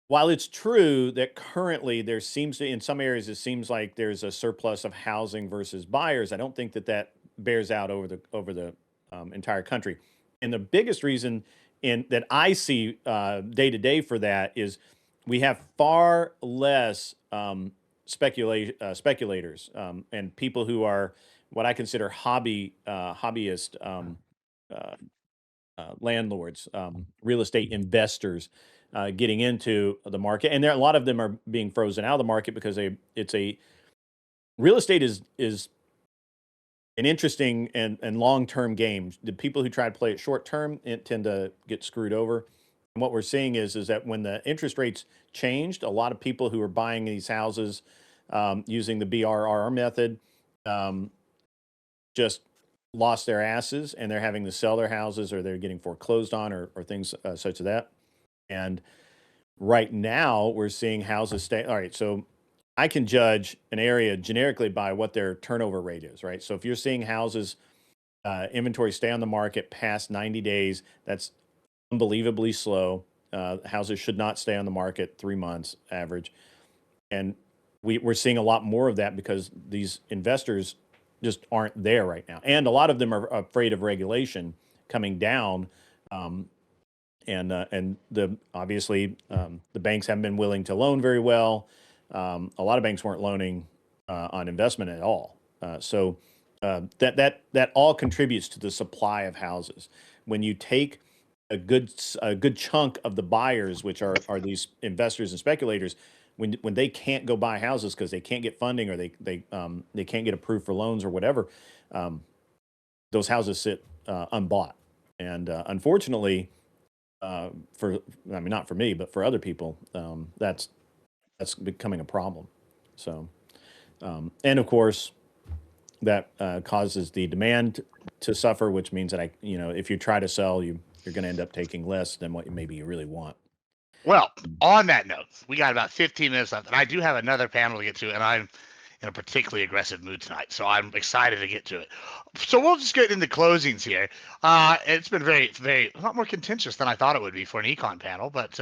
While it's true that currently there seems to, in some areas, it seems like there's a surplus of housing versus buyers, I don't think that bears out over the entire country. And the biggest reason that I see day to day for that is we have far less speculators and people who are what I consider hobbyist landlords, real estate investors. Getting into the market, and a lot of them are being frozen out of the market because real estate is an interesting and long-term game. The people who try to play it short-term tend to get screwed over. And what we're seeing is that when the interest rates changed, a lot of people who are buying these houses using the BRRR method just lost their asses and they're having to sell their houses, or they're getting foreclosed on, or things such as that. And right now we're seeing houses stay. All right, so I can judge an area generically by what their turnover rate is, right? So if you're seeing houses inventory stay on the market past 90 days, that's unbelievably slow. Houses should not stay on the market 3 months average. And we're seeing a lot more of that because these investors just aren't there right now. And a lot of them are afraid of regulation coming down. And obviously the banks haven't been willing to loan very well. A lot of banks weren't loaning on investment at all. So that all contributes to the supply of houses. When you take a good chunk of the buyers, which are these investors and speculators, when they can't go buy houses because they can't get funding, or they can't get approved for loans or whatever, those houses sit unbought. And unfortunately, not for me, but for other people, that's becoming a problem. So, and of course, that causes the demand to suffer, which means that if you try to sell, you're going to end up taking less than what maybe you really want. Well, on that note, we got about 15 minutes left, and I do have another panel to get to, and I'm in a particularly aggressive mood tonight, so I'm excited to get to it. So we'll just get into closings here. It's been a lot more contentious than I thought it would be for an econ panel, but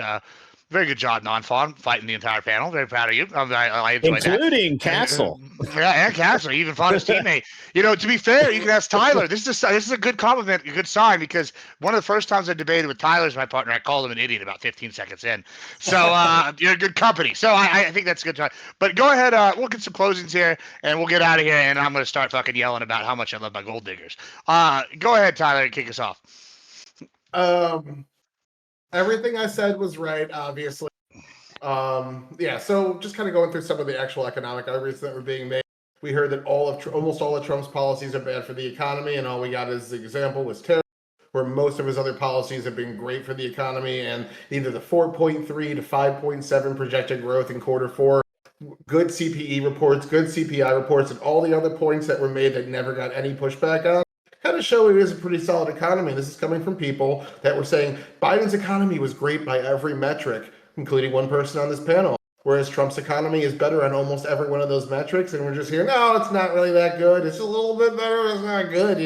very good job, Nonfon, fighting the entire panel. Very proud of you. I enjoyed that. Including Castle. Yeah, and Castle, even fought his teammate. To be fair, you can ask Tyler. This is a good compliment, a good sign, because one of the first times I debated with Tyler's my partner, I called him an idiot about 15 seconds in. So you're good company. So I think that's a good time. But go ahead. We'll get some closings here, and we'll get out of here, and I'm going to start fucking yelling about how much I love my gold diggers. Go ahead, Tyler, and kick us off. Everything I said was right, obviously. So just kind of going through some of the actual economic arguments that were being made. We heard that almost all of Trump's policies are bad for the economy, and all we got as the example was tariffs, where most of his other policies have been great for the economy, and either the 4.3 to 5.7 projected growth in Q4, good CPE reports, good CPI reports, and all the other points that were made that never got any pushback on, kind of show it is a pretty solid economy. This is coming from people that were saying Biden's economy was great by every metric, including one person on this panel, whereas Trump's economy is better on almost every one of those metrics, and we're just hearing, no, it's not really that good. It's a little bit better, it's not good,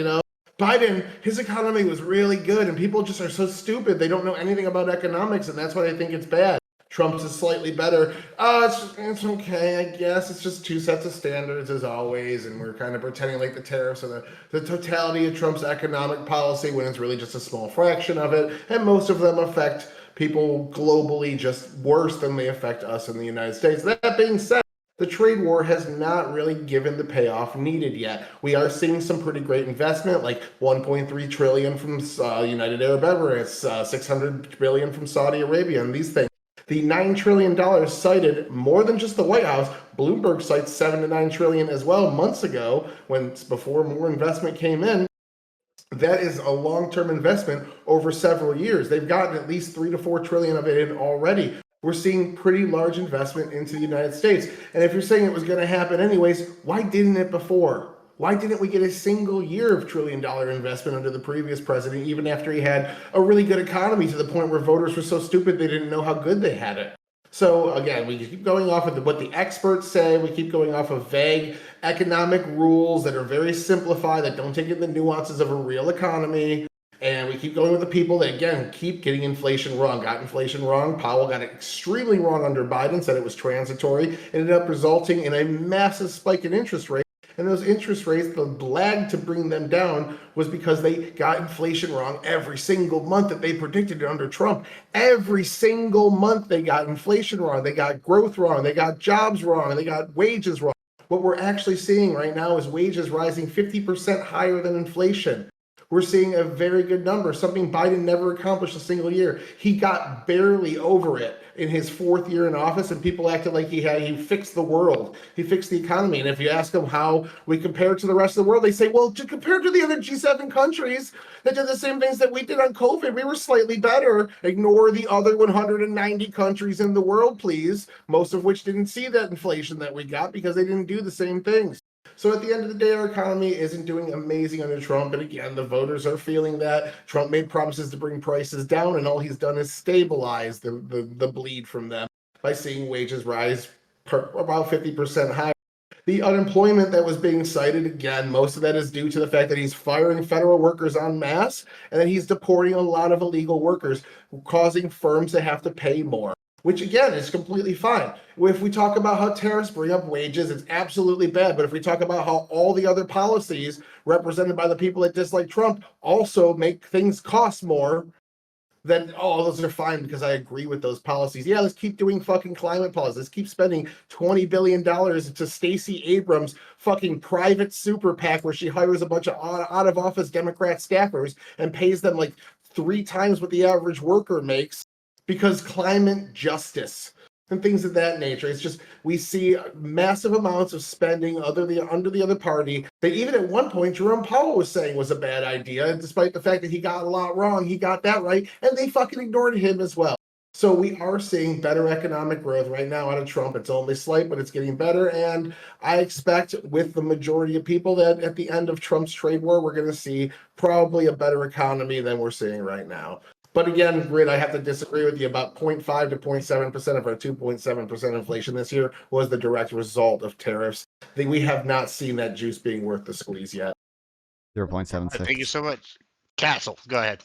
Biden, his economy was really good, and people just are so stupid. They don't know anything about economics, and that's why they think it's bad. Trump's is slightly better. It's okay, I guess. It's just two sets of standards as always, and we're kind of pretending like the tariffs are the totality of Trump's economic policy when it's really just a small fraction of it, and most of them affect people globally just worse than they affect us in the United States. That being said, the trade war has not really given the payoff needed yet. We are seeing some pretty great investment, like 1.3 trillion from United Arab Emirates, 600 billion from Saudi Arabia, and these things. The $9 trillion cited more than just the White House. Bloomberg cites 7 to 9 trillion as well months ago, before more investment came in. That is a long-term investment over several years. They've gotten at least 3 to 4 trillion of it in already. We're seeing pretty large investment into the United States. And if you're saying it was going to happen anyways, why didn't it before? Why didn't we get a single year of $1 trillion investment under the previous president, even after he had a really good economy, to the point where voters were so stupid they didn't know how good they had it? So again, we keep going off of what the experts say. We keep going off of vague economic rules that are very simplified, that don't take in the nuances of a real economy. And we keep going with the people that, again, keep getting inflation wrong. Got inflation wrong. Powell got it extremely wrong under Biden, said it was transitory. Ended up resulting in a massive spike in interest rates. And those interest rates, the lag to bring them down was because they got inflation wrong every single month that they predicted it under Trump. Every single month they got inflation wrong. They got growth wrong. They got jobs wrong. And they got wages wrong. What we're actually seeing right now is wages rising 50% higher than inflation. We're seeing a very good number, something Biden never accomplished a single year. He got barely over it in his 4th year in office, and people acted like he fixed the world. He fixed the economy. And if you ask them how we compare to the rest of the world, they say, well, compared to the other G7 countries that did the same things that we did on COVID, we were slightly better. Ignore the other 190 countries in the world, please, most of which didn't see that inflation that we got because they didn't do the same things. So at the end of the day, our economy isn't doing amazing under Trump. And again, the voters are feeling that Trump made promises to bring prices down, and all he's done is stabilize the bleed from them by seeing wages rise about 50% higher. The unemployment that was being cited, again, most of that is due to the fact that he's firing federal workers en masse, and that he's deporting a lot of illegal workers, causing firms to have to pay more, which again is completely fine. If we talk about how tariffs bring up wages, it's absolutely bad. But if we talk about how all the other policies represented by the people that dislike Trump also make things cost more, then those are fine because I agree with those policies. Yeah, let's keep doing fucking climate policies. Let's keep spending $20 billion to Stacey Abrams' fucking private super PAC where she hires a bunch of out of office Democrat staffers and pays them like 3 times what the average worker makes because climate justice and things of that nature. It's just we see massive amounts of spending under the other party that even at one point Jerome Powell was saying was a bad idea, despite the fact that he got a lot wrong. He got that right, and they fucking ignored him as well. So we are seeing better economic growth right now out of Trump. It's only slight, but it's getting better. And I expect with the majority of people that at the end of Trump's trade war, we're going to see probably a better economy than we're seeing right now. But again, Grid, I have to disagree with you. About 0.5 to 0.7% of our 2.7% inflation this year was the direct result of tariffs. We have not seen that juice being worth the squeeze yet. 0.76. Thank you so much. Castle, go ahead.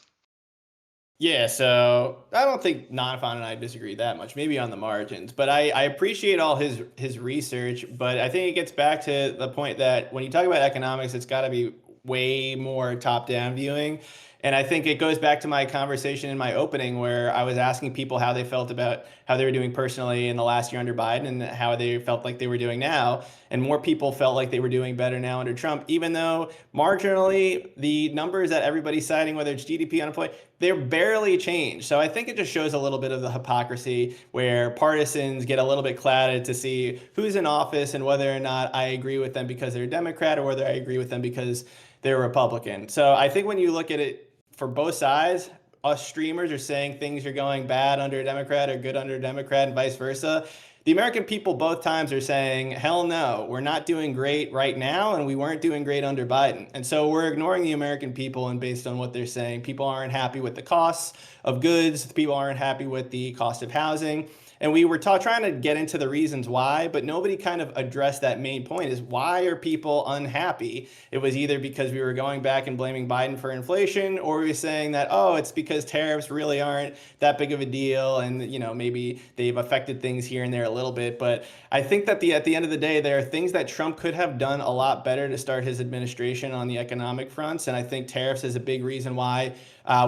Yeah, so I don't think Nonfon and I disagree that much, maybe on the margins, but I appreciate all his research, but I think it gets back to the point that when you talk about economics, it's got to be way more top-down viewing. And I think it goes back to my conversation in my opening where I was asking people how they felt about how they were doing personally in the last year under Biden and how they felt like they were doing now. And more people felt like they were doing better now under Trump, even though marginally the numbers that everybody's citing, whether it's GDP, unemployment, they're barely changed. So I think it just shows a little bit of the hypocrisy where partisans get a little bit clouded to see who's in office and whether or not I agree with them because they're a Democrat or whether I agree with them because they're Republican. So I think when you look at it for both sides, us streamers are saying things are going bad under a Democrat or good under a Democrat and vice versa. The American people both times are saying, hell no, we're not doing great right now and we weren't doing great under Biden. And so we're ignoring the American people, and based on what they're saying, people aren't happy with the costs of goods, people aren't happy with the cost of housing. And we were trying to get into the reasons why, but nobody kind of addressed that main point is why are people unhappy? It was either because we were going back and blaming Biden for inflation, or we were saying that, oh, it's because tariffs really aren't that big of a deal. And, you know, maybe they've affected things here and there a little bit. But I think that at the end of the day, there are things that Trump could have done a lot better to start his administration on the economic fronts. And I think tariffs is a big reason why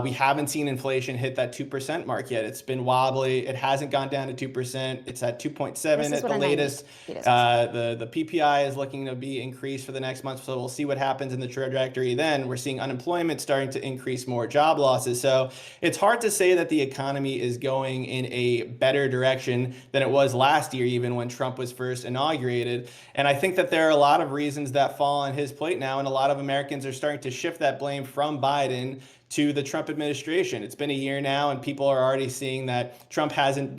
we haven't seen inflation hit that 2% mark yet. It's been wobbly. It hasn't gone down to 2%. It's at 2.7 at the latest. The PPI is looking to be increased for the next month. So we'll see what happens in the trajectory then. We're seeing unemployment starting to increase, more job losses. So it's hard to say that the economy is going in a better direction than it was last year, even when Trump was first inaugurated. And I think that there are a lot of reasons that fall on his plate now. And a lot of Americans are starting to shift that blame from Biden to the Trump administration. It's been a year now, and people are already seeing that Trump hasn't,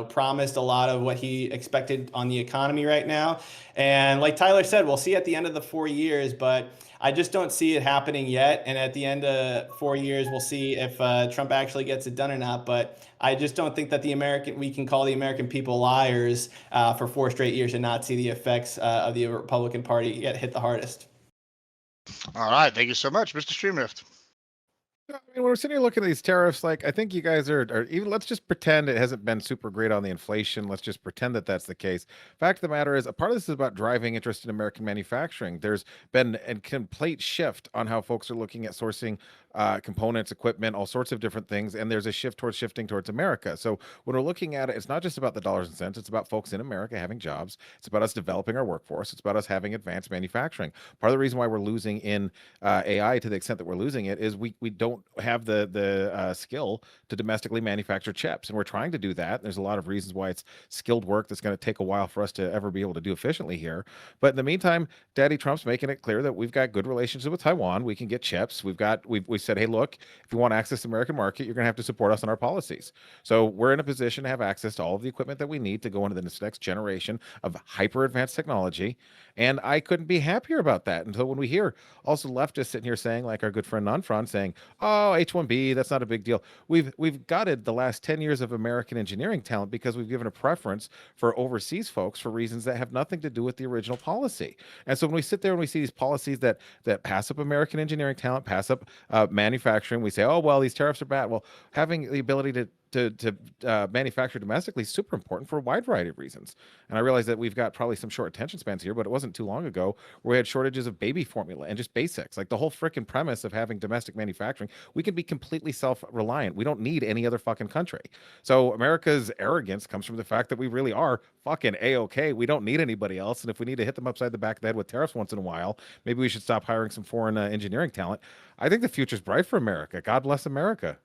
promised a lot of what he expected on the economy right now. And like Tyler said, we'll see at the end of the 4 years, but I just don't see it happening yet. And at the end of 4 years, we'll see if Trump actually gets it done or not. But I just don't think that we can call the American people liars for 4 straight years and not see the effects of the Republican Party get hit the hardest. All right, thank you so much, Mr. Streamrift. I mean, when we're sitting here looking at these tariffs, like I think you guys are even. Let's just pretend it hasn't been super great on the inflation. Let's just pretend that that's the case. Fact of the matter is, a part of this is about driving interest in American manufacturing. There's been a complete shift on how folks are looking at sourcing components, equipment, all sorts of different things, and there's a shift towards shifting towards America. So when we're looking at it, it's not just about the dollars and cents. It's about folks in America having jobs. It's about us developing our workforce. It's about us having advanced manufacturing. Part of the reason why we're losing in AI to the extent that we're losing it is we don't don't have the skill to domestically manufacture chips, and we're trying to do that. There's a lot of reasons why it's skilled work that's going to take a while for us to ever be able to do efficiently here. But in the meantime, Daddy Trump's making it clear that we've got good relationship with Taiwan. We can get chips. We said, hey, look, if you want to access the American market, you're going to have to support us on our policies. So we're in a position to have access to all of the equipment that we need to go into this next generation of hyper advanced technology. And I couldn't be happier about that until when we hear also leftists sitting here saying, like our good friend Nonfon saying, oh, H1B, that's not a big deal. We've gutted the last 10 years of American engineering talent because we've given a preference for overseas folks for reasons that have nothing to do with the original policy. And so when we sit there and we see these policies that pass up American engineering talent, pass up manufacturing, we say, oh, well, these tariffs are bad. Well, having the ability to manufacture domestically is super important for a wide variety of reasons. And I realize that we've got probably some short attention spans here, but it wasn't too long ago where we had shortages of baby formula and just basics. Like the whole freaking premise of having domestic manufacturing, we can be completely self-reliant. We don't need any other fucking country. So America's arrogance comes from the fact that we really are fucking A-okay. We don't need anybody else. And if we need to hit them upside the back of the head with tariffs once in a while, maybe we should stop hiring some foreign engineering talent. I think the future's bright for America. God bless America.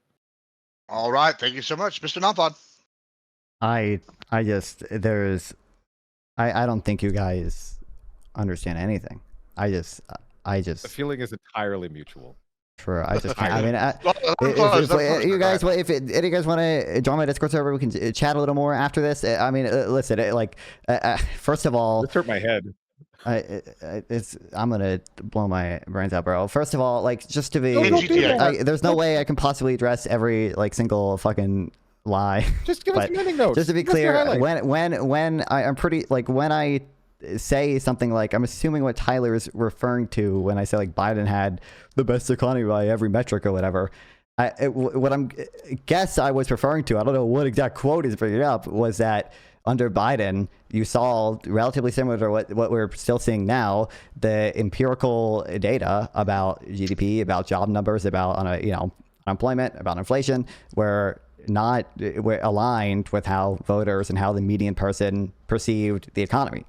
All right. Thank you so much, Mr. Nonfon. I don't think you guys understand anything. I just The feeling is entirely mutual. Sure, I just can't. I mean, Close, you guys, if any of you guys want to join my Discord server, we can chat a little more after this. I mean, listen, first of all, This hurt my head. I'm gonna blow my brains out, bro. First of all, like, just to be, there's no way I can possibly address every single fucking lie. Just give us some ending notes. Just to be clear, when I'm pretty, like, when I say something like, I'm assuming what Tyler is referring to when I say like Biden had the best economy by every metric or whatever. What I'm guess I was referring to, I don't know what exact quote is bringing up, was that under Biden, you saw relatively similar to what we're still seeing now, the empirical data about GDP, about job numbers, about unemployment, about inflation, were not aligned with how voters and how the median person perceived the economy.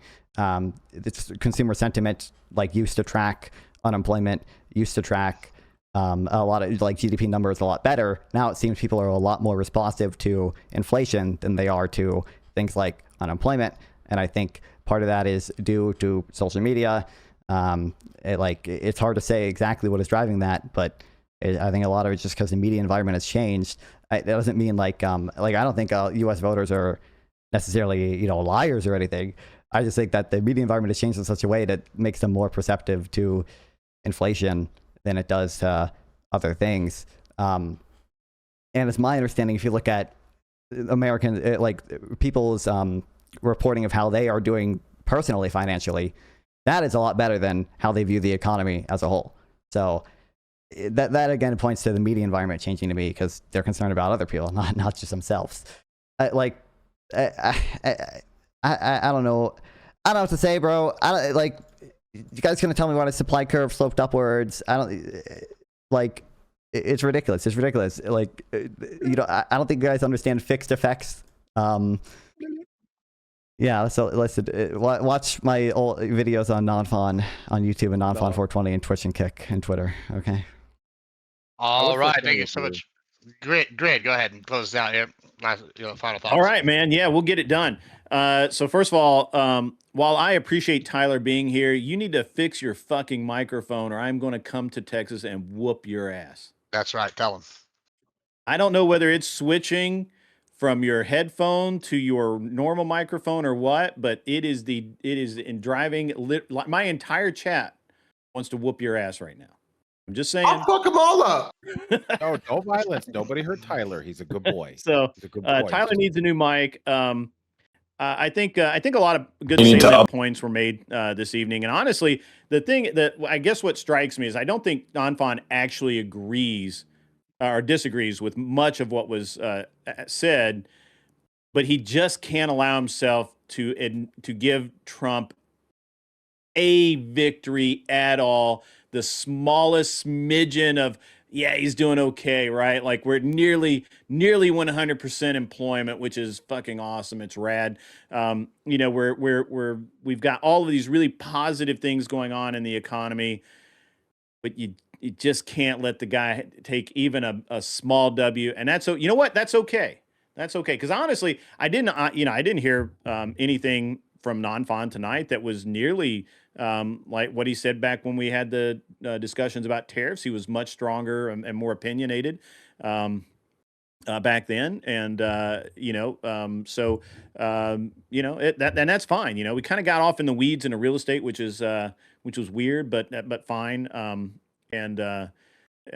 It's consumer sentiment used to track unemployment, used to track a lot of GDP numbers a lot better. Now it seems people are a lot more responsive to inflation than they are to things like unemployment. And I think part of that is due to social media. It's hard to say exactly what is driving that, but I think a lot of it's just because the media environment has changed. That doesn't mean I don't think U.S. voters are necessarily liars or anything. I just think that the media environment has changed in such a way that makes them more perceptive to inflation than it does to other things. And it's my understanding, if you look at American people's reporting of how they are doing personally financially, that is a lot better than how they view the economy as a whole. So that again points to the media environment changing to me, because they're concerned about other people, not just themselves. I don't know. I don't know what to say, bro. You guys gonna tell me why the supply curve sloped upwards? It's ridiculous. It's ridiculous. I don't think you guys understand fixed effects. Yeah. So listen, watch my old videos on Nonfon on YouTube and Nonfon 420 and Twitch and Kick and Twitter. Okay. All right. Thank you so much. Great. Go ahead and close down here. Last, final thoughts. All right, man. Yeah, we'll get it done. So first of all, while I appreciate Tyler being here, you need to fix your fucking microphone, or I'm going to come to Texas and whoop your ass. That's right. Tell him. I don't know whether it's switching from your headphone to your normal microphone or what, but it is in driving. My entire chat wants to whoop your ass right now. I'm just saying. I'll fuck them all up. No violence. Nobody hurt Tyler. He's a good boy. So He's a good boy. Tyler needs a new mic. I think a lot of good salient points were made this evening. And honestly, the thing that I guess what strikes me is I don't think Nonfon actually agrees or disagrees with much of what was said, but he just can't allow himself to give Trump a victory at all. The smallest smidgen of, yeah, he's doing okay, right? Like we're nearly 100% employment, which is fucking awesome. It's rad. We've got all of these really positive things going on in the economy, but you just can't let the guy take even a small W. And that's, you know what? That's okay. That's okay. Because honestly, I didn't hear anything from Nonfon tonight that was nearly like what he said back when we had the discussions about tariffs. He was much stronger and more opinionated back then. And, and that's fine. You know, we kind of got off in the weeds into real estate, which was weird, but fine.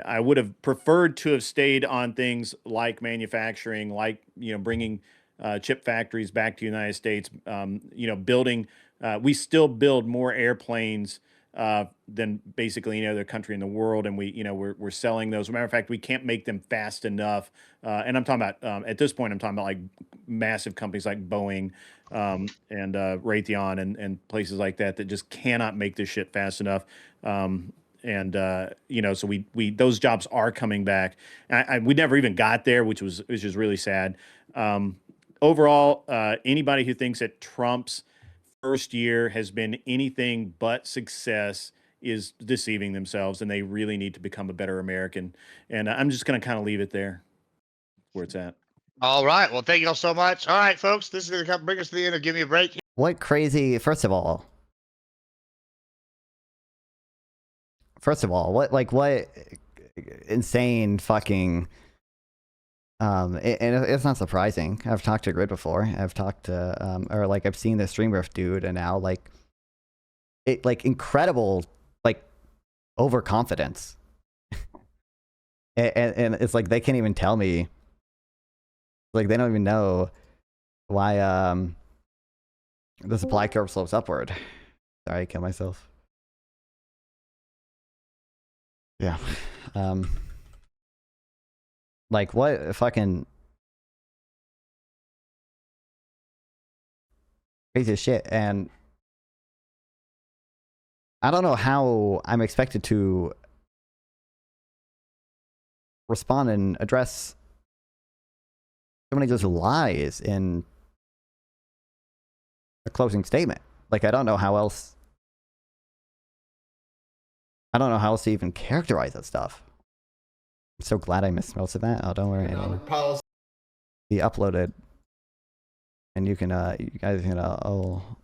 I would have preferred to have stayed on things like manufacturing, like, bringing chip factories back to the United States, building. We still build more airplanes than basically any other country in the world, and we're selling those. As a matter of fact, we can't make them fast enough. And I'm talking about at this point, I'm talking about like massive companies like Boeing and Raytheon and places like that just cannot make this shit fast enough. So we those jobs are coming back. We never even got there, which is really sad. Overall, anybody who thinks that Trump's first year has been anything but success is deceiving themselves, and they really need to become a better American. And I'm just going to kind of leave it there where it's at. All right. Well, thank you all so much. All right, folks, this is going to bring us to the end of Give Me a Break. What crazy, first of all, what insane fucking, and it's not surprising. I've talked to Grid before. I've talked to, I've seen the Streamrift dude, and now, incredible, overconfidence. and it's like, they can't even tell me, they don't even know why, the supply curve slopes upward. Sorry, I killed myself. Yeah. What fucking crazy as shit. And I don't know how I'm expected to respond and address so many just lies in a closing statement. I don't know how else to even characterize that stuff. I'm so glad I missed most of that. Oh, don't worry. It'll be uploaded, and you can, you guys can, I'll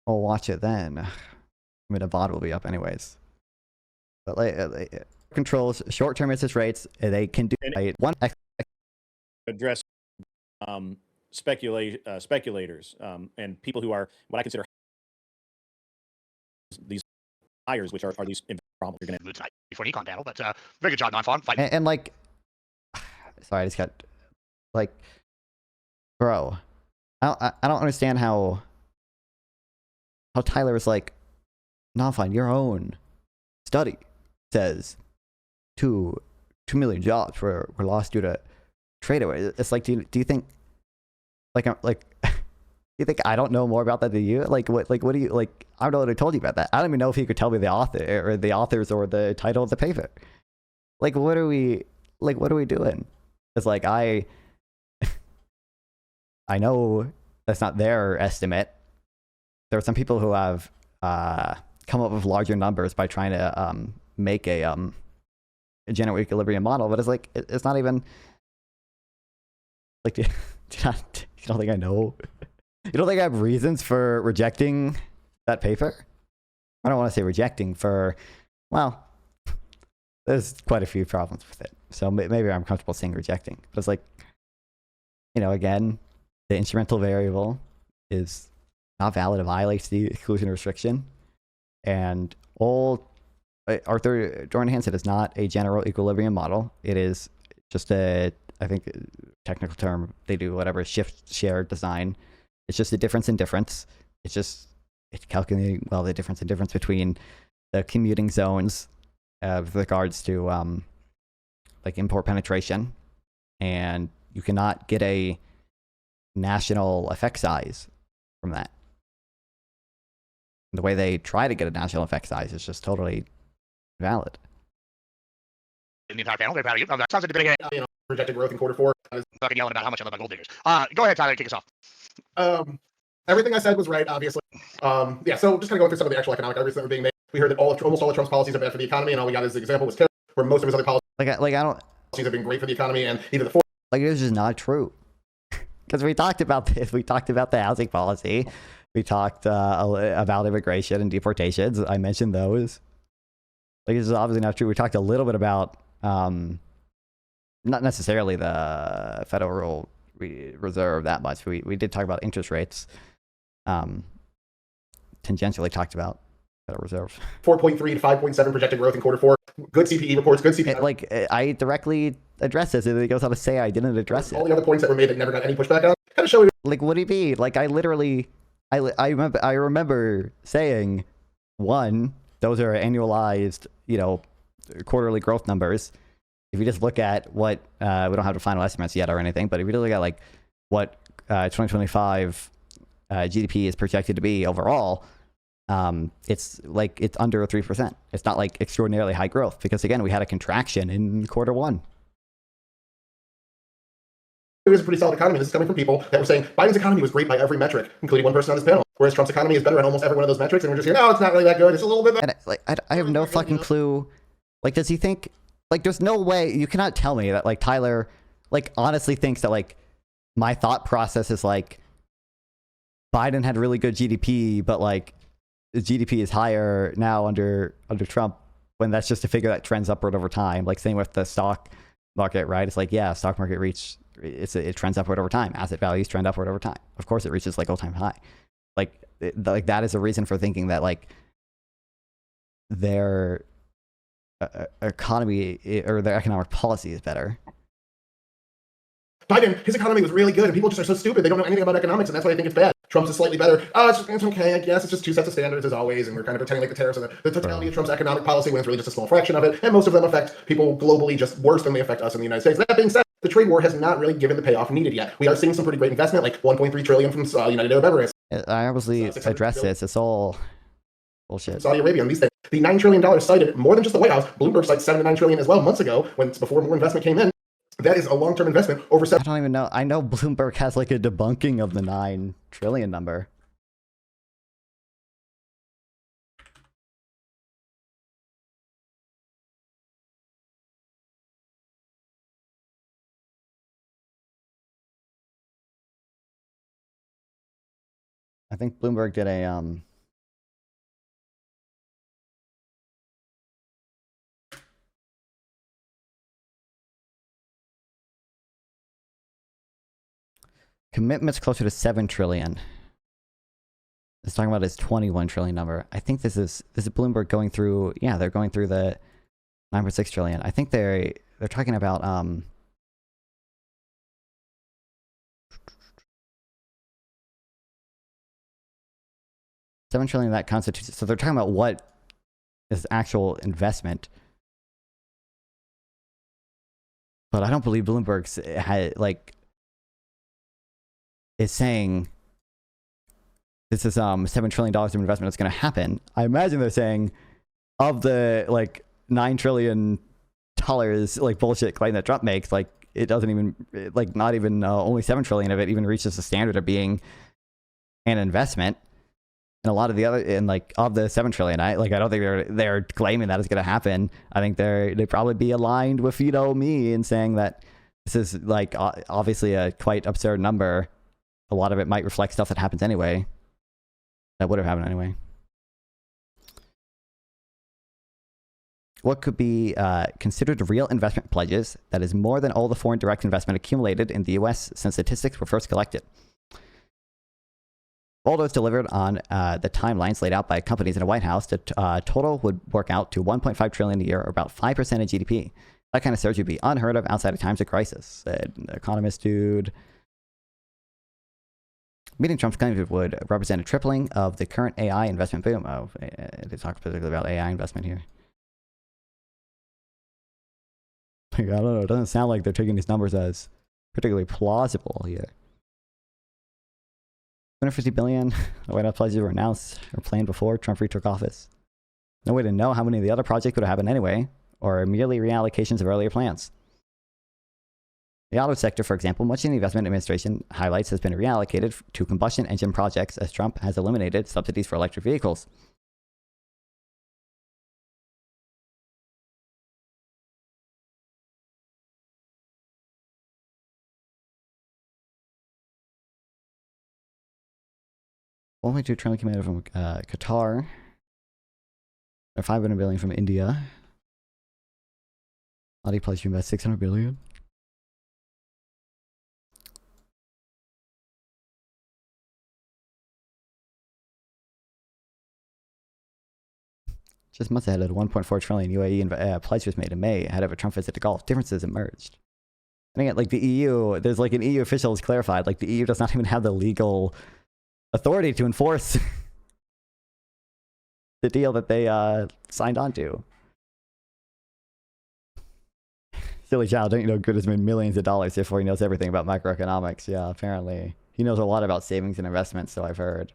watch it then. I mean, the VOD will be up anyways. But controls short-term interest rates. They can do one address speculators and people who are what I consider these hires, which are these problems you're going to tonight before an econ panel, but very good job, Nonfon. And sorry, I just got bro, I don't understand how Tyler is Nonfon, your own study says 2 million jobs were lost due to trade away. It's do you think you think I don't know more about that than you? What do you I don't know what I told you about that. I don't even know if you could tell me the author or the authors or the title of the paper. What are we doing? It's I know that's not their estimate. There are some people who have come up with larger numbers by trying to make a general equilibrium model, but it's not even you don't think I know? You don't think I have reasons for rejecting that paper? I don't want to say rejecting well, there's quite a few problems with it. So maybe I'm comfortable saying rejecting. But it's again, the instrumental variable is not valid. It violates the exclusion restriction. And Arthur Jordan Hansen is not a general equilibrium model. It is just I think technical term, they do whatever, shift share design. It's just a difference in difference. It's calculating, the difference in difference between the commuting zones with regards to import penetration. And you cannot get a national effect size from that. The way they try to get a national effect size is just totally valid. In the entire panel, very proud of you. That sounds like a debate. Projected growth in quarter 4. Fucking yelling about how much I love my gold diggers. Go ahead, Tyler, kick us off. Everything I said was right, obviously. So just kind of going through some of the actual economic arguments that were being made. We heard that almost all of Trump's policies are bad for the economy, and all we got as an example was tariffs, where most of his other policies I don't have been great for the economy, and either the like this is not true. Because we talked about this. We talked about the housing policy. We talked about immigration and deportations. I mentioned those. Like, this is obviously not true. We talked a little bit about not necessarily the Federal Reserve that much. We did talk about interest rates. Tangentially talked about Federal Reserve. 4.3 to 5.7 projected growth in Q4. Good CPE reports, good CPE. Like, I directly addressed this, and it goes on to say I didn't address it. All the other points that were made that never got any pushback on kind of show it. Like, what do you mean? Like, I remember saying, one, those are annualized, quarterly growth numbers. If you just look at what we don't have the final estimates yet or anything, but if you look at like what 2025 GDP is projected to be overall, it's under 3%. It's not like extraordinarily high growth because again, we had a contraction in Q1. It was a pretty solid economy. This is coming from people that were saying Biden's economy was great by every metric, including one person on this panel. Whereas Trump's economy is better on almost every one of those metrics, and we're just here, no, it's not really that good. It's a little bit better. And I have no fucking clue. Like, does he think? Like, there's no way you cannot tell me that like Tyler, like, honestly thinks that like my thought process is like Biden had really good GDP, but like the GDP is higher now under Trump, when that's just a figure that trends upward over time. Like, same with the stock market, right? It's like, yeah, stock market it trends upward over time. Asset values trend upward over time. Of course, it reaches like all-time high. Like, that is a reason for thinking that like their economy or their economic policy is better. Biden, his economy was really good, and people just are so stupid. They don't know anything about economics, and that's why they think it's bad. Trump's is slightly better. It's okay, I guess. It's just two sets of standards as always, and we're kind of pretending like the tariffs are the totality of Trump's economic policy when it's really just a small fraction of it, and most of them affect people globally just worse than they affect us in the United States. That being said, the trade war has not really given the payoff needed yet. We are seeing some pretty great investment, like $1.3 trillion from United Arab Emirates. I obviously addressed this. It's all bullshit. Saudi Arabia and these things. The $9 trillion cited more than just the White House. Bloomberg cited $7 to $9 trillion as well months ago, before more investment came in. That is a long-term investment over I don't even know. I know Bloomberg has like a debunking of the 9 trillion number. I think Bloomberg did a commitments closer to 7 trillion. It's talking about his 21 trillion number. I think this is Bloomberg going through, yeah, they're going through the 9.6 trillion. I think they're talking about 7 trillion that constitutes, so they're talking about what is actual investment. But I don't believe Bloomberg's had like is saying this is $7 trillion of investment that's going to happen. I imagine they're saying of the like $9 trillion like bullshit claim that Trump makes, like it doesn't even like not even only 7 trillion of it even reaches the standard of being an investment. And a lot of the other, and like of the 7 trillion, I don't think they're claiming that is going to happen. I think they probably be aligned with me in saying that this is like obviously a quite absurd number. A lot of it might reflect stuff that happens anyway. That would have happened anyway. What could be considered real investment pledges that is more than all the foreign direct investment accumulated in the U.S. since statistics were first collected? All those delivered on the timelines laid out by companies in the White House, the total would work out to $1.5 trillion a year, or about 5% of GDP. That kind of surge would be unheard of outside of times of crisis, said the economist dude. Meeting Trump's claims would represent a tripling of the current AI investment boom. Oh, they talk specifically about AI investment here. Like, I don't know. It doesn't sound like they're taking these numbers as particularly plausible here. 250 billion. The White House pledges were announced or planned before Trump retook office. No way to know how many of the other projects would have happened anyway, or merely reallocations of earlier plans. The auto sector, for example, much of the investment administration highlights has been reallocated to combustion engine projects as Trump has eliminated subsidies for electric vehicles. 1.2 trillion came out from Qatar. Or 500 billion from India. Saudi pledged to invest 600 billion. Just months ahead of the 1.4 trillion UAE pledge was made in May ahead of a Trump visit to Gulf. Differences emerged. And again, like the EU, there's like an EU official has clarified, like the EU does not even have the legal authority to enforce the deal that they signed on to. Silly child, don't you know good has made millions of dollars before he knows everything about macroeconomics? Yeah, apparently. He knows a lot about savings and investments, so I've heard.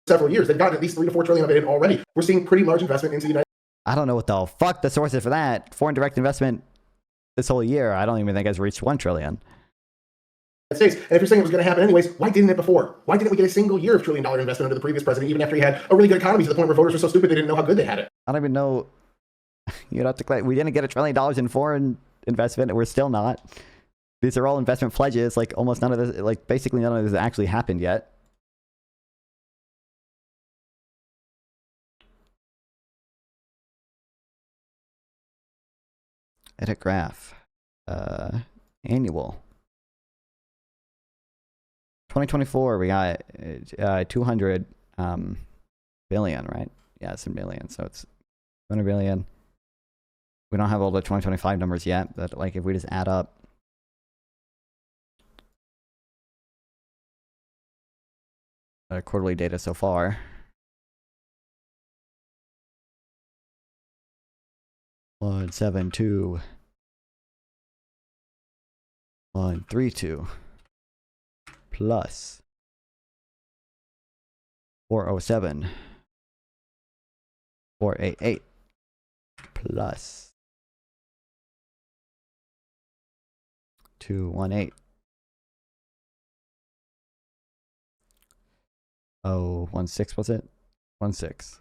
Several years, they've gotten at least 3 to 4 trillion of it in already. We're seeing pretty large investment into the United I don't know what the fuck the source is for that. Foreign direct investment this whole year, I don't even think has reached 1 trillion. States. And if you're saying it was going to happen anyways, why didn't it before? Why didn't we get a single year of $1 trillion investment under the previous president, even after he had a really good economy to the point where voters were so stupid they didn't know how good they had it? I don't even know. You'd have to. We didn't get $1 trillion in foreign investment. We're still not. These are all investment pledges. Like almost none of this, like basically none of this actually happened yet. Edit graph. Annual. 2024, we got 200 billion, right? Yeah, it's in million, so it's 200 billion. We don't have all the 2025 numbers yet, but like if we just add up quarterly data so far. 172 132 plus 407 488 plus 218 16 was it? 16.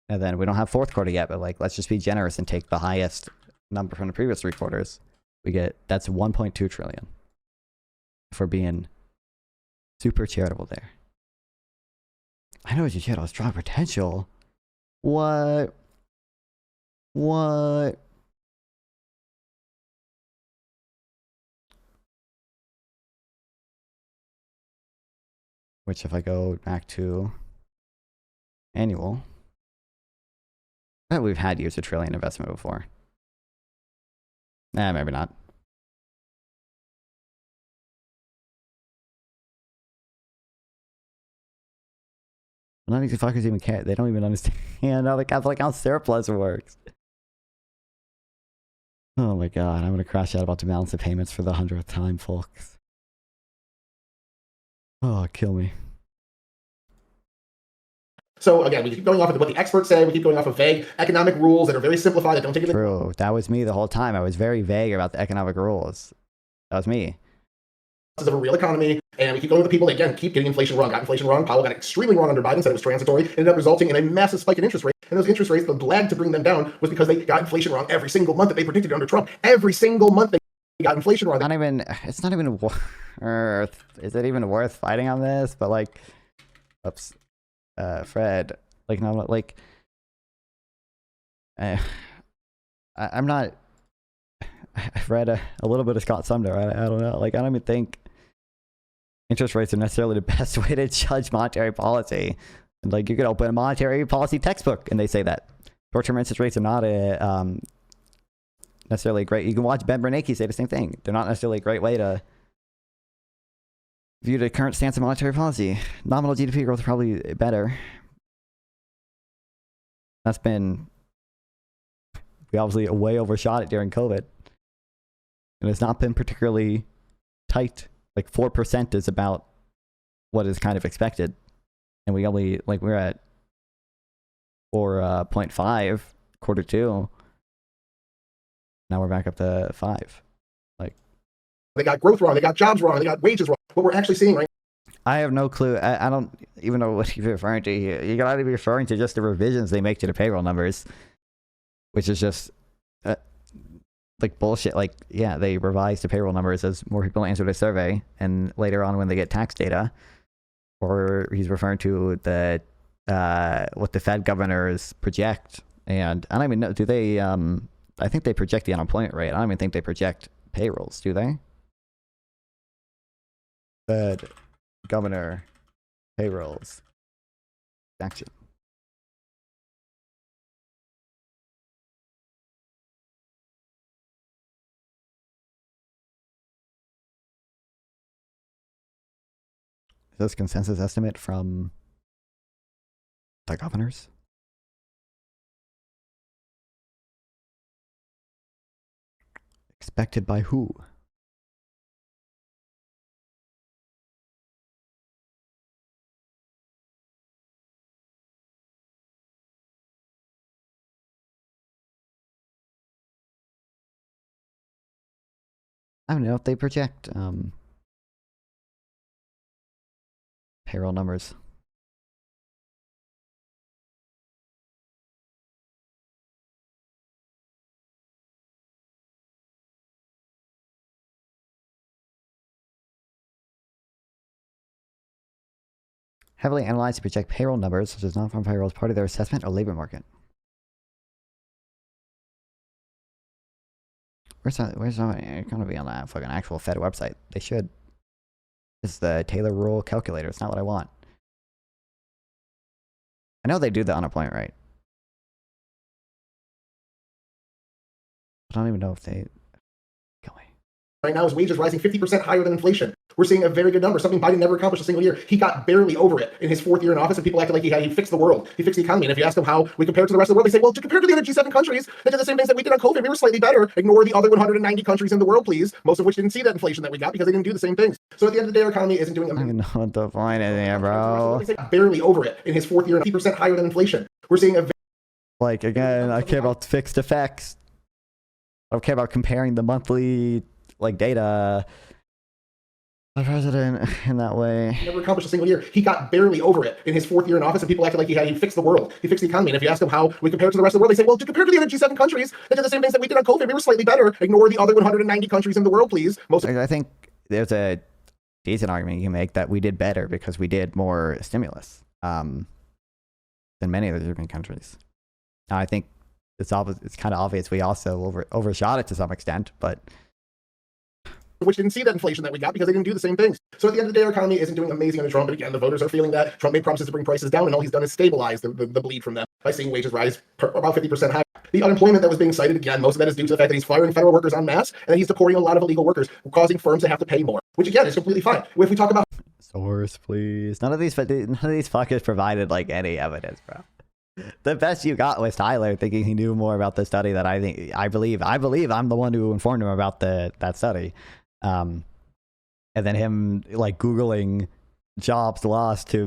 And then we don't have fourth quarter yet, but like let's just be generous and take the highest number from the previous 3 quarters. We get that's 1.2 trillion. If we're being super charitable there. I know what you said, oh, strong potential. What? What? Which if I go back to annual, I bet we've had used $1 trillion investment before. Nah, maybe not. None of these fuckers even care. They don't even understand how the capital account surplus works. Oh my god, I'm gonna crash out about to balance the payments for the 100th time, folks. Oh, kill me. So again, we keep going off of what the experts say. We keep going off of vague economic rules that are very simplified, that don't take into True. That was me the whole time. I was very vague about the economic rules. That was me. of a real economy, and we keep going with the people that, again, keep getting inflation wrong. Got inflation wrong. Powell got it extremely wrong under Biden, said it was transitory. Ended up resulting in a massive spike in interest rates. And those interest rates, the lag to bring them down was because they got inflation wrong every single month that they predicted under Trump. Every single month they got inflation wrong. It's not even worth. Is it even worth fighting on this? But like, oops, Fred, like, no, like, I'm not. I've read a little bit of Scott Sumner. I don't know. Like, I don't even think interest rates are necessarily the best way to judge monetary policy. And like, you could open a monetary policy textbook and they say that short-term interest rates are not a necessarily great. You can watch Ben Bernanke say the same thing. They're not necessarily a great way to view the current stance of monetary policy. Nominal GDP growth is probably better. That's been, we obviously way overshot it during COVID. And it's not been particularly tight. Like 4% is about what is kind of expected. And we only, like, we're at 4.5 quarter two. Now we're back up to 5. Like, they got growth wrong, they got jobs wrong, they got wages wrong. What we're actually seeing right I have no clue. I don't even know what you're referring to here. You gotta be referring to just the revisions they make to the payroll numbers, which is just like bullshit. Like, yeah, they revise the payroll numbers as more people answer the survey, and later on when they get tax data, or he's referring to the what the Fed governors project. And I don't even know, do they? I think they project the unemployment rate. I don't even think they project payrolls, do they? Fed governor payrolls action. Is this consensus estimate from the governors? Expected by who? I don't know if they project payroll numbers. Heavily analyzed to project payroll numbers, such as non-farm payroll, as part of their assessment or labor market. Where's not gonna be on that fucking actual Fed website? They should. This is the Taylor rule calculator. It's not what I want. I know they do the unemployment rate. I don't even know if they. Kill me. Right now, his wages rising 50% higher than inflation. We're seeing a very good number, something Biden never accomplished a single year. He got barely over it in his 4th year in office, and people acted like he fixed the world. He fixed the economy. And if you ask them how we compare to the rest of the world, they say, well, compared to the other G7 countries that did the same things that we did on COVID, we were slightly better. Ignore the other 190 countries in the world, please, most of which didn't see that inflation that we got because they didn't do the same things. So at the end of the day, our economy isn't doing I don't even know what the point is here, bro. Barely over it in his 4th year, 50% higher than inflation. We're seeing a like, again, I care about fixed effects. I don't care about comparing the monthly like data. The president in that way never accomplished a single year. He got barely over it in his 4th year in office, and people acted like he fixed the world. He fixed the economy. And if you ask them how we compare to the rest of the world, they say, well, compared to the other G7 countries that did the same things that we did on COVID, we were slightly better. Ignore the other 190 countries in the world, please. I think there's a decent argument you can make that we did better because we did more stimulus than many of the European countries. Now, I think it's kind of obvious we also overshot it to some extent, but which didn't see that inflation that we got because they didn't do the same things. So at the end of the day, our economy isn't doing amazing under Trump. But again, the voters are feeling that Trump made promises to bring prices down, and all he's done is stabilize the bleed from them by seeing wages rise about 50% higher. The unemployment that was being cited, again, most of that is due to the fact that he's firing federal workers en masse, and that he's deporting a lot of illegal workers, causing firms to have to pay more, which again is completely fine. If we talk about source, please. None of these fuckers provided like any evidence, bro. The best you got was Tyler thinking he knew more about the study that I believe I'm the one who informed him about that study. And then him like Googling jobs lost to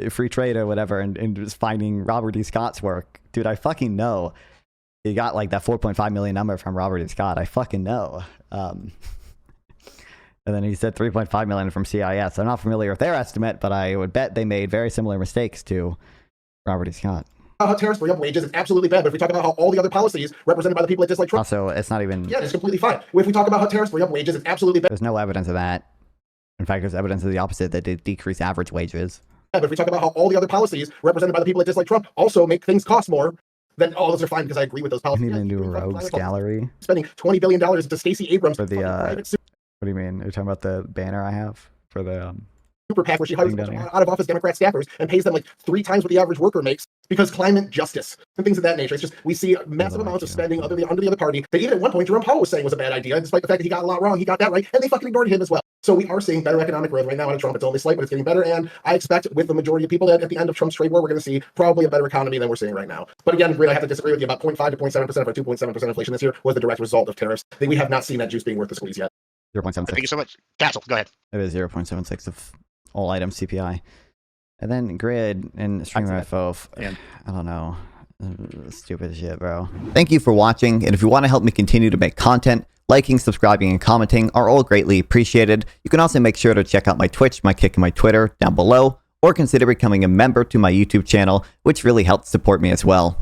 free trade or whatever, and just finding Robert E. Scott's work. Dude, I fucking know. He got like that 4.5 million number from Robert E. Scott. I fucking know. And then he said 3.5 million from CIS. I'm not familiar with their estimate, but I would bet they made very similar mistakes to Robert E. Scott. How tariffs bring up wages is absolutely bad, but if we talk about how all the other policies represented by the people that dislike Trump, also, it's not even. Yeah, it's completely fine. If we talk about how tariffs bring up wages, it's absolutely bad. There's no evidence of that. In fact, there's evidence of the opposite, that they decrease average wages. But if we talk about how all the other policies represented by the people that dislike Trump also make things cost more, then all those are fine because I agree with those policies. You need a new rogues gallery. Spending $20 billion to Stacey Abrams for the. What do you mean? Are you talking about the banner I have for the super PAC where she hires out of office Democrat staffers and pays them like 3 times what the average worker makes because climate justice and things of that nature. It's just we see massive amounts of spending under the other party that even at one point Jerome Powell was saying was a bad idea, despite the fact that he got a lot wrong. He got that right, and they fucking ignored him as well. So we are seeing better economic growth right now under Trump. It's only slight, but it's getting better. And I expect with the majority of people that at the end of Trump's trade war, we're going to see probably a better economy than we're seeing right now. But again, really, I have to disagree with you about 0.5 to 0.7% of our 2.7% inflation this year was the direct result of tariffs. We have not seen that juice being worth the squeeze yet. 0.76. Thank you so much. Castle, go ahead. It is 0.76 of all items CPI. And then grid and Streamrift both. I don't know. Stupid shit, bro. Thank you for watching. And if you want to help me continue to make content, liking, subscribing, and commenting are all greatly appreciated. You can also make sure to check out my Twitch, my Kick, and my Twitter down below, or consider becoming a member to my YouTube channel, which really helps support me as well.